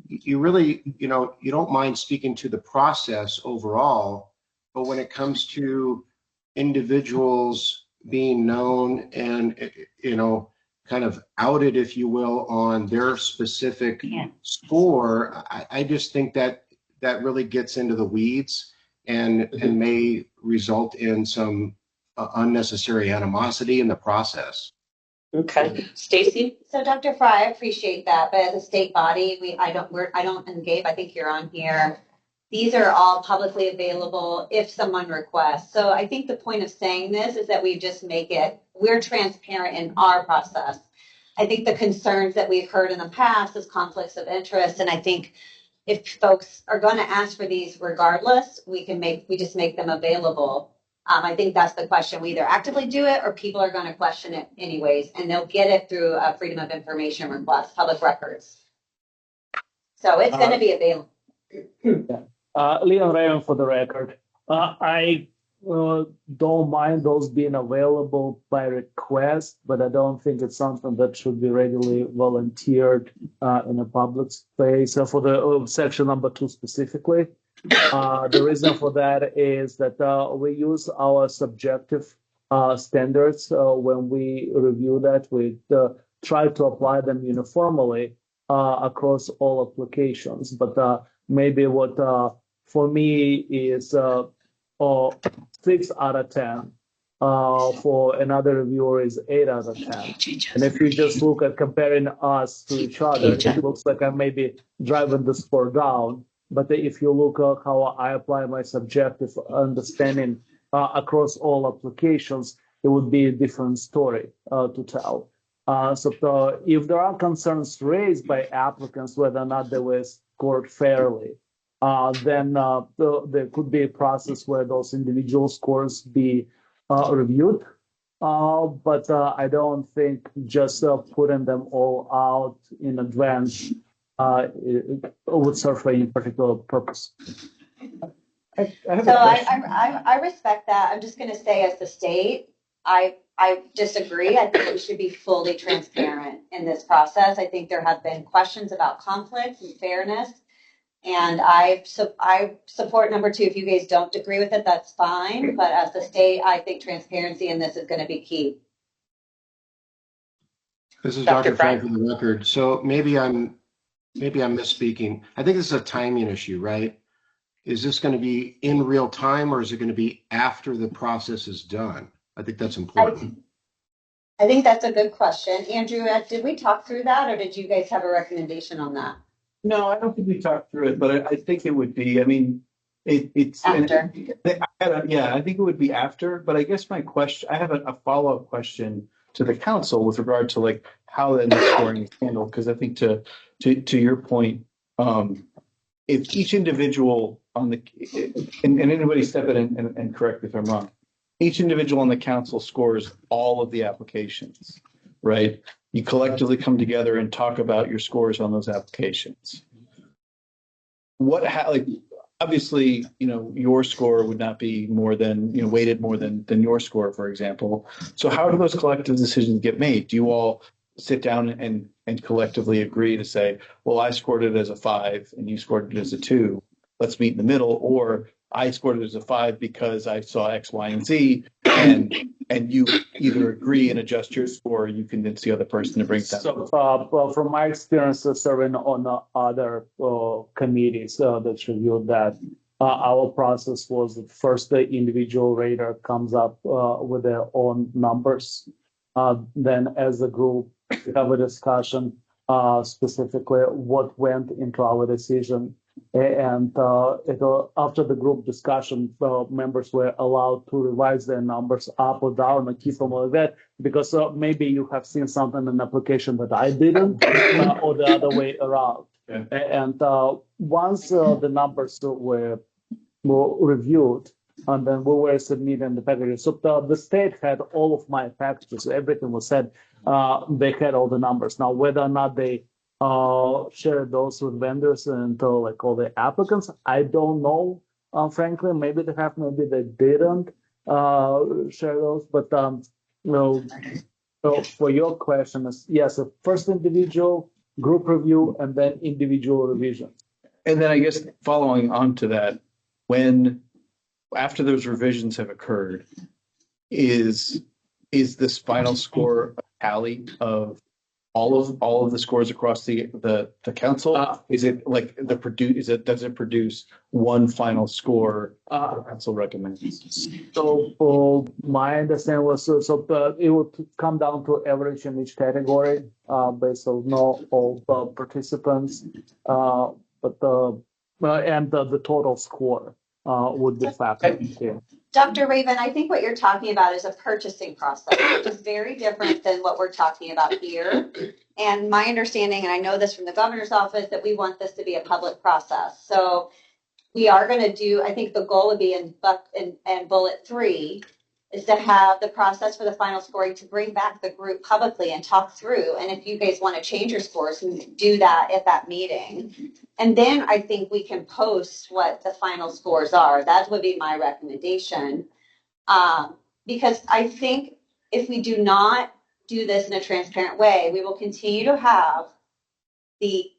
You really, you don't mind speaking to the process overall, but when it comes to individuals being known and, kind of outed, if you will, on their specific score, I just think that really gets into the weeds and may result in some unnecessary animosity in the process. Okay, Stacy. So Dr. Fry, I appreciate that, but as a state body, I don't, and Gabe, I think you're on here. These are all publicly available if someone requests. So I think the point of saying this is that we just we're transparent in our process. I think the concerns that we've heard in the past is conflicts of interest, and I think if folks are going to ask for these regardless, we just make them available. I think that's the question. We either actively do it or people are going to question it anyways, and they'll get it through a Freedom of Information request, public records. So it's going to be available. Leon Raven for the record. I don't mind those being available by request, but I don't think it's something that should be readily volunteered in a public space. For the section number 2 specifically, the reason for that is that we use our subjective standards when we review that. We try to apply them uniformly across all applications, but maybe what for me is 6 out of 10. For another reviewer is 8 out of 10. And if you just look at comparing us to each other, it looks like I may be driving the score down. But if you look at how I apply my subjective understanding across all applications, it would be a different story to tell. So if there are concerns raised by applicants whether or not they were scored fairly, then there could be a process where those individual scores be reviewed. But I don't think just putting them all out in advance it would serve for any particular purpose. I respect that. I'm just going to say, as the state, I disagree. I think we should be fully transparent in this process. I think there have been questions about conflicts and fairness, and I support number 2. If you guys don't agree with it, that's fine. But as the state, I think transparency in this is going to be key. This is Dr. Frank for the record. So maybe I'm misspeaking. I think this is a timing issue, right? Is this going to be in real time, or is it going to be after the process is done? I think that's important. I think that's a good question. Andrew, did we talk through that, or did you guys have a recommendation on that? No, I don't think we talked through it, but I think it would be, I mean, it's after. I think it would be after, but I guess my question, I have a follow-up question to the council with regard to like how then the scoring is handled, because I think to your point, if each individual on the, and anybody step in and correct me if I'm wrong, each individual on the council scores all of the applications, right? You collectively come together and talk about your scores on those applications. Obviously, your score would not be more than, weighted more than your score, for example. So how do those collective decisions get made? Do you all sit down and collectively agree to say, well, I scored it as a 5 and you scored it as a 2. Let's meet in the middle. Or I scored it as a 5 because I saw X, Y, and Z, and you either agree and adjust your score, or you convince the other person to bring that. So, well, from my experience serving on other committees that reviewed that, our process was that first the individual rater comes up with their own numbers. Then as a group, we have a discussion specifically what went into our decision. And after the group discussion, members were allowed to revise their numbers up or down or keep them like that, because maybe you have seen something in an application that I didn't, or the other way around. Yeah. And once the numbers were reviewed, and then we were submitting the packages. So the state had all of my packages. Everything was said. They had all the numbers. Now, whether or not they share those with vendors and like all the applicants, I don't know. Frankly, maybe they have, maybe they didn't share those. But so for your question, is yes, a first individual group review and then individual revisions. And then I guess following on to that, after those revisions have occurred, is this final score a tally of all of the scores across the council? Is it like does it produce one final score the council recommends? So my understanding was it would come down to average in each category based on all the participants, but the total score would be factored in. Dr. Raven, I think what you're talking about is a purchasing process, which is very different than what we're talking about here. And my understanding, and I know this from the governor's office, that we want this to be a public process. So we are going to do, I think the goal would be in bullet 3 is to have the process for the final scoring to bring back the group publicly and talk through. And if you guys want to change your scores, do that at that meeting. And then I think we can post what the final scores are. That would be my recommendation. Because I think if we do not do this in a transparent way, we will continue to have the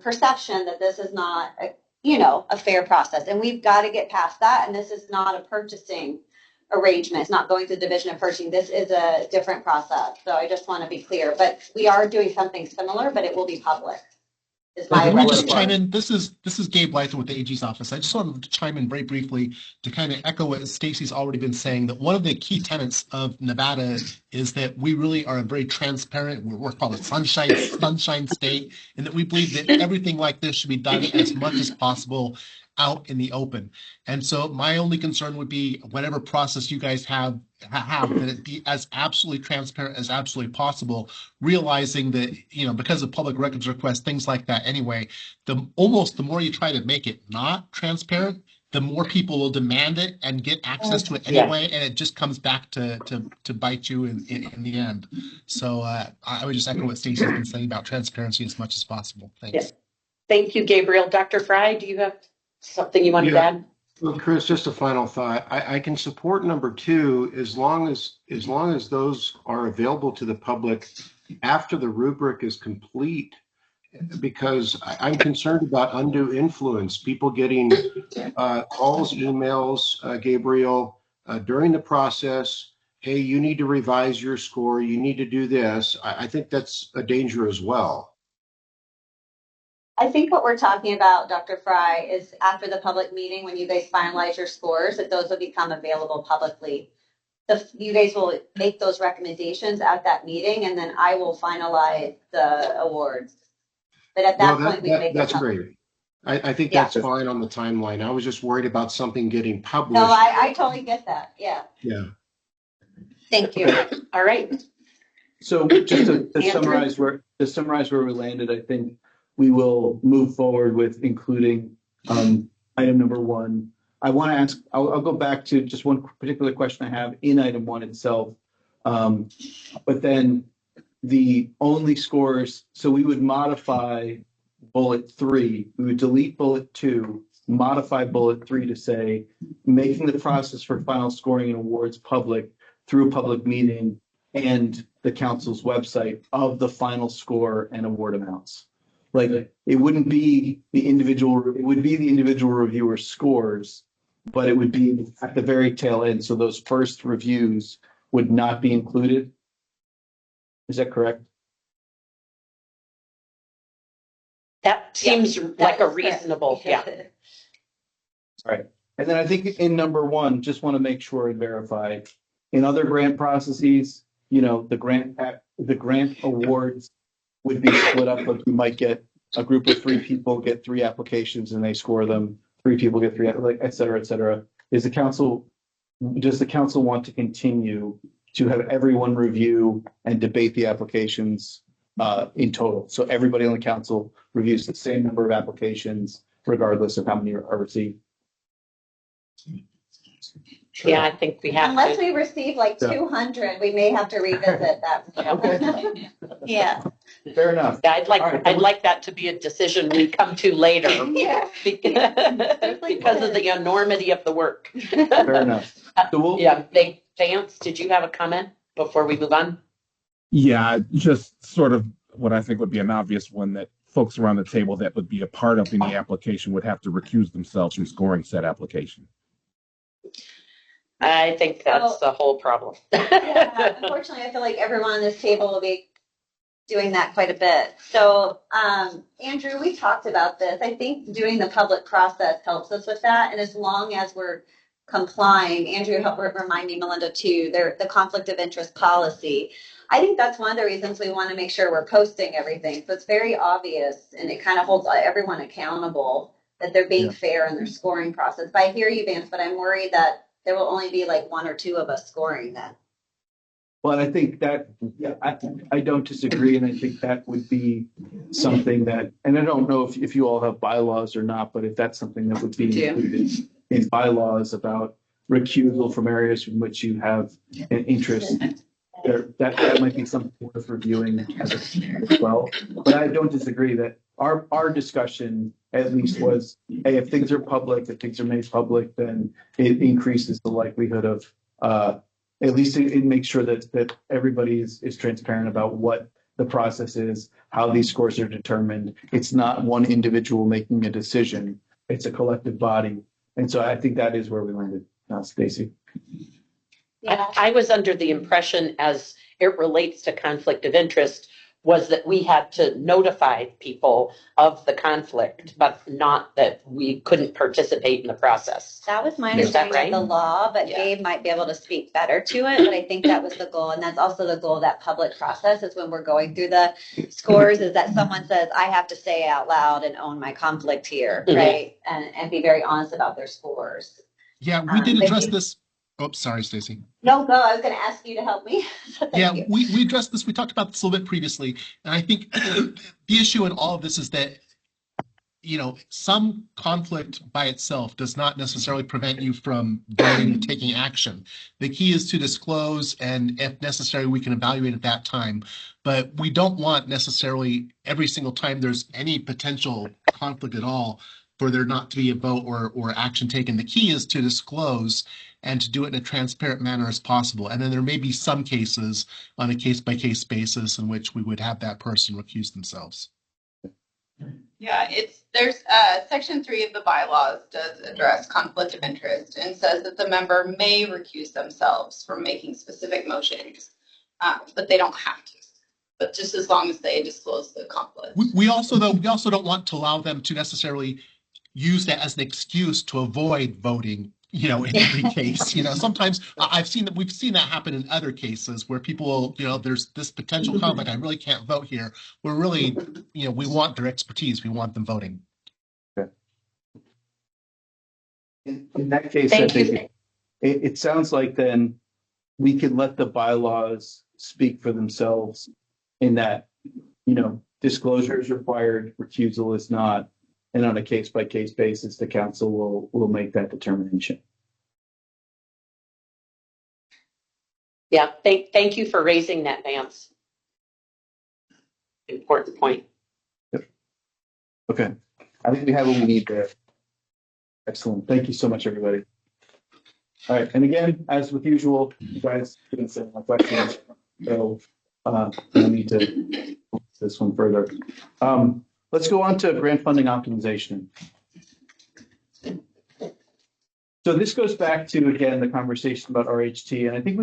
perception that this is not a fair process. And we've got to get past that. And this is not a purchasing arrangement. It's not going through the division of purchasing. This is a different process. So I just want to be clear. But we are doing something similar, but it will be public. Let me just chime in. This is Gabe Blythe with the AG's office. I just wanted to chime in very briefly to kind of echo what Stacy's already been saying, that one of the key tenets of Nevada is that we really are a very transparent, we're called a sunshine state, and that we believe that everything like this should be done as much as possible out in the open. And so my only concern would be whatever process you guys have that it be as absolutely transparent as absolutely possible, realizing that, because of public records requests, things like that anyway, the more you try to make it not transparent, the more people will demand it and get access to it anyway, and it just comes back to bite you in the end. So I would just echo what Stacey's been saying about transparency as much as possible. Thanks. Yeah. Thank you, Gabriel. Dr. Fry, do you have something you wanted to add? Well, Chris, just a final thought. I can support number 2 as long as those are available to the public after the rubric is complete, because I'm concerned about undue influence, people getting calls, emails, Gabriel, during the process. Hey, you need to revise your score. You need to do this. I think that's a danger as well. I think what we're talking about, Dr. Fry, is after the public meeting, when you guys finalize your scores, that those will become available publicly. You guys will make those recommendations at that meeting, and then I will finalize the awards. But at that point, we make that's great. I think that's fine on the timeline. I was just worried about something getting published. No, I totally get that. Yeah. Yeah. Thank you. All right. So just to summarize where we landed, I think we will move forward with including item number 1. I want to ask, I'll go back to just one particular question I have in item 1 itself. But then the only scores, so we would modify bullet 3, we would delete bullet 2, modify bullet 3 to say, making the process for final scoring and awards public through a public meeting and the council's website of the final score and award amounts. Like, it wouldn't be the individual reviewer scores, but it would be at the very tail end. So those first reviews would not be included. Is that correct? That seems like a reasonable, All right. And then I think in number 1, just want to make sure and verify, in other grant processes, the grant awards would be split up. Like, you might get a group of 3 people get 3 applications and they score them. 3 people get 3, like, et cetera, et cetera. Does the council want to continue to have everyone review and debate the applications in total? So everybody on the council reviews the same number of applications, regardless of how many are received. Yeah, I think we have Unless we receive like 200, we may have to revisit that. Okay. Yeah. Fair enough. Yeah, I'd like that to be a decision we come to later. Yeah. Because of the enormity of the work. Fair enough. So Vance, did you have a comment before we move on? Yeah, just sort of what I think would be an obvious one, that folks around the table that would be a part of any application would have to recuse themselves from scoring said application. I think that's the whole problem. Yeah, unfortunately, I feel like everyone on this table will be doing that quite a bit. So, Andrew, we talked about this. I think doing the public process helps us with that. And as long as we're complying, Andrew helped remind me, Melinda, too, the conflict of interest policy. I think that's one of the reasons we want to make sure we're posting everything. So it's very obvious, and it kind of holds everyone accountable that they're being fair in their scoring process. But I hear you, Vance, but I'm worried that there will only be like 1 or 2 of us scoring then. Well, I think that, I don't disagree. And I think that would be something that, and I don't know if you all have bylaws or not, but if that's something that would be included in bylaws about, recusal from areas in which you have an interest, that might be something worth reviewing as well. But I don't disagree that our discussion at least was, hey, if things are public, if things are made public, then it increases the likelihood of at least it makes sure that everybody is transparent about what the process is, how these scores are determined. It's not one individual making a decision. It's a collective body. And so I think that is where we landed. Stacy. I was under the impression, as it relates to conflict of interest, was that we had to notify people of the conflict, but not that we couldn't participate in the process. That was my Is that understanding of the law, but Gabe might be able to speak better to it. But I think that was the goal. And that's also the goal of that public process is when we're going through the scores is that someone says, I have to say out loud and own my conflict here, right? And be very honest about their scores. Yeah, we did address this. Oh, sorry, Stacy. No, go. I was going to ask you to help me. So we addressed this. We talked about this a little bit previously. And I think the issue in all of this is that, some conflict by itself does not necessarily prevent you from voting and taking action. The key is to disclose, and if necessary, we can evaluate at that time. But we don't want necessarily every single time there's any potential conflict at all for there not to be a vote or action taken. The key is to disclose and to do it in a transparent manner as possible. And then there may be some cases on a case-by-case basis in which we would have that person recuse themselves. Yeah, there's section 3 of the bylaws does address conflict of interest and says that the member may recuse themselves from making specific motions, but they don't have to. But just as long as they disclose the conflict. We also don't want to allow them to necessarily use that as an excuse to avoid voting, in every case. Sometimes we've seen that happen in other cases where people, there's this potential conflict, I really can't vote here. We're really, we want their expertise. We want them voting. Okay. In that case, I think it sounds like then we can let the bylaws speak for themselves in that, disclosure is required, recusal is not. And on a case-by-case basis, the council will make that determination. Yeah, thank you for raising that, Vance. Important point. Yep. Okay, I think we have what we need there. Excellent. Thank you so much, everybody. All right, and again, as with usual, you guys didn't send my questions, so we need to this one further. Let's go on to grant funding optimization. So this goes back to, again, the conversation about RHT, and I think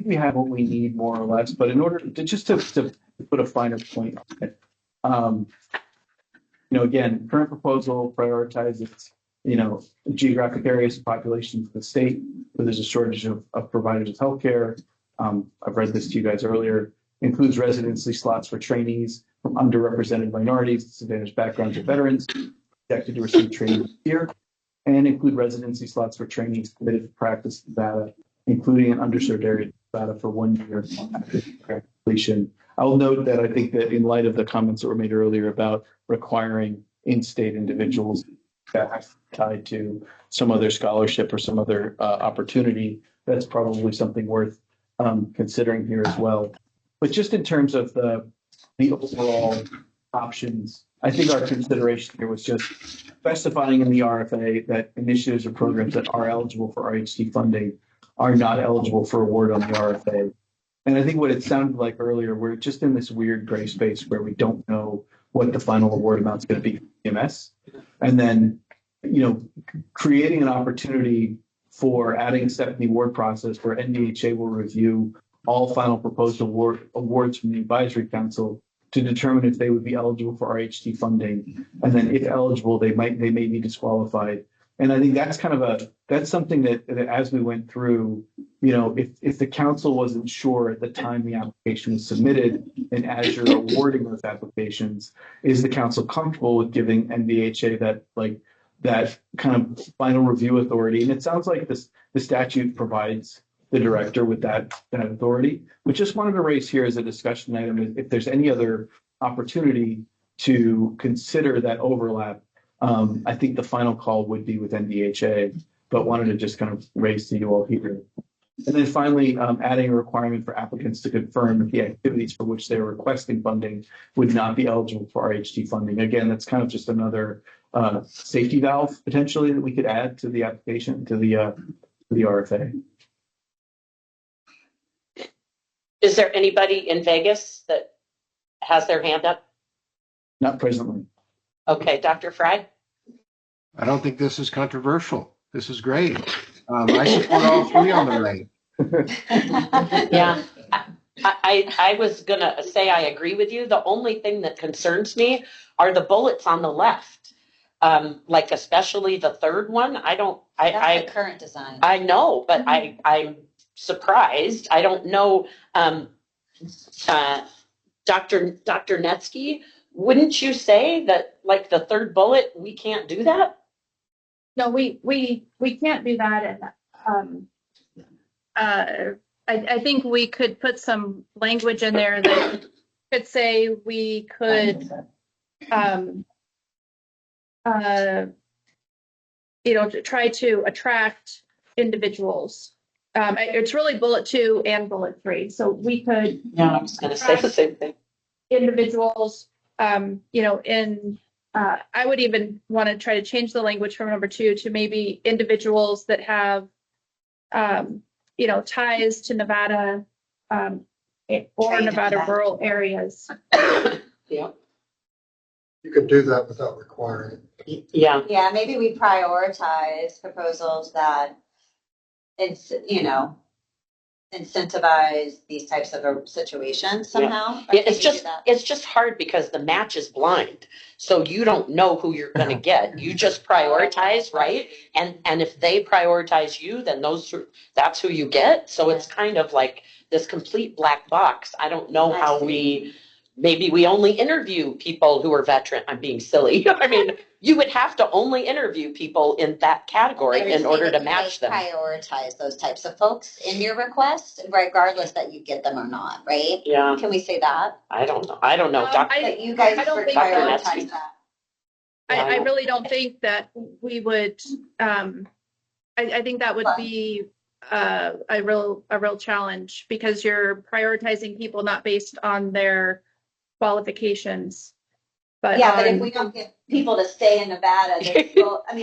we have what we need more or less, but in order to just to put a finer point on it, again, current proposal prioritizes, geographic areas and populations of the state where there's a shortage of providers of healthcare. I've read this to you guys earlier, includes residency slots for trainees from underrepresented minorities, disadvantaged backgrounds, or veterans projected to receive training here, and include residency slots for trainees committed to practice Nevada, including an underserved area of Nevada for 1 year after completion. I'll note that I think that in light of the comments that were made earlier about requiring in-state individuals that have tied to some other scholarship or some other opportunity, that's probably something worth considering here as well. But just in terms of the overall options, I think our consideration here was just specifying in the RFA that initiatives or programs that are eligible for RHT funding are not eligible for award on the RFA. And I think what it sounded like earlier, we're just in this weird gray space where we don't know what the final award amount is going to be for EMS. And then, creating an opportunity for adding a step in the award process where NDHA will review all final proposed awards from the advisory council to determine if they would be eligible for RHT funding. And then if eligible, they may be disqualified. And I think that's that's something that as we went through, if the council wasn't sure at the time the application was submitted, and as you're awarding those applications, is the council comfortable with giving NDHA that kind of final review authority? And it sounds like the statute provides the director with that authority. But just wanted to raise here as a discussion item, if there's any other opportunity to consider that overlap, I think the final call would be with NDHA. but wanted to just kind of raise to you all here. And then finally, adding a requirement for applicants to confirm that the activities for which they're requesting funding would not be eligible for RHT funding. Again, that's kind of just another safety valve potentially that we could add to the application, to the RFA. Is there anybody in Vegas that has their hand up? Not presently. Okay, Dr. Fry? I don't think this is controversial. This is great. I support all three on the rate. Yeah, I was gonna say I agree with you. The only thing that concerns me are the bullets on the left. Like especially the third one. That's the current design. I know, but I'm surprised. I don't know. Dr. Netsky, wouldn't you say that like the third bullet, we can't do that? No, we can't do that. And I think we could put some language in there that could say we could, to try to attract individuals. It's really bullet 2 and bullet 3. So we could. Yeah, I was going to say the same thing. Individuals, I would even want to try to change the language from number 2 to maybe individuals that have, ties to Nevada or Nevada rural areas. Yeah. You could do that without requiring it. Yeah. Yeah, maybe we prioritize proposals that incentivize these types of situations somehow. Yeah, it's just hard because the match is blind. So you don't know who you're going to get. You just prioritize, right? And if they prioritize you, then that's who you get. So it's kind of like this complete black box. I don't know how maybe we only interview people who are veteran. I'm being silly. I mean, you would have to only interview people in that category in order to match them. Prioritize those types of folks in your request, regardless that you get them or not, right? Yeah. Can we say that? I don't know. You guys I don't think prioritize that. I really don't think that we would. I think that would be a real challenge because you're prioritizing people not based on their qualifications. But but if we don't get people to stay in Nevada, I'm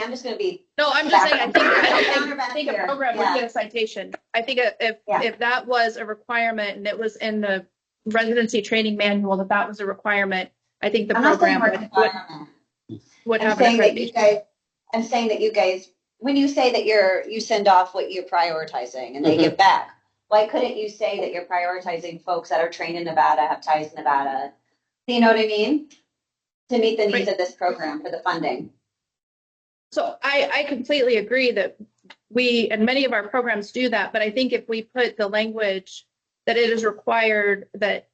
just going to be. No, I'm just saying. I think a program would get a citation. I think if that was a requirement and it was in the residency training manual that was a requirement, I think the program would have. I'm saying that you guys, when you say that you send off what you're prioritizing and they get back, why couldn't you say that you're prioritizing folks that are trained in Nevada, have ties in Nevada? You know what I mean? To meet the needs of this program for the funding. So I completely agree that we and many of our programs do that, but I think if we put the language that it is required that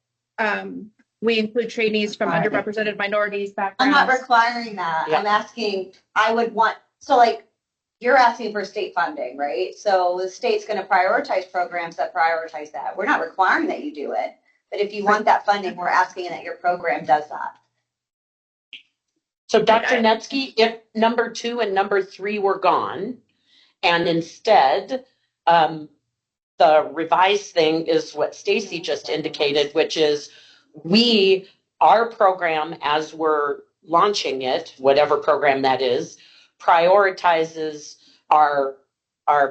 we include trainees from underrepresented minorities backgrounds. I'm not requiring that. Yeah. I'm asking, you're asking for state funding, right? So the state's going to prioritize programs that prioritize that. We're not requiring that you do it, but if you want that funding, we're asking that your program does that. So Dr. Netsky, if number 2 and number 3 were gone, and instead the revised thing is what Stacy just indicated, which is our program as we're launching it, whatever program that is, prioritizes our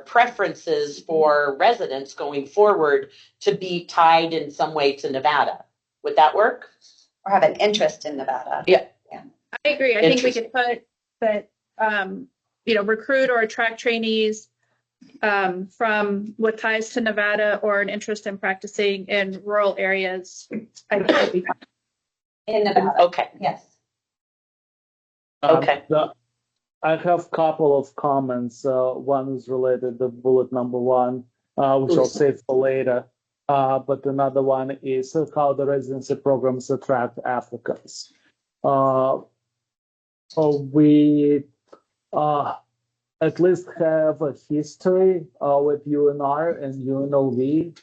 preferences for residents going forward to be tied in some way to Nevada. Would that work? Or have an interest in Nevada. Yeah. I agree. I think we could put that, recruit or attract trainees from with ties to Nevada or an interest in practicing in rural areas. I think that'd be fine. In Nevada. Okay. Yes. Okay. I have a couple of comments. One is related to bullet number 1, which I'll save for later. But another one is how the residency programs attract applicants. We at least have a history with UNR and UNLV.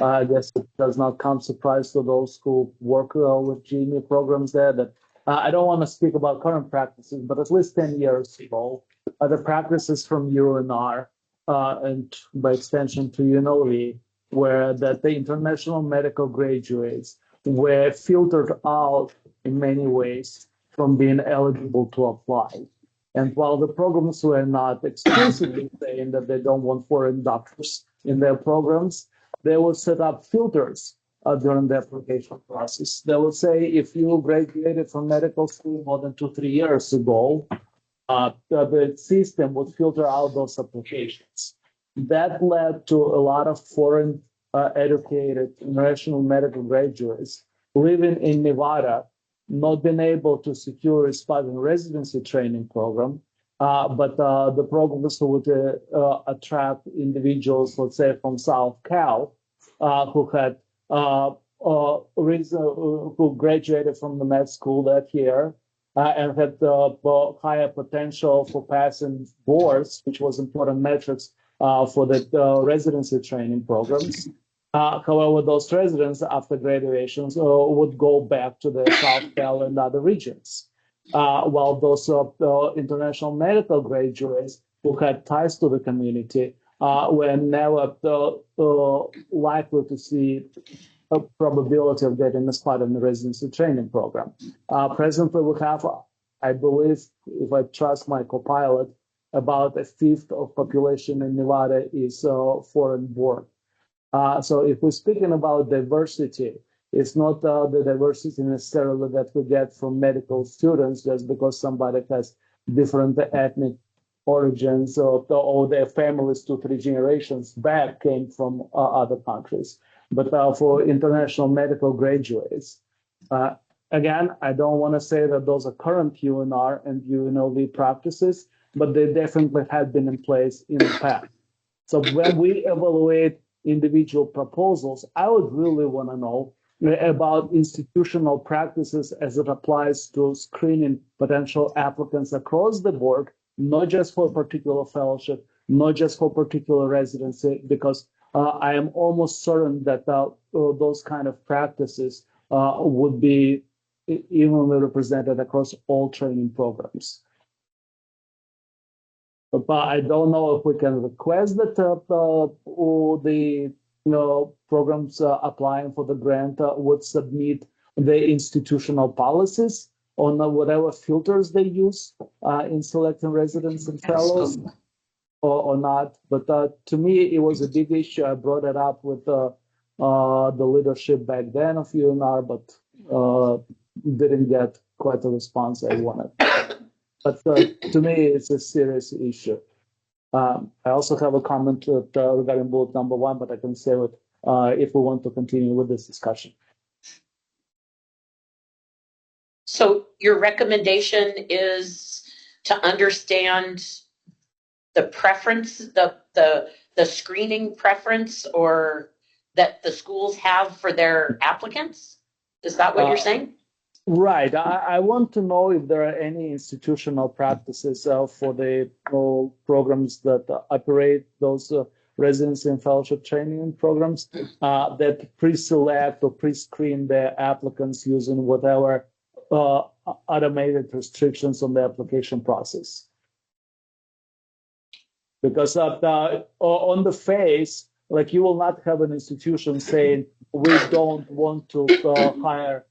I guess it does not come surprise to those who work with GME programs there that I don't want to speak about current practices, but at least 10 years ago, the practices from UNR and by extension to UNLV were that the international medical graduates were filtered out in many ways from being eligible to apply. And while the programs were not explicitly saying that they don't want foreign doctors in their programs, they would set up filters during the application process. They will say if you graduated from medical school more than 2-3 years ago, the system would filter out those applications. That led to a lot of foreign educated international medical graduates living in Nevada, not being able to secure a spot in residency training program, but the programs would attract individuals, let's say from South Cal, who had who graduated from the med school that year and had higher potential for passing boards, which was important metrics for the residency training programs. However, those residents after graduations would go back to the South Cal and other regions, while those international medical graduates who had ties to the community were never likely to see a probability of getting a spot in the residency training program. Presently, we have, I believe, if I trust my co-pilot, about a fifth of population in Nevada is foreign born. So if we're speaking about diversity, it's not the diversity necessarily that we get from medical students just because somebody has different ethnic origins or their families 2-3 generations back came from other countries. But for international medical graduates, again, I don't want to say that those are current UNR and UNLV practices, but they definitely have been in place in the past. So when we evaluate individual proposals, I would really want to know about institutional practices as it applies to screening potential applicants across the board, not just for a particular fellowship, not just for particular residency, because I am almost certain that those kind of practices would be evenly represented across all training programs. But I don't know if we can request that the programs applying for the grant would submit the institutional policies on whatever filters they use in selecting residents and fellows. Or not, but to me, it was a big issue. I brought it up with the leadership back then of UNR, but didn't get quite the response I wanted. But to me, it's a serious issue. I also have a comment regarding bullet number 1, but I can say it if we want to continue with this discussion. So your recommendation is to understand the preference, the screening preference, or that the schools have for their applicants? Is that what you're saying? Right. I want to know if there are any institutional practices for the programs that operate those residency and fellowship training programs that pre-select or pre-screen their applicants using whatever automated restrictions on the application process. Because on the face, like you will not have an institution saying, we don't want to hire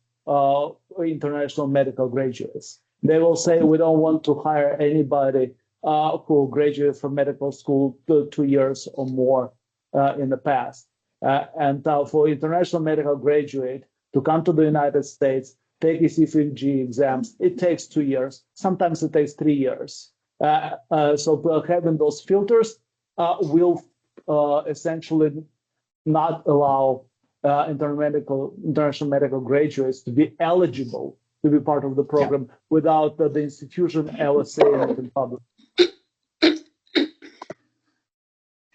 international medical graduates. They will say, we don't want to hire anybody who graduated from medical school 2 years or more in the past. And for international medical graduate to come to the United States, take his CFG exams, it takes 2 years. Sometimes it takes 3 years. So having those filters will essentially not allow international medical graduates to be eligible to be part of the program without the institution ever saying it in public.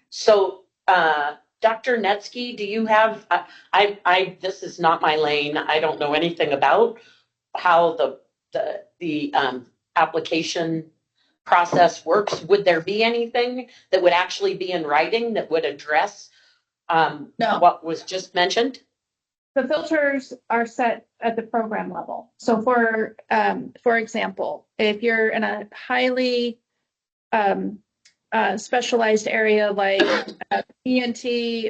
So, Dr. Netsky, do you have? This is not my lane. I don't know anything about how the application process works. Would there be anything that would actually be in writing that would address what was just mentioned? the filters are set at the program level. So for example, if you're in a highly specialized area like ENT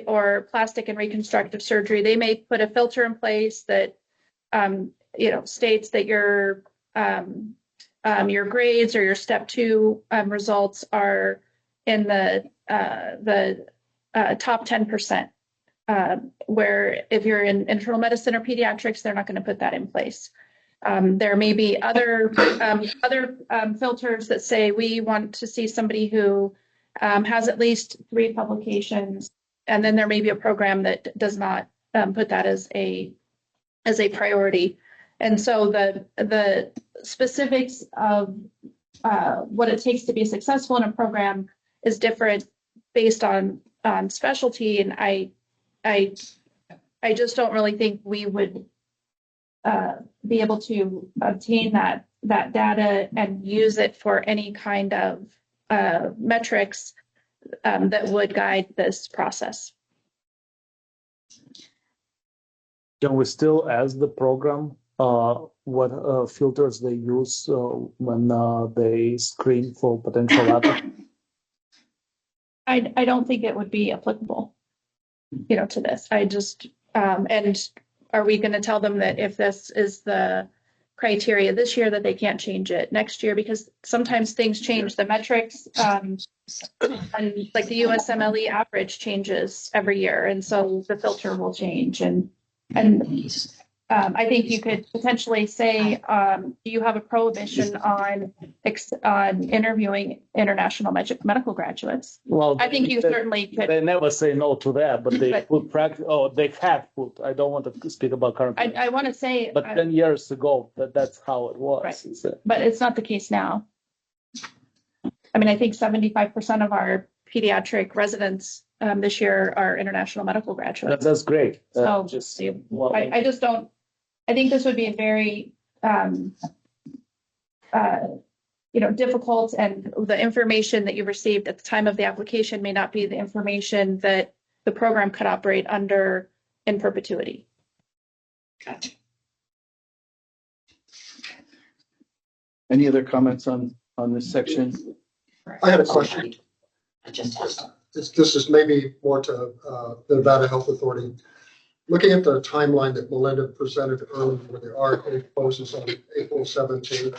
or plastic and reconstructive surgery, they may put a filter in place that states that your grades or your step 2 results are in the top 10%. Where if you're in internal medicine or pediatrics, they're not going to put that in place. There may be other filters that say we want to see somebody who has at least 3 publications, and then there may be a program that does not put that as a priority. And so the specifics of what it takes to be successful in a program is different based on specialty, and I just don't really think we would be able to obtain that data and use it for any kind of metrics that would guide this process. Can we still ask the program what filters they use when they screen for potential applicants? I don't think it would be applicable, to this. I just, and are we going to tell them that if this is the criteria this year that they can't change it next year? Because sometimes things change, the metrics, and like the USMLE average changes every year. And so the filter will change. And I think you could potentially say, do you have a prohibition on interviewing international medical graduates? Well, I think you certainly could. They never say no to that, but they put practice. Oh, they have put. I don't want to speak about current. I want to say, but 10 years ago, that's how it was. Right. But it's not the case now. I mean, I think 75% of our pediatric residents this year are international medical graduates. That's great. So I just don't. I think this would be a very, difficult, and the information that you received at the time of the application may not be the information that the program could operate under in perpetuity. Gotcha. Any other comments on this section? I had a question. I just asked. This is maybe more to the Nevada Health Authority. Looking at the timeline that Melinda presented earlier, where the RFA closes on April 17th,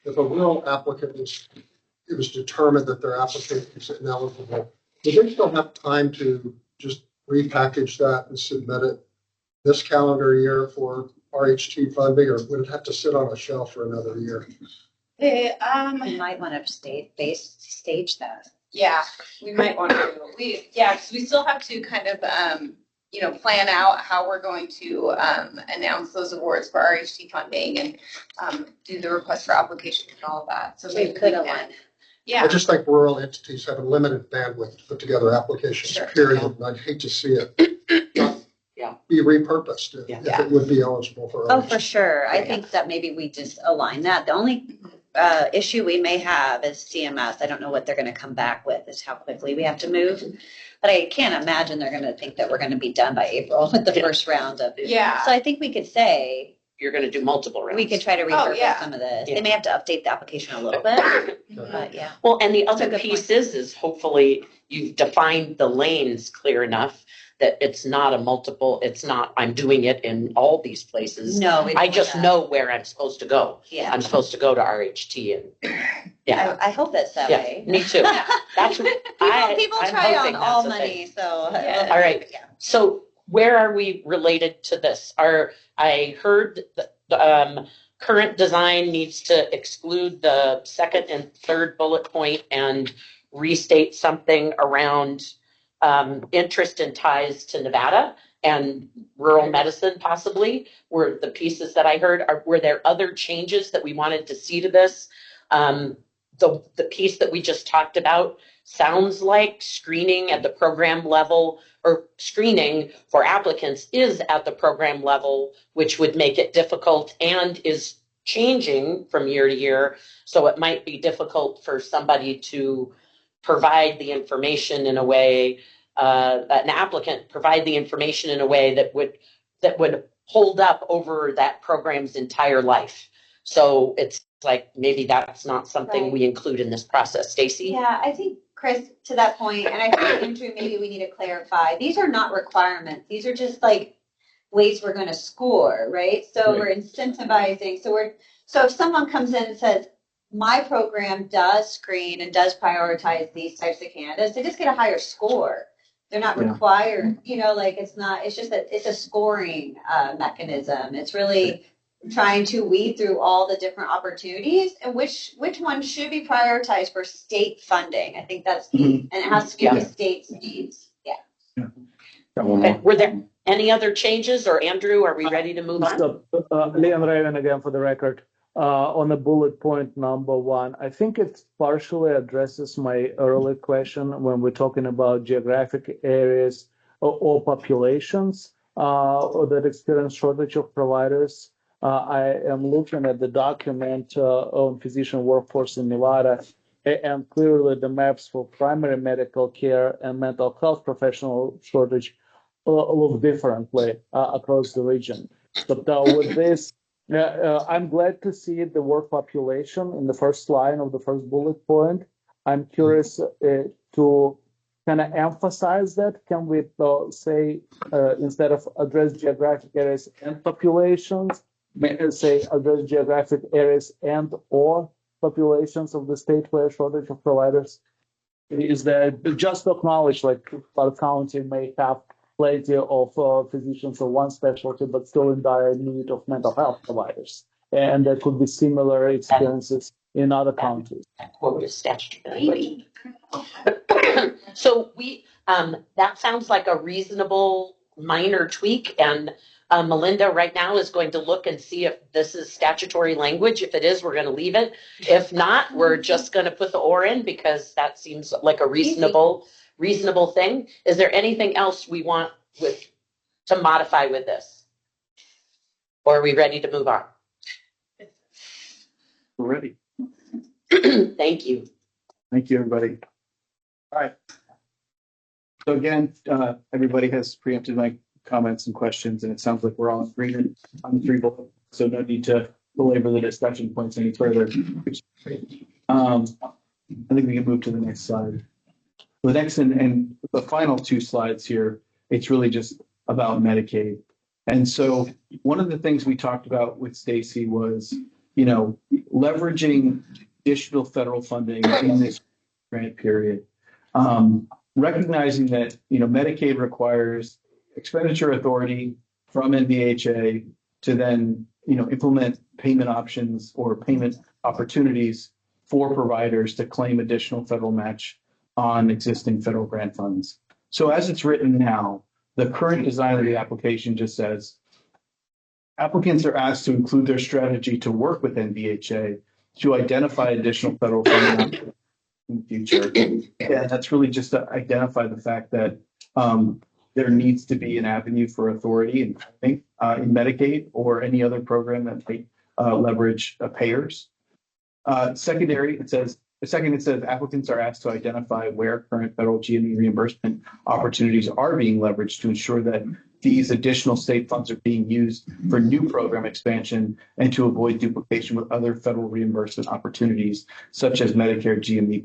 if a rural applicant it was determined that their application is ineligible, do they still have time to just repackage that and submit it this calendar year for RHT funding, or would it have to sit on a shelf for another year? We might want to stage that. Yeah, we might want to. Because we still have to kind of plan out how we're going to announce those awards for RHT funding and do the request for application and all of that. So we could align. Yeah. I just think rural entities have a limited bandwidth to put together applications, sure. Period. And I'd hate to see it be repurposed if it would be eligible for RHT. Oh, for sure. I think that maybe we just align that. The only issue we may have is CMS. I don't know what they're going to come back with, is how quickly we have to move. But I can't imagine they're going to think that we're going to be done by April with the first round of it. Yeah. So I think we could say you're going to do multiple rounds. We could try to repurpose some of this. They may have to update the application a little bit, but yeah. Well, and the other piece is hopefully you've defined the lanes clear enough that it's not a multiple, it's not, I'm doing it in all these places. No, I just know where I'm supposed to go. Yeah. I'm supposed to go to RHT and I hope that's that way. Me too. That's what people try on all money, so. All right. Yeah. So where are we related to this? I heard the current design needs to exclude the second and third bullet point and restate something around interest and ties to Nevada and rural medicine possibly were the pieces that I heard. Were there other changes that we wanted to see to this? The piece that we just talked about sounds like screening at the program level, or screening for applicants is at the program level, which would make it difficult and is changing from year to year. So it might be difficult for somebody to provide the information in a way, an applicant provide the information in a way that would that would hold up over that program's entire life. So it's like maybe that's not something we include in this process. Stacy? Yeah, I think, Chris, to that point, and I think, Andrew, maybe we need to clarify, these are not requirements. These are just like ways we're going to score, right? So we're incentivizing. So if someone comes in and says, my program does screen and does prioritize these types of candidates, they just get a higher score. They're not required, like it's just that it's a scoring mechanism. It's really trying to weed through all the different opportunities and which one should be prioritized for state funding. I think that's key. And it has to be the state's needs. Yeah. Okay. Were there any other changes, or Andrew, are we ready to move on? Leon Raven again for the record. On the bullet point number 1, I think it partially addresses my earlier question when we're talking about geographic areas or populations that experience shortage of providers. I am looking at the document on physician workforce in Nevada, and clearly the maps for primary medical care and mental health professional shortage look differently across the region. But with this, I'm glad to see the work population in the first line of the first bullet point. I'm curious to kind of emphasize that. Can we say, instead of address geographic areas and populations, say address geographic areas and or populations of the state where shortage of providers? Is that just to acknowledge, like Clark County may have plenty of physicians of one specialty, but still in dire need of mental health providers. And there could be similar experiences in other counties. That quote is statutory. So that sounds like a reasonable minor tweak. And Melinda right now is going to look and see if this is statutory language. If it is, we're going to leave it. If not, we're just going to put the or in because that seems like a reasonable thing. Is there anything else we want to modify with this? Or are we ready to move on? We're ready. Thank you. Thank you, everybody. All right. So again, everybody has preempted my comments and questions, and it sounds like we're all in agreement on the 3 bullets. So no need to belabor the discussion points any further. I think we can move to the next slide. The next and the final 2 slides here, it's really just about Medicaid. And so one of the things we talked about with Stacy was, leveraging additional federal funding in this grant period, recognizing that, Medicaid requires expenditure authority from NBHA to then, implement payment options or payment opportunities for providers to claim additional federal match on existing federal grant funds. So as it's written now, the current design of the application just says, applicants are asked to include their strategy to work with NBHA to identify additional federal funding in the future. And that's really just to identify the fact that there needs to be an avenue for authority in Medicaid or any other program that might leverage payers. Secondary, it says applicants are asked to identify where current federal GME reimbursement opportunities are being leveraged to ensure that these additional state funds are being used for new program expansion and to avoid duplication with other federal reimbursement opportunities, such as Medicare GME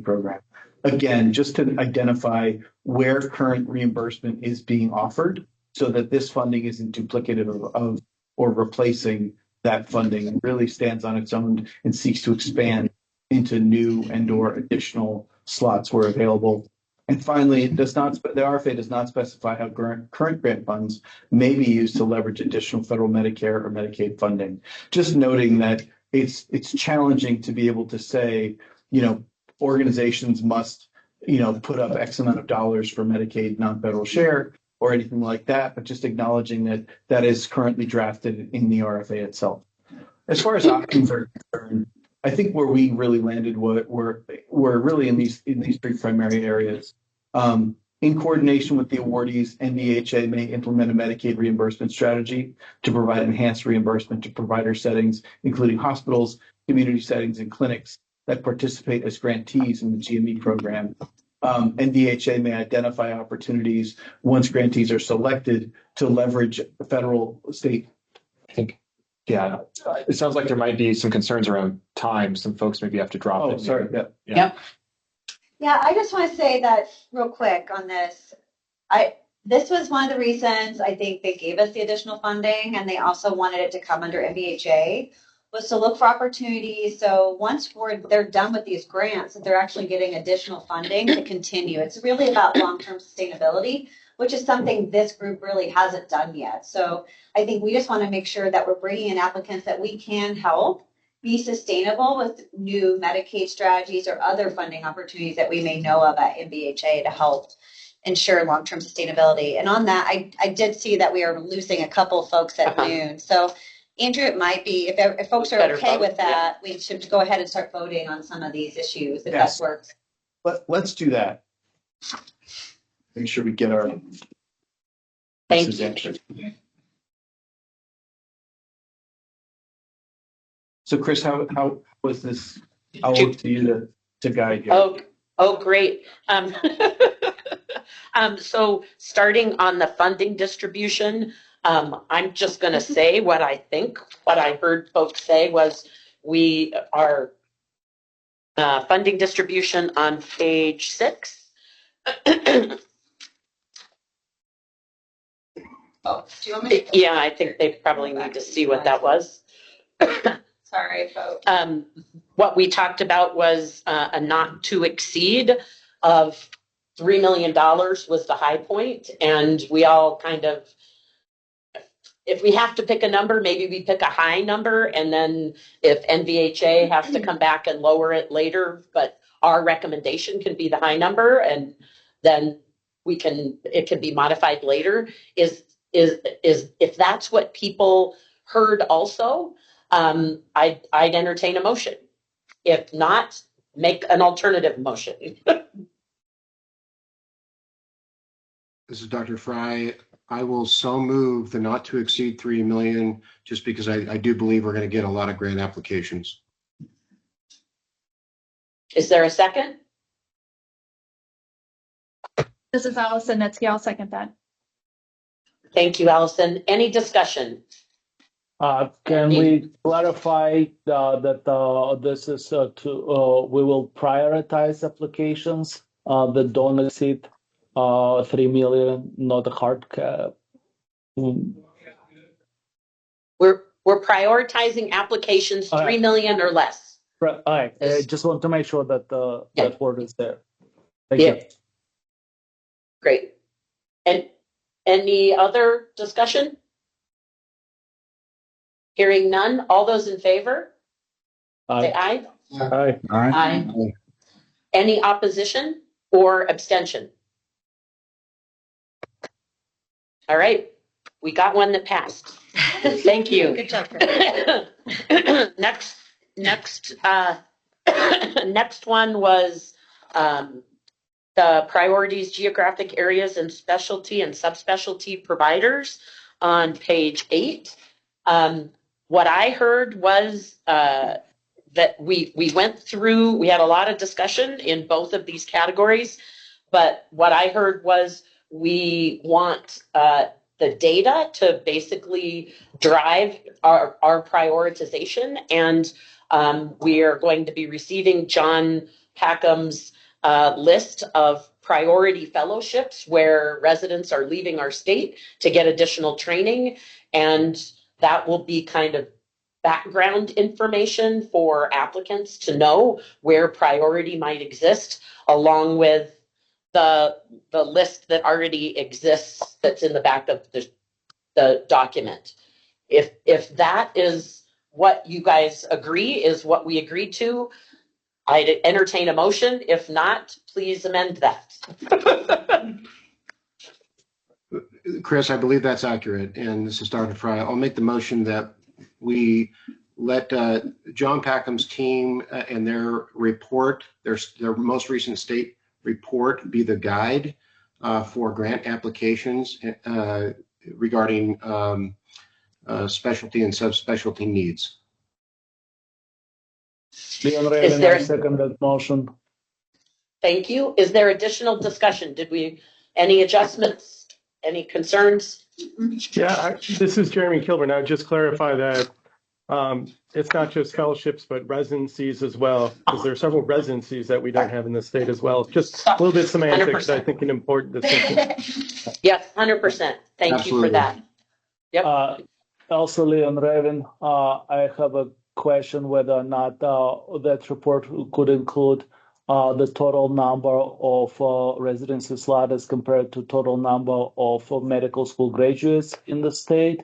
program. Again, just to identify where current reimbursement is being offered so that this funding isn't duplicative of or replacing that funding, really stands on its own and seeks to expand into new and or additional slots where available. And finally, the RFA does not specify how current grant funds may be used to leverage additional federal Medicare or Medicaid funding. Just noting that it's challenging to be able to say, organizations must, put up X amount of dollars for Medicaid non-federal share or anything like that, but just acknowledging that is currently drafted in the RFA itself. As far as options are concerned, I think where we really landed were really in these 3 primary areas. In coordination with the awardees, NBHA may implement a Medicaid reimbursement strategy to provide enhanced reimbursement to provider settings, including hospitals, community settings, and clinics that participate as grantees in the GME program. NVHA may identify opportunities once grantees are selected to leverage federal, state. I think, yeah, it sounds like there might be some concerns around time. Some folks maybe have to drop Oh, it. sorry. Yeah. Yep. Yeah, I just want to say that real quick on this. This was one of the reasons I think they gave us the additional funding, and they also wanted it to come under MBHA, was to look for opportunities. So once they're done with these grants, that they're actually getting additional funding to continue. It's really about long-term sustainability, which is something this group really hasn't done yet. So I think we just want to make sure that we're bringing in applicants that we can help be sustainable with new Medicaid strategies or other funding opportunities that we may know of at MBHA to help ensure long-term sustainability. And on that, I did see that we are losing a couple folks at noon. So Andrew, it might be, if folks are okay with that, we should go ahead and start voting on some of these issues, if that works. Let's do that. Make sure we get our. Thank you. So Chris, how was this? I'll look to you to guide here. Oh, great. So starting on the funding distribution, I'm just going to say what I think. What I heard folks say was we are funding distribution on page 6. Oh, do you want me to? Yeah, I think they probably need to see what that was. Sorry, folks. What we talked about was a not to exceed of $3 million was the high point, and we all kind of, if we have to pick a number, maybe we pick a high number, and then if NVHA has to come back and lower it later, but our recommendation can be the high number, and then it can be modified later. Is if that's what people heard also, I'd entertain a motion. If not, make an alternative motion. This is Dr. Fry. I will so move the not to exceed 3 million, just because I do believe we're going to get a lot of grant applications. Is there a second? This is Allison Netsky. I'll second that. Thank you, Allison. Any discussion? Can we clarify that this is we will prioritize applications that don't exceed 3 million, not a hard cap? We're prioritizing applications 3 million or less. Right. All right. I just want to make sure that that word is there. Thank you. Great. And any other discussion? Hearing none. All those in favor? Say aye. Aye. Aye. Any opposition or abstention? All right. We got one that passed. Thank you. Good job. Next one was the priorities, geographic areas, and specialty and subspecialty providers on page 8. What I heard was that we went through, we had a lot of discussion in both of these categories, but what I heard was we want the data to basically drive our prioritization, and we are going to be receiving John Packham's list of priority fellowships where residents are leaving our state to get additional training, and that will be kind of background information for applicants to know where priority might exist, along with the list that already exists that's in the back of the document. If that is what you guys agree is what we agreed to, I'd entertain a motion. If not, please amend that. Chris, I believe that's accurate, and this is Dr. Fry. I'll make the motion that we let John Packham's team and their report, their most recent state report, be the guide for grant applications regarding specialty and subspecialty needs. Leon Raven, I second that motion. Thank you. Is there additional discussion? Any adjustments, any concerns? Yeah, this is Jeremy Kilburn. I would just clarify that it's not just fellowships, but residencies as well, because there are several residencies that we don't have in the state as well. Just a little bit semantic, but I think an important distinction. Yes, 100%. Thank you for that. Yep. Also, Leon Raven, I have a question whether or not that report could include the total number of residency slots as compared to total number of medical school graduates in the state.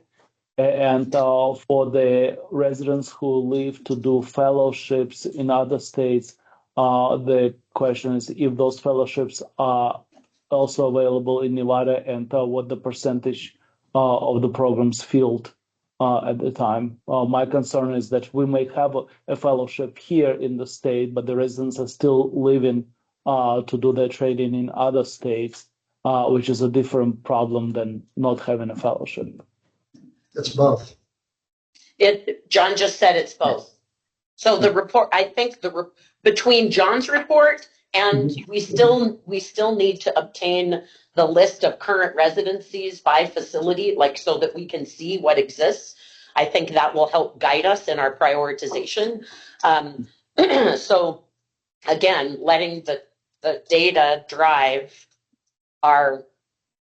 And for the residents who leave to do fellowships in other states, the question is if those fellowships are also available in Nevada and what the percentage of the programs filled at the time. My concern is that we may have a fellowship here in the state, but the residents are still leaving to do their training in other states, which is a different problem than not having a fellowship. It's both. John just said it's both. So the report, I think between John's report and we still need to obtain the list of current residencies by facility, like so that we can see what exists. I think that will help guide us in our prioritization. So again, letting the data drive our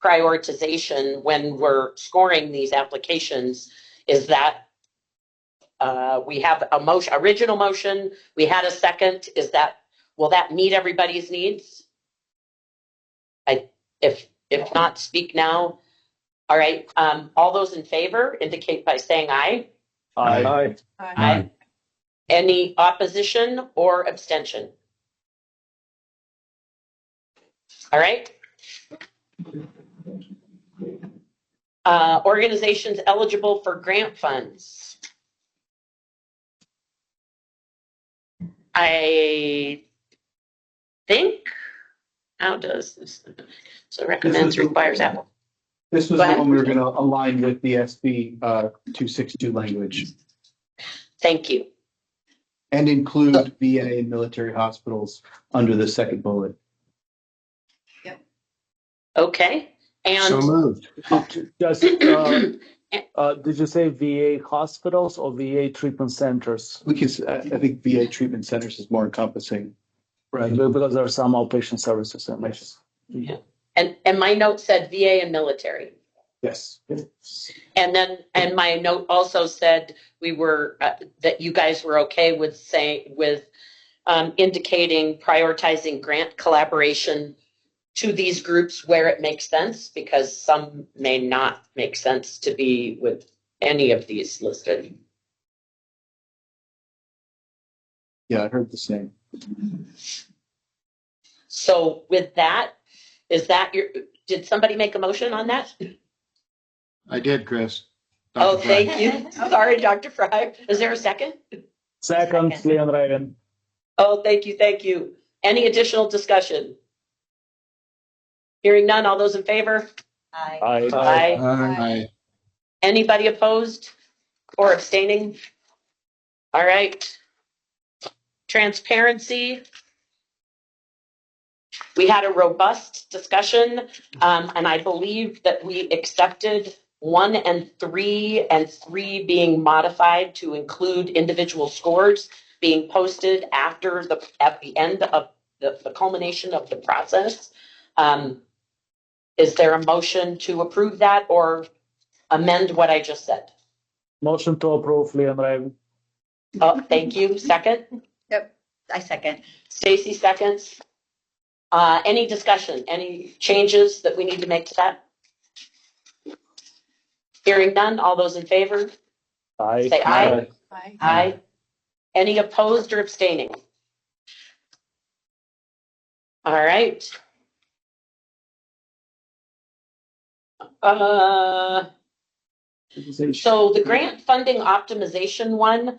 prioritization when we're scoring these applications is that we have a original motion, we had a second, will that meet everybody's needs? If not, speak now. All right, all those in favor indicate by saying aye. Aye. Aye. Any opposition or abstention? All right. Organizations eligible for grant funds. I think, how does this? So recommends, requires Apple. This was the one we were going to align with the SB 262 language. Thank you. And include VA and military hospitals under the second bullet. Yep. Okay. And so moved. Just, did you say VA hospitals or VA treatment centers? We can. I think VA treatment centers is more encompassing. Right, because there are some outpatient services. Yeah. And my note said VA and military. Yes. And my note also said we were that you guys were okay with indicating prioritizing grant collaboration to these groups where it makes sense, because some may not make sense to be with any of these listed. Yeah, I heard the same. So with that, did somebody make a motion on that? I did, Chris. Dr. Thank you. Sorry, Dr. Fry. Is there a second? Second, Leon Raven. Oh, thank you. Any additional discussion? Hearing none, all those in favor? Aye. Aye. Anybody opposed or abstaining? All right. Transparency. We had a robust discussion, and I believe that we accepted 1 and 3, and 3 being modified to include individual scores being posted at the end of the culmination of the process. Is there a motion to approve that or amend what I just said? Motion to approve, Leon Raven. Oh, thank you. Second? Yep, I second. Stacy seconds. Any discussion, any changes that we need to make to that? Hearing none, all those in favor? Aye. Say aye. Aye. Aye. Any opposed or abstaining? All right. So the grant funding optimization one,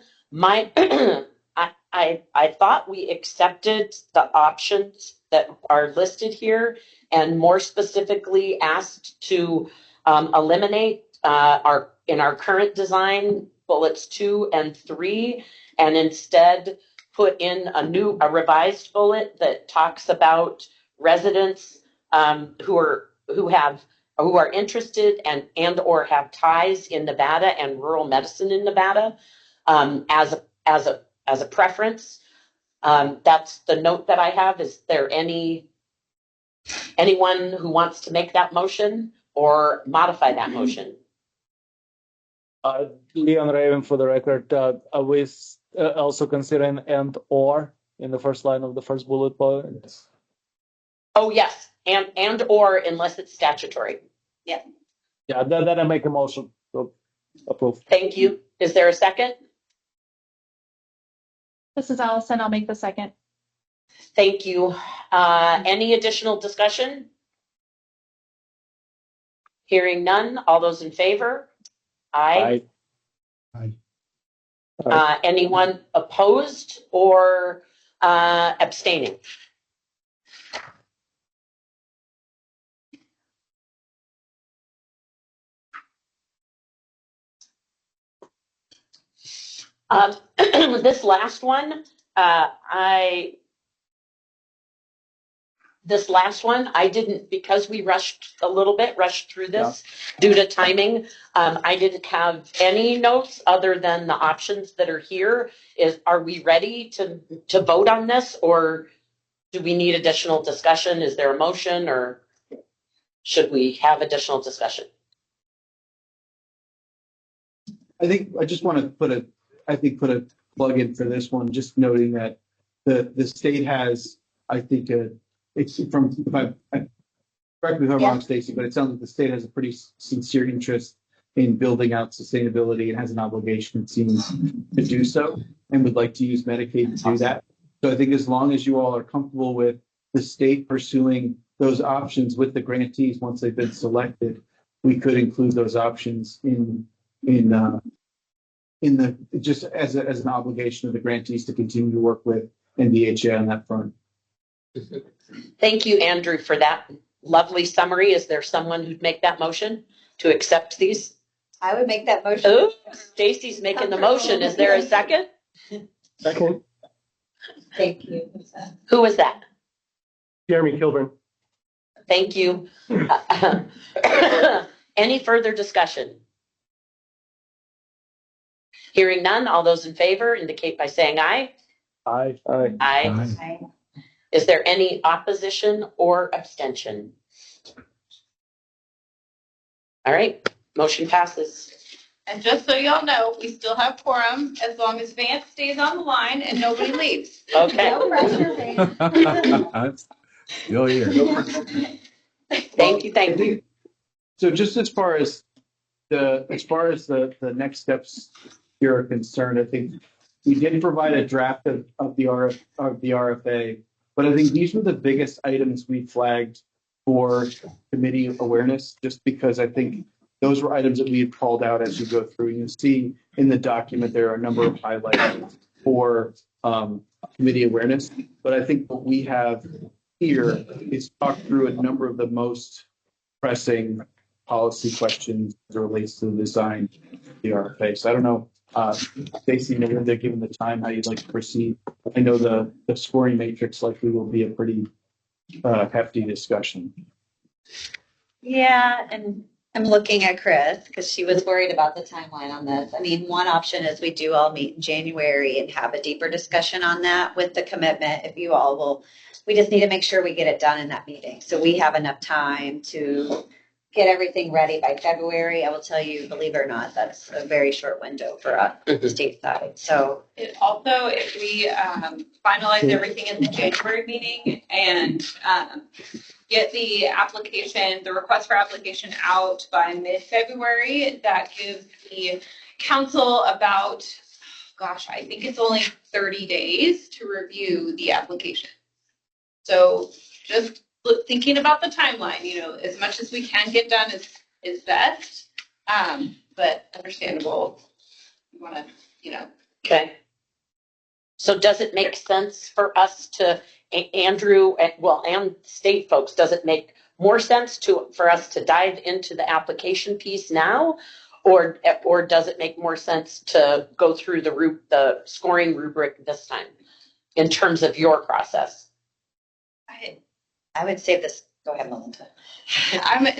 I thought we accepted the options that are listed here, and more specifically asked to eliminate in our current design bullets 2 and 3, and instead put in a revised bullet that talks about residents who are interested and or have ties in Nevada and rural medicine in Nevada as a preference. That's the note that I have. Is there anyone who wants to make that motion or modify that motion? Leon Raven for the record. Are we also considering and or in the first line of the first bullet point? Oh, yes, and or unless it's statutory. Yeah. Yeah, then I make a motion to approve. Thank you. Is there a second? This is Allison. I'll make the second. Thank you. Any additional discussion? Hearing none. All those in favor? Aye. Anyone opposed or abstaining? This last one, I didn't, because we rushed through this due to timing. I didn't have any notes other than the options that are here. Are we ready to vote on this, or do we need additional discussion? Is there a motion, or should we have additional discussion? I think I just want to put a plug in for this one, just noting that the state has, I think, it's from, correct me if I'm wrong, Stacy, but it sounds like the state has a pretty sincere interest in building out sustainability and has an obligation, it seems, to do so, and would like to use Medicaid to do that. So I think as long as you all are comfortable with the state pursuing those options with the grantees once they've been selected, we could include those options in the just as an obligation of the grantees to continue to work with NDHA on that front. Thank you, Andrew, for that lovely summary. Is there someone who'd make that motion to accept these? I would make that motion. Oh, Stacy's making the motion. Is there a second? Second. Thank you. Who was that? Jeremy Kilburn. Thank you. Any further discussion? Hearing none, all those in favor indicate by saying aye. Aye. Aye. Aye. Is there any opposition or abstention? All right, motion passes. And just so y'all know, we still have quorum as long as Vance stays on the line and nobody leaves. Okay. No pressure, Vance. Still here. Thank you. So just as far as the next steps here are concerned, I think we did provide a draft of the RFA, but I think these were the biggest items we flagged for committee awareness, just because I think those were items that we had called out as you go through. You see in the document there are a number of highlights for committee awareness, but I think what we have here is talk through a number of the most pressing policy questions as it relates to the design of the RFA. So I don't know, Stacy, Melinda, given the time, how you'd like to proceed. I know the scoring matrix likely will be a pretty hefty discussion. Yeah, and I'm looking at Chris because she was worried about the timeline on this. I mean, one option is we do all meet in January and have a deeper discussion on that with the commitment. If you all will, we just need to make sure we get it done in that meeting. So we have enough time to get everything ready by February. I will tell you, believe it or not, that's a very short window for us, the stateside. So It also, if we finalize everything in the January meeting and get the application, the request for application out by mid-February, that gives the council about, gosh, I think it's only 30 days to review the application. So just thinking about the timeline, you know, as much as we can get done is best, but understandable. You want to, you know. Okay. So does it make sense for us to, Andrew, and state folks, does it make more sense for us to dive into the application piece now, or does it make more sense to go through the scoring rubric this time? in terms of your process? I would say this. Go ahead, Melinda.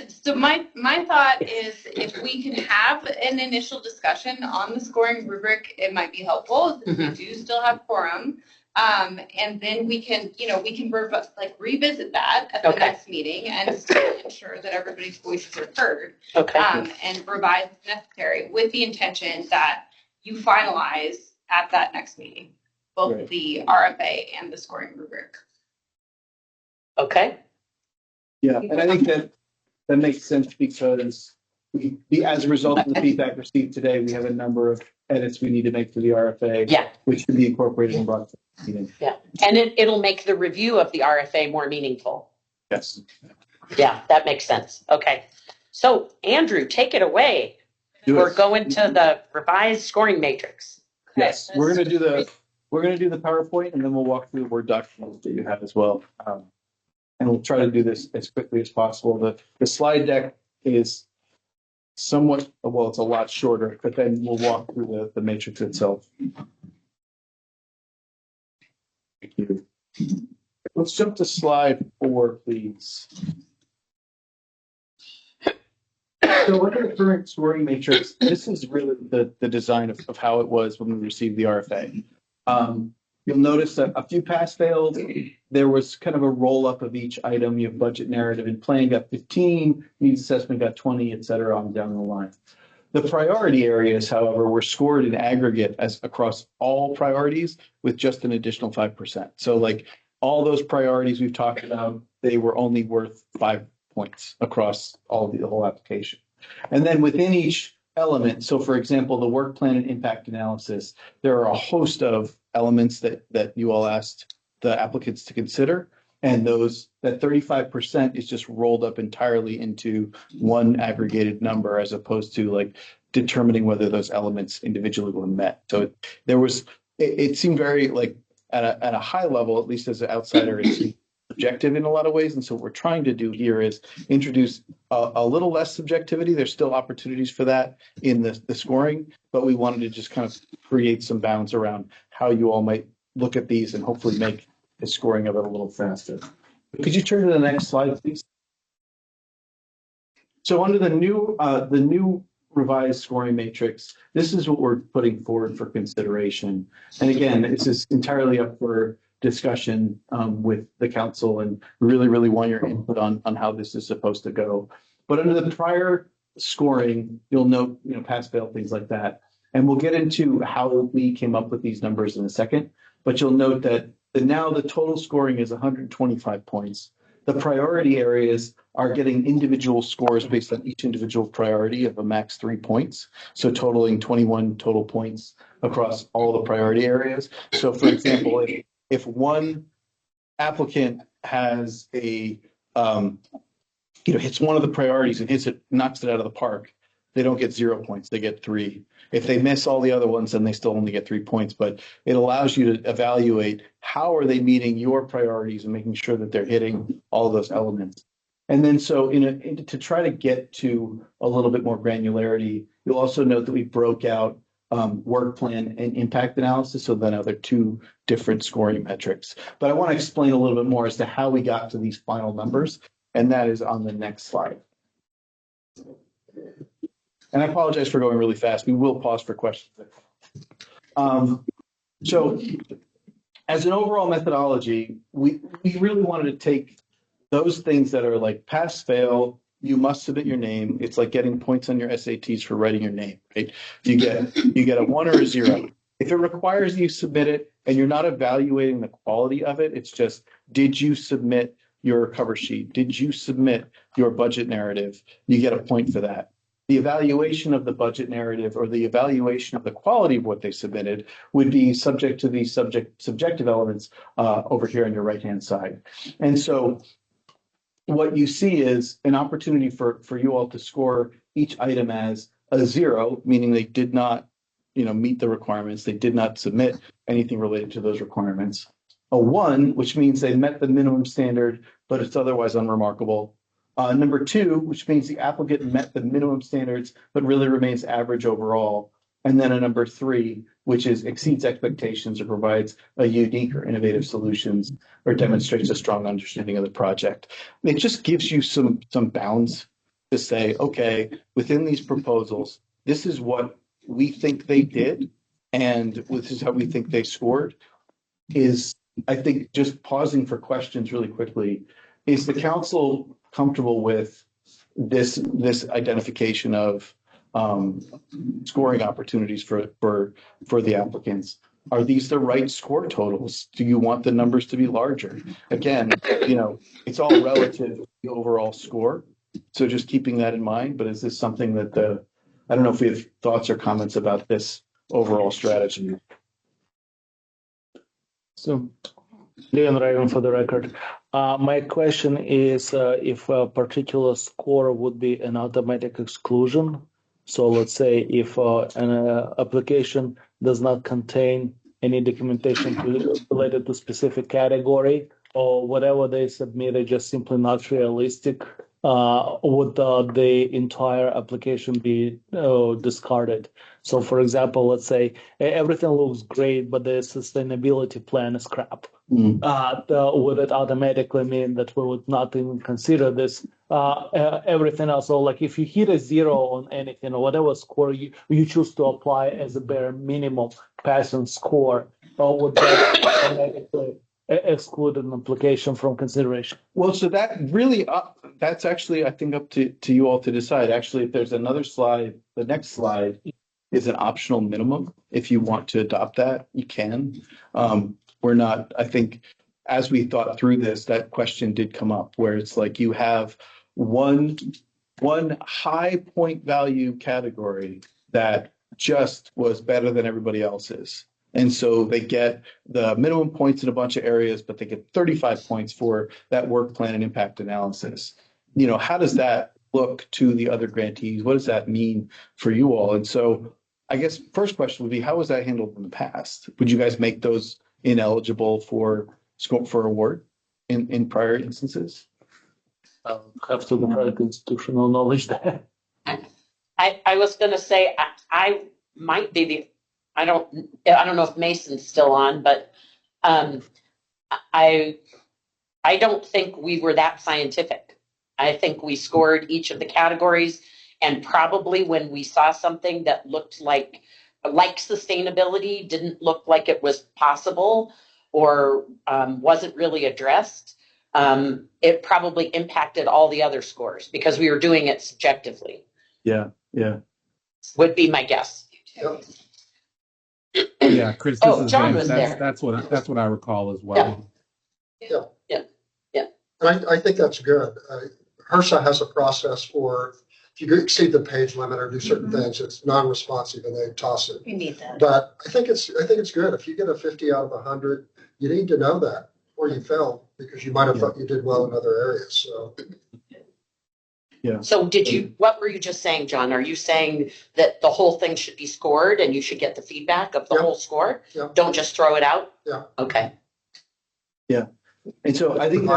So my thought is if we can have an initial discussion on the scoring rubric, it might be helpful. We do still have quorum. And then we can revisit that at the next meeting and still ensure that everybody's voices are heard. And revise if necessary with the intention that you finalize at that next meeting, both the RFA and the scoring rubric. Okay. Yeah, and I think that makes sense because as a result of the feedback received today, we have a number of edits we need to make to the RFA. Yeah. Which should be incorporated and brought to the meeting. Yeah, and it'll make the review of the RFA more meaningful. Yes. Yeah, that makes sense. Okay. So Andrew, take it away. We're going to the revised scoring matrix. Yes, we're gonna do the PowerPoint and then we'll walk through the Word document that you have as well. And we'll try to do this as quickly as possible. The slide deck is somewhat, well, it's a lot shorter, but then we'll walk through the matrix itself. Thank you. Let's jump to slide 4, please. So under the current scoring matrix, this is really the design of how it was when we received the RFA. You'll notice that a few pass failed. There was kind of a roll up of each item. You have budget narrative and plan got 15, needs assessment got 20, et cetera, on down the line. The priority areas, however, were scored in aggregate as across all priorities with just an additional 5%. So like all those priorities we've talked about, they were only worth 5 points across the whole application. And then within each element, so for example, the work plan and impact analysis, there are a host of elements that you all asked the applicants to consider. And that 35% is just rolled up entirely into one aggregated number as opposed to like determining whether those elements individually were met. So it seemed very like at a high level, at least as an outsider, it seemed subjective in a lot of ways. And so what we're trying to do here is introduce a little less subjectivity. There's still opportunities for that in the scoring, but we wanted to just kind of create some bounds around how you all might look at these and hopefully make the scoring of it a little faster. Could you turn to the next slide, please? So under the new revised scoring matrix, this is what we're putting forward for consideration. And again, this is entirely up for discussion with the council, and really, really want your input on how this is supposed to go. But under the prior scoring, you'll note, pass, fail, things like that. And we'll get into how we came up with these numbers in a second. But you'll note that now the total scoring is 125 points. The priority areas are getting individual scores based on each individual priority of a max 3 points. So totaling 21 total points across all the priority areas. So for example, if one applicant has hits one of the priorities and knocks it out of the park, they don't get 0 points, they get 3. If they miss all the other ones, then they still only get 3 points, but it allows you to evaluate how are they meeting your priorities and making sure that they're hitting all of those elements. And then so to try to get to a little bit more granularity, you'll also note that we broke out work plan and impact analysis. So then they're 2 different scoring metrics. But I want to explain a little bit more as to how we got to these final numbers. And that is on the next slide. And I apologize for going really fast. We will pause for questions. So as an overall methodology, we really wanted to take those things that are like pass, fail, you must submit your name. It's like getting points on your SATs for writing your name, right? You get a 1 or a 0. If it requires you submit it and you're not evaluating the quality of it, it's just, did you submit your cover sheet? Did you submit your budget narrative? You get a point for that. The evaluation of the budget narrative or the evaluation of the quality of what they submitted would be subject to these subjective elements over here on your right-hand side. And so what you see is an opportunity for you all to score each item as a 0, meaning they did not meet the requirements. They did not submit anything related to those requirements. A 1, which means they met the minimum standard, but it's otherwise unremarkable. Number 2, which means the applicant met the minimum standards, but really remains average overall. and then a number 3, which is exceeds expectations or provides a unique or innovative solutions or demonstrates a strong understanding of the project. It just gives you some bounds to say, okay, within these proposals, this is what we think they did, and this is how we think they scored. Is, I think, just pausing for questions really quickly, is the council comfortable with this identification of scoring opportunities for the applicants? Are these the right score totals? Do you want the numbers to be larger? Again, it's all relative to the overall score. So just keeping that in mind, but is this something that I don't know if we have thoughts or comments about this overall strategy. So, Leon Raven for the record. My question is if a particular score would be an automatic exclusion. So let's say if an application does not contain any documentation related to specific category or whatever they submit is just simply not realistic, would the entire application be discarded? So for example, let's say everything looks great, but the sustainability plan is crap. Would it automatically mean that we would not even consider this everything else? So like if you hit a 0 on anything or whatever score you choose to apply as a bare minimum passing score, or would that automatically exclude an application from consideration? Well, so that really, that's actually, I think, up to you all to decide. Actually, if there's another slide, the next slide is an optional minimum. If you want to adopt that, you can. We're not, I think, as we thought through this, that question did come up where it's like you have one high point value category that just was better than everybody else's. And so they get the minimum points in a bunch of areas, but they get 35 points for that work plan and impact analysis. How does that look to the other grantees? What does that mean for you all? And so I guess first question would be, how was that handled in the past? Would you guys make those ineligible for scope for award in prior instances? I'll have to defer institutional knowledge there. I was going to say I might be I don't know if Mason's still on, but I don't think we were that scientific. I think we scored each of the categories, and probably when we saw something that looked like sustainability didn't look like it was possible or wasn't really addressed, it probably impacted all the other scores because we were doing it subjectively. Yeah. Would be my guess. Yeah, Chris, this is John Vince. was there. That's what I recall as well. Yeah. Yeah. I think that's good. HRSA has a process for if you exceed the page limit or do certain things, it's non-responsive and they toss it. We need that. But I think it's good. If you get a 50 out of 100, you need to know that or you failed because you might have thought you did well in other areas. So. Yeah. So what were you just saying, John? Are you saying that the whole thing should be scored and you should get the feedback of the whole score? Yeah. Don't just throw it out? Yeah. Okay. Yeah. And so I think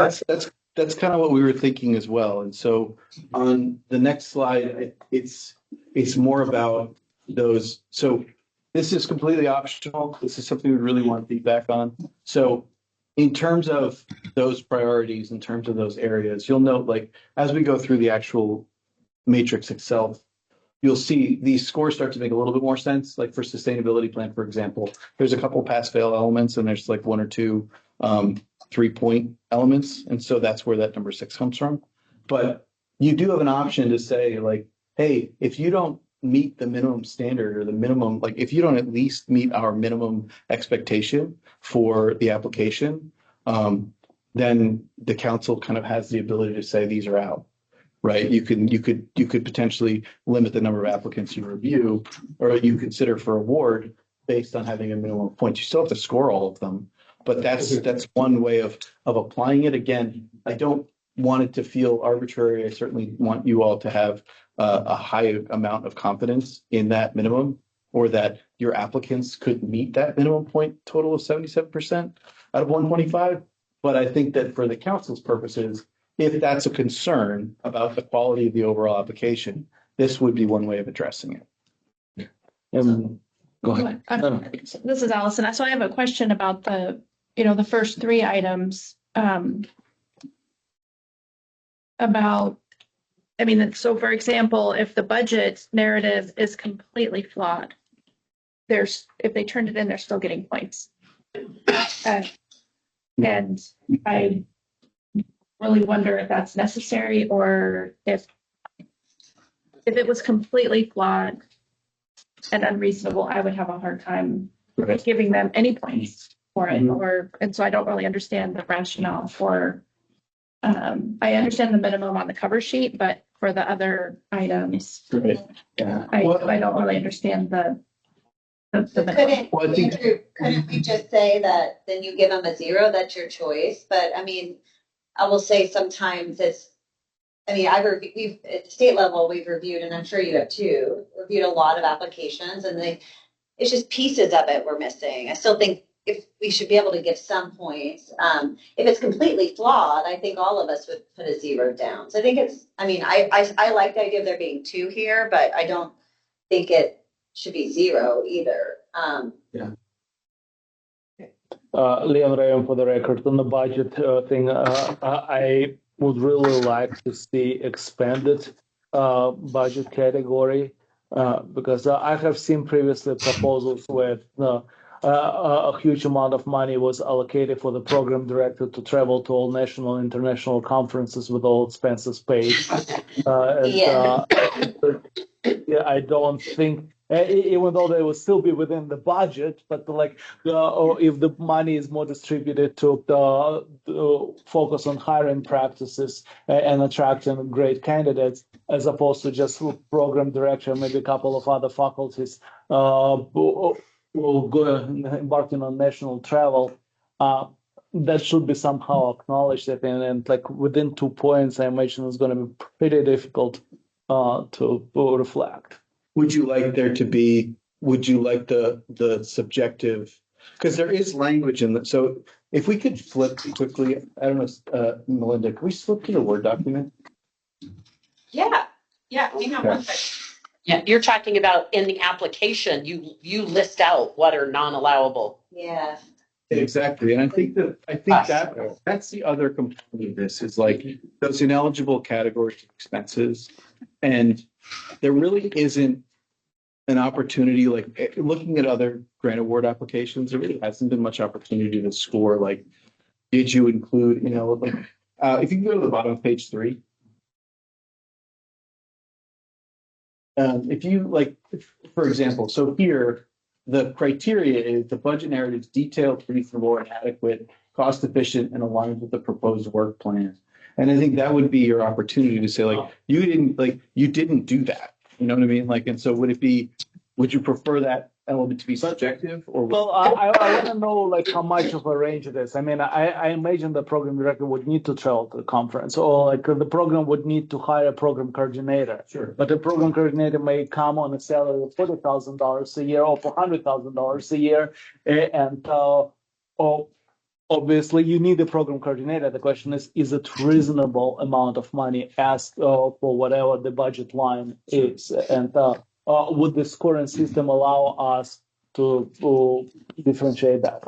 that's kind of what we were thinking as well. And so on the next slide, it's more about those. So this is completely optional. This is something we really want feedback on. So in terms of those priorities, in terms of those areas, you'll note, like, as we go through the actual matrix itself, you'll see these scores start to make a little bit more sense. Like for sustainability plan, for example, there's a couple pass-fail elements and there's like 1 or 2 3-point elements. And so that's where that number 6 comes from. But you do have an option to say, like, hey, if you don't meet the minimum standard or the minimum, like if you don't at least meet our minimum expectation for the application, then the council kind of has the ability to say these are out, right? You could potentially limit the number of applicants you review or you consider for award based on having a minimum of points. You still have to score all of them, but that's one way of applying it. Again, I don't want it to feel arbitrary. I certainly want you all to have a high amount of confidence in that minimum, or that your applicants could meet that minimum point total of 77% out of 125. But I think that for the council's purposes, if that's a concern about the quality of the overall application, this would be one way of addressing it. Go ahead. This is Allison. So I have a question about the first three items. So for example, if the budget narrative is completely flawed, if they turned it in, they're still getting points. And I really wonder if that's necessary, or if it was completely flawed and unreasonable, I would have a hard time giving them any points for it. And so I don't really understand the rationale for. I understand the minimum on the cover sheet, but for the other items, I don't really understand the minimum. Couldn't we just say that then you give them a 0? That's your choice. But I mean, I will say sometimes we've at the state level, we've reviewed, and I'm sure you have too, reviewed a lot of applications, and it's just pieces of it we're missing. I still think if we should be able to give some points. If it's completely flawed, I think all of us would put a 0 down. So I think I like the idea of there being 2 here, but I don't think it should be 0 either. Leon Rayon for the record. On the budget thing, I would really like to see expanded budget category because I have seen previously proposals where a huge amount of money was allocated for the program director to travel to all national and international conferences with all expenses paid. I don't think, even though they will still be within the budget, but or if the money is more distributed to focus on hiring practices and attracting great candidates, as opposed to just program director, maybe a couple of other faculties will go embarking on national travel. That should be somehow acknowledged. And within 2 points, I imagine it's going to be pretty difficult to reflect. Would you like the subjective, because there is language in that. So if we could flip quickly, I don't know, Melinda, can we flip to the Word document? Yeah. Hang on one second. Yeah, you're talking about in the application, you list out what are non-allowable. Yeah. Exactly. And I think that's the other component of this is those ineligible categories of expenses. And there really isn't an opportunity, looking at other grant award applications, there really hasn't been much opportunity to score, did you include, if you can go to the bottom of page 3. If you for example, so here, the criteria is the budget narrative is detailed, reasonable, and adequate, cost efficient, and aligned with the proposed work plan. And I think that would be your opportunity to say, you didn't do that. You know what I mean? And so would you prefer that element to be subjective or? Well, I want to know how much of a range it is. I mean, I imagine the program director would need to travel to the conference, or the program would need to hire a program coordinator. Sure. But the program coordinator may come on a salary of $40,000 a year or $400,000 a year, and obviously you need a program coordinator. The question is it reasonable amount of money asked for whatever the budget line is, and would the scoring system allow us to differentiate that?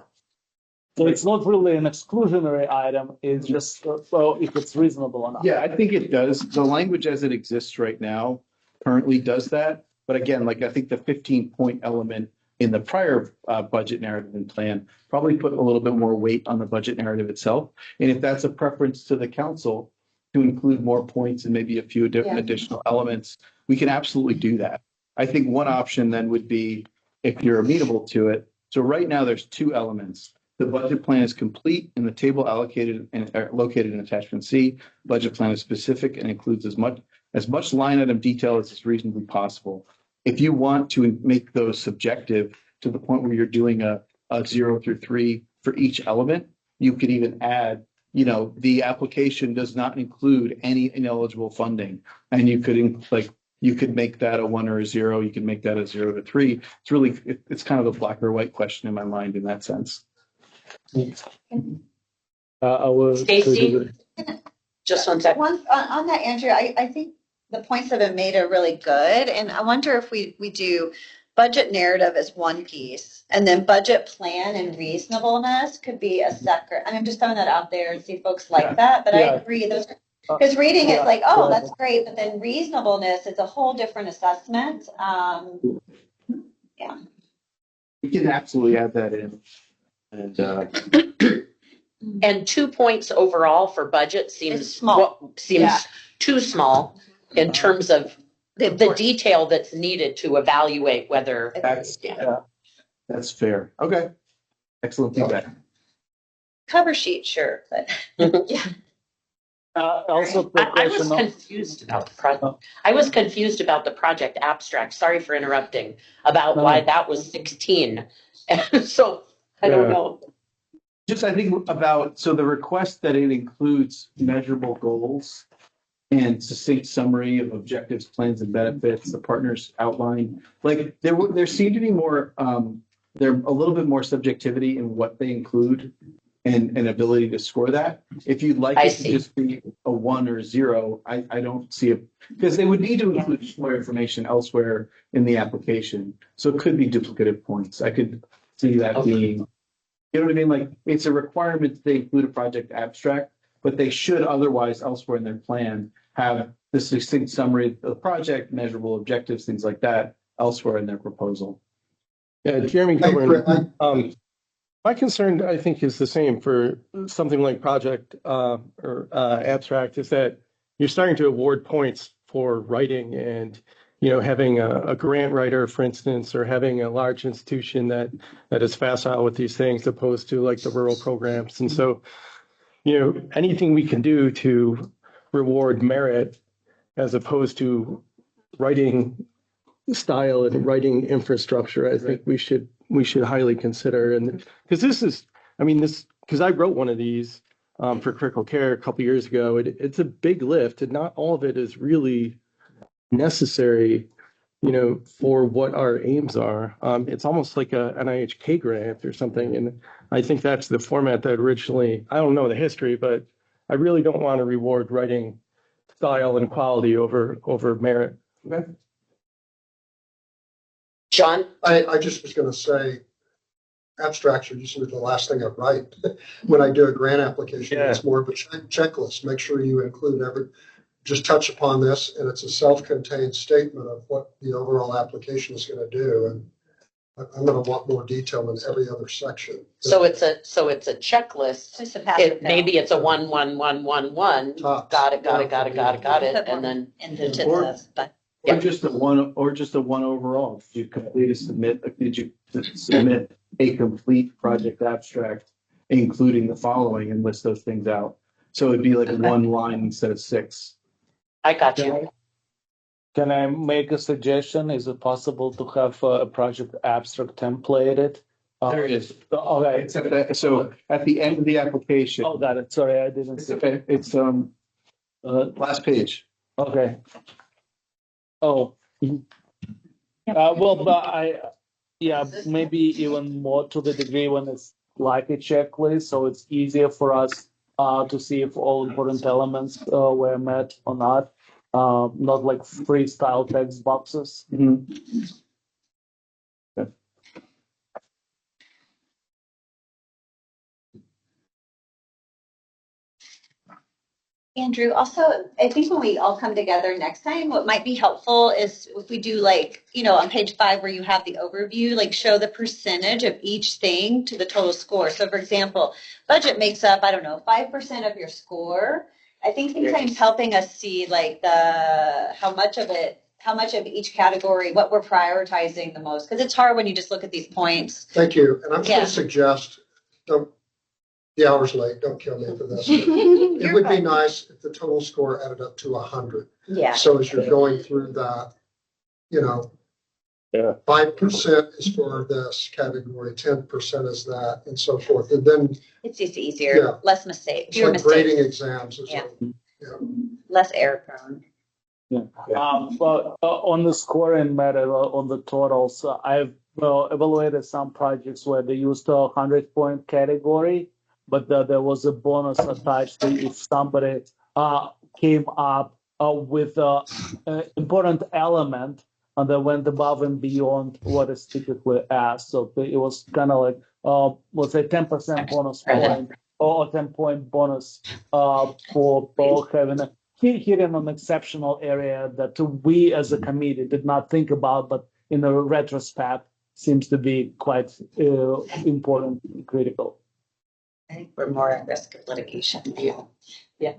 So it's not really an exclusionary item. It's just if it's reasonable or not. Yeah, I think it does. The language as it exists right now currently does that. But again, I think the 15-point element in the prior budget narrative and plan probably put a little bit more weight on the budget narrative itself. And if that's a preference to the council to include more points and maybe a few additional elements, we can absolutely do that. I think one option then would be, if you're amenable to it. So right now there's 2 elements. The budget plan is complete and the table allocated and located in attachment C. Budget plan is specific and includes as much line item detail as is reasonably possible. If you want to make those subjective to the point where you're doing a 0 through 3 for each element, you could even add, the application does not include any ineligible funding. And you could make that a 1 or a 0. You can make that a 0 to 3. It's really, it's kind of a black or white question in my mind in that sense. Stacy, just one second. On that, Andrew, I think the points that have been made are really good. And I wonder if we do budget narrative is one piece, and then budget plan and reasonableness could be a separate. I mean, I'm just throwing that out there and see if folks like that, but I agree. Those, because reading it's like, oh, that's great, but then reasonableness is a whole different assessment. Yeah. We can absolutely add that in. And 2 points overall for budget seems It's small. Too small in terms of the detail that's needed to evaluate whether. That's fair. Okay. Excellent feedback. Cover sheet, sure, but yeah. Also, I was confused about the project. I was confused about the project abstract. Sorry for interrupting. About why that was 16. So I don't know. Just I think about so the request that it includes measurable goals and succinct summary of objectives, plans, and benefits. The partners outline like there seemed to be more. There a little bit more subjectivity in what they include and an ability to score that. If you'd like it to just be a 1 or 0, I don't see it because they would need to include more information elsewhere in the application. So it could be duplicative points. I could see that being, you know what I mean? Like it's a requirement that they include a project abstract, but they should otherwise elsewhere in their plan have the succinct summary of the project, measurable objectives, things like that elsewhere in their proposal. Yeah, Jeremy Kilburn, my concern, I think, is the same for something like project or abstract, is that you're starting to award points for writing and, you know, having a grant writer, for instance, or having a large institution that is facile with these things, opposed to like the rural programs. And so, you know, anything we can do to reward merit as opposed to writing style and writing infrastructure, I think we should highly consider. And because because I wrote one of these for critical care a couple years ago. It's a big lift, and not all of it is really necessary, you know, for what our aims are. It's almost like a NIHK grant or something, and I think that's the format that originally. I don't know the history, but I really don't want to reward writing style and quality over merit. Okay. John? I just was going to say, abstracts are usually the last thing I write. When I do a grant application, it's more of a checklist. Make sure you include just touch upon this, and it's a self-contained statement of what the overall application is going to do. And I'm going to want more detail in every other section. So it's a checklist. Maybe it's a 1, 1, 1, 1, 1. Got it. And then or just a one overall. Did you complete a submit? Did you submit a complete project abstract, including the following, and list those things out? So it'd be like one line instead of 6. I got you. Can I make a suggestion? Is it possible to have a project abstract templated? There is. Okay. Except that, so at the end of the application. Oh, got it. Sorry, I didn't see. Okay. It's last page. Okay. Oh. Well, but maybe even more to the degree when it's like a checklist, so it's easier for us to see if all important elements were met or not. Not like freestyle text boxes. Mm-hmm. Okay. Andrew, also, I think when we all come together next time, what might be helpful is if we do on page 5 where you have the overview, show the percentage of each thing to the total score. So for example, budget makes up, 5% of your score. I think sometimes helping us see how much of each category, what we're prioritizing the most, because it's hard when you just look at these points. Thank you. And I'm going to suggest, the hour's late, don't kill me for this. It would be nice if the total score added up to 100. Yeah. So as you're going through that, 5% is for this category, 10% is that, and so forth. And then it's just easier, less mistakes. It's like grading exams. Less error prone. Yeah. But on the scoring method, on the totals, I've evaluated some projects where they used a 100-point category, but there was a bonus attached to if somebody came up with an important element and they went above and beyond what is typically asked. So it was kind of like, let's say 10% bonus point or 10-point bonus for having a hitting an exceptional area that we as a committee did not think about, but in a retrospect seems to be quite important and critical. I think we're more at risk of litigation. Yeah.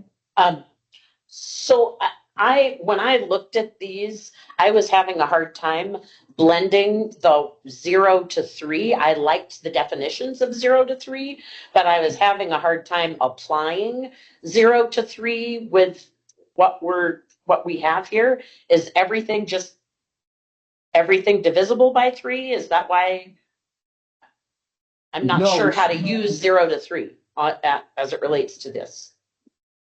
So when I looked at these, I was having a hard time blending the 0 to 3. I liked the definitions of 0 to 3, but I was having a hard time applying 0 to 3 with what we have here. Is everything divisible by 3? Is that why? I'm not sure how to use 0 to 3 as it relates to this.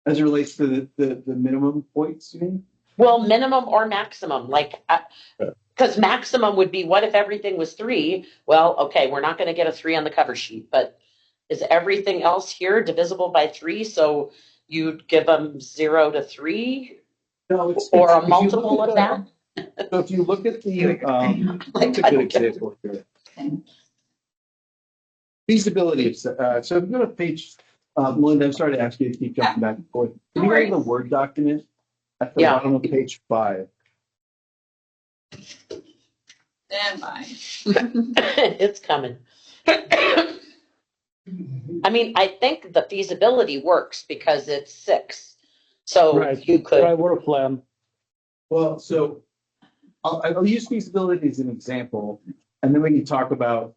As it relates to the minimum points, you mean? Well, minimum or maximum, because maximum would be, what if everything was 3? Well, okay, we're not going to get a 3 on the cover sheet, but is everything else here divisible by 3? So you'd give them 0 to 3, no, or a multiple of that? So if you look at the, that's a good example here. Feasibility. So if you go to page, Melinda, I'm sorry to ask you to keep jumping back and forth. Can you go to the Word document at the bottom of page 5? Stand by. It's coming. I mean, I think the feasibility works because it's 6. So right. You could. Right, work plan. Well, so I'll use feasibility as an example, and then we can talk about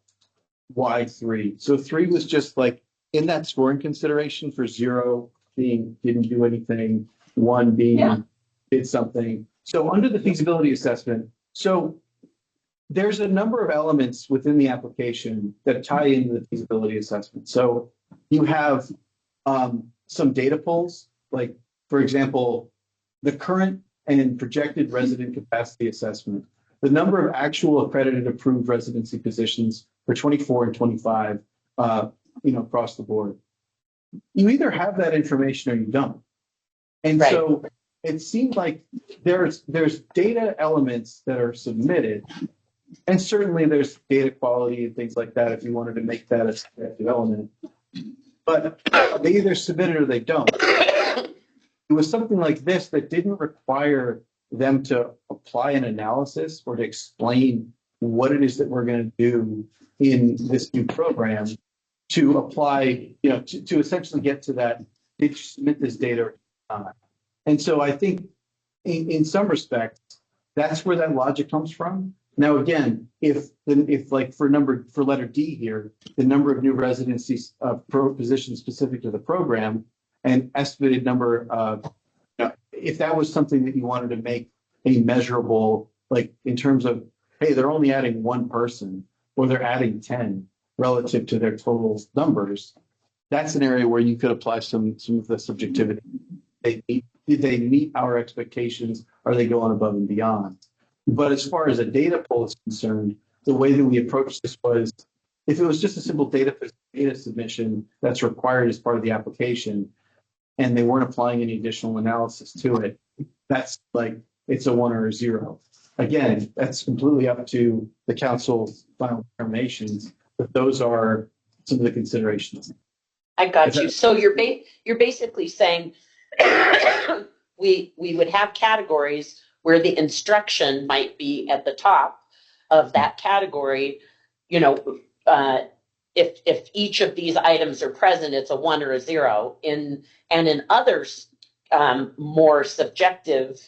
why 3. So 3 was just like in that scoring consideration for 0 being didn't do anything, 1 being did something. So under the feasibility assessment, so there's a number of elements within the application that tie into the feasibility assessment. So you have some data pulls, like for example, the current and projected resident capacity assessment, the number of actual accredited approved residency positions for 24 and 25, across the board. You either have that information or you don't. And so it seemed like there's data elements that are submitted, and certainly there's data quality and things like that if you wanted to make that a subjective element. But they either submit it or they don't. It was something like this that didn't require them to apply an analysis or to explain what it is that we're going to do in this new program to apply, to essentially get to that, did you submit this data or not? And so I think in some respects, that's where that logic comes from. Now, again, if for letter D here, the number of new residencies positions specific to the program and estimated number of, if that was something that you wanted to make a measurable, like in terms of, hey, they're only adding 1 person or they're adding 10 relative to their total numbers, that's an area where you could apply some of the subjectivity. Did they meet our expectations? Are they going above and beyond? But as far as a data pool is concerned, the way that we approached this was, if it was just a simple data submission that's required as part of the application, and they weren't applying any additional analysis to it, that's like, it's a 1 or a 0. Again, that's completely up to the council's final determinations, but those are some of the considerations. I got you. So you're basically saying we would have categories where the instruction might be at the top of that category. If each of these items are present, it's a 1 or a 0. In others, more subjective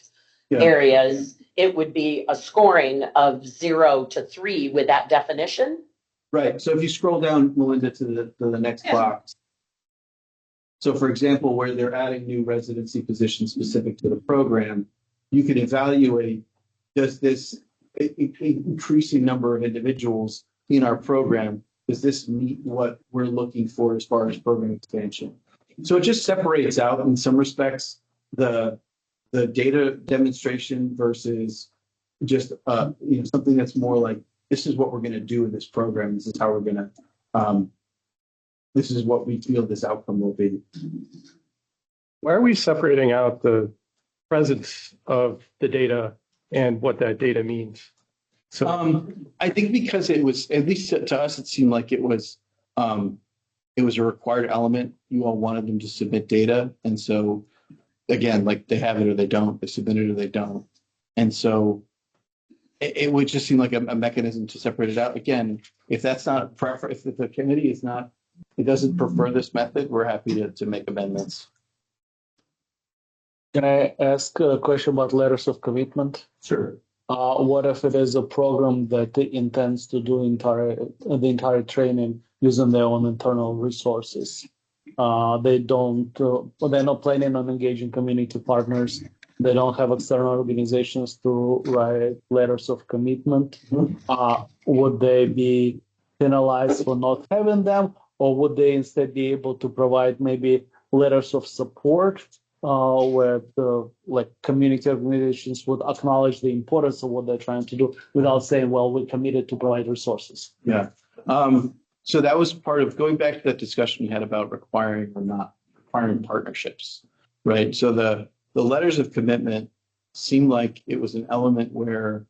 areas, it would be a scoring of 0 to 3 with that definition. Right. So if you scroll down, Melinda, to the next box. So for example, where they're adding new residency positions specific to the program, you can evaluate, does this increasing number of individuals in our program, does this meet what we're looking for as far as program expansion? So it just separates out in some respects the data demonstration versus just something that's more like, this is what we're going to do in this program. This is how we're going to, this is what we feel this outcome will be. Why are we separating out the presence of the data and what that data means. So I think because it was, at least to us, it seemed like it was a required element. You all wanted them to submit data. And so again, like they have it or they don't, they submit it or they don't. And so it would just seem like a mechanism to separate it out. Again, if that's not a preference, if the committee is not, it doesn't prefer this method, we're happy to make amendments. Can I ask a question about letters of commitment? Sure. What if it is a program that intends to do the entire training using their own internal resources? They're not planning on engaging community partners. They don't have external organizations to write letters of commitment. Would they be penalized for not having them, or would they instead be able to provide maybe letters of support where like community organizations would acknowledge the importance of what they're trying to do without saying, well, we're committed to provide resources? Yeah. So that was part of going back to that discussion we had about requiring or not requiring partnerships, right? So the letters of commitment seemed like it was an element where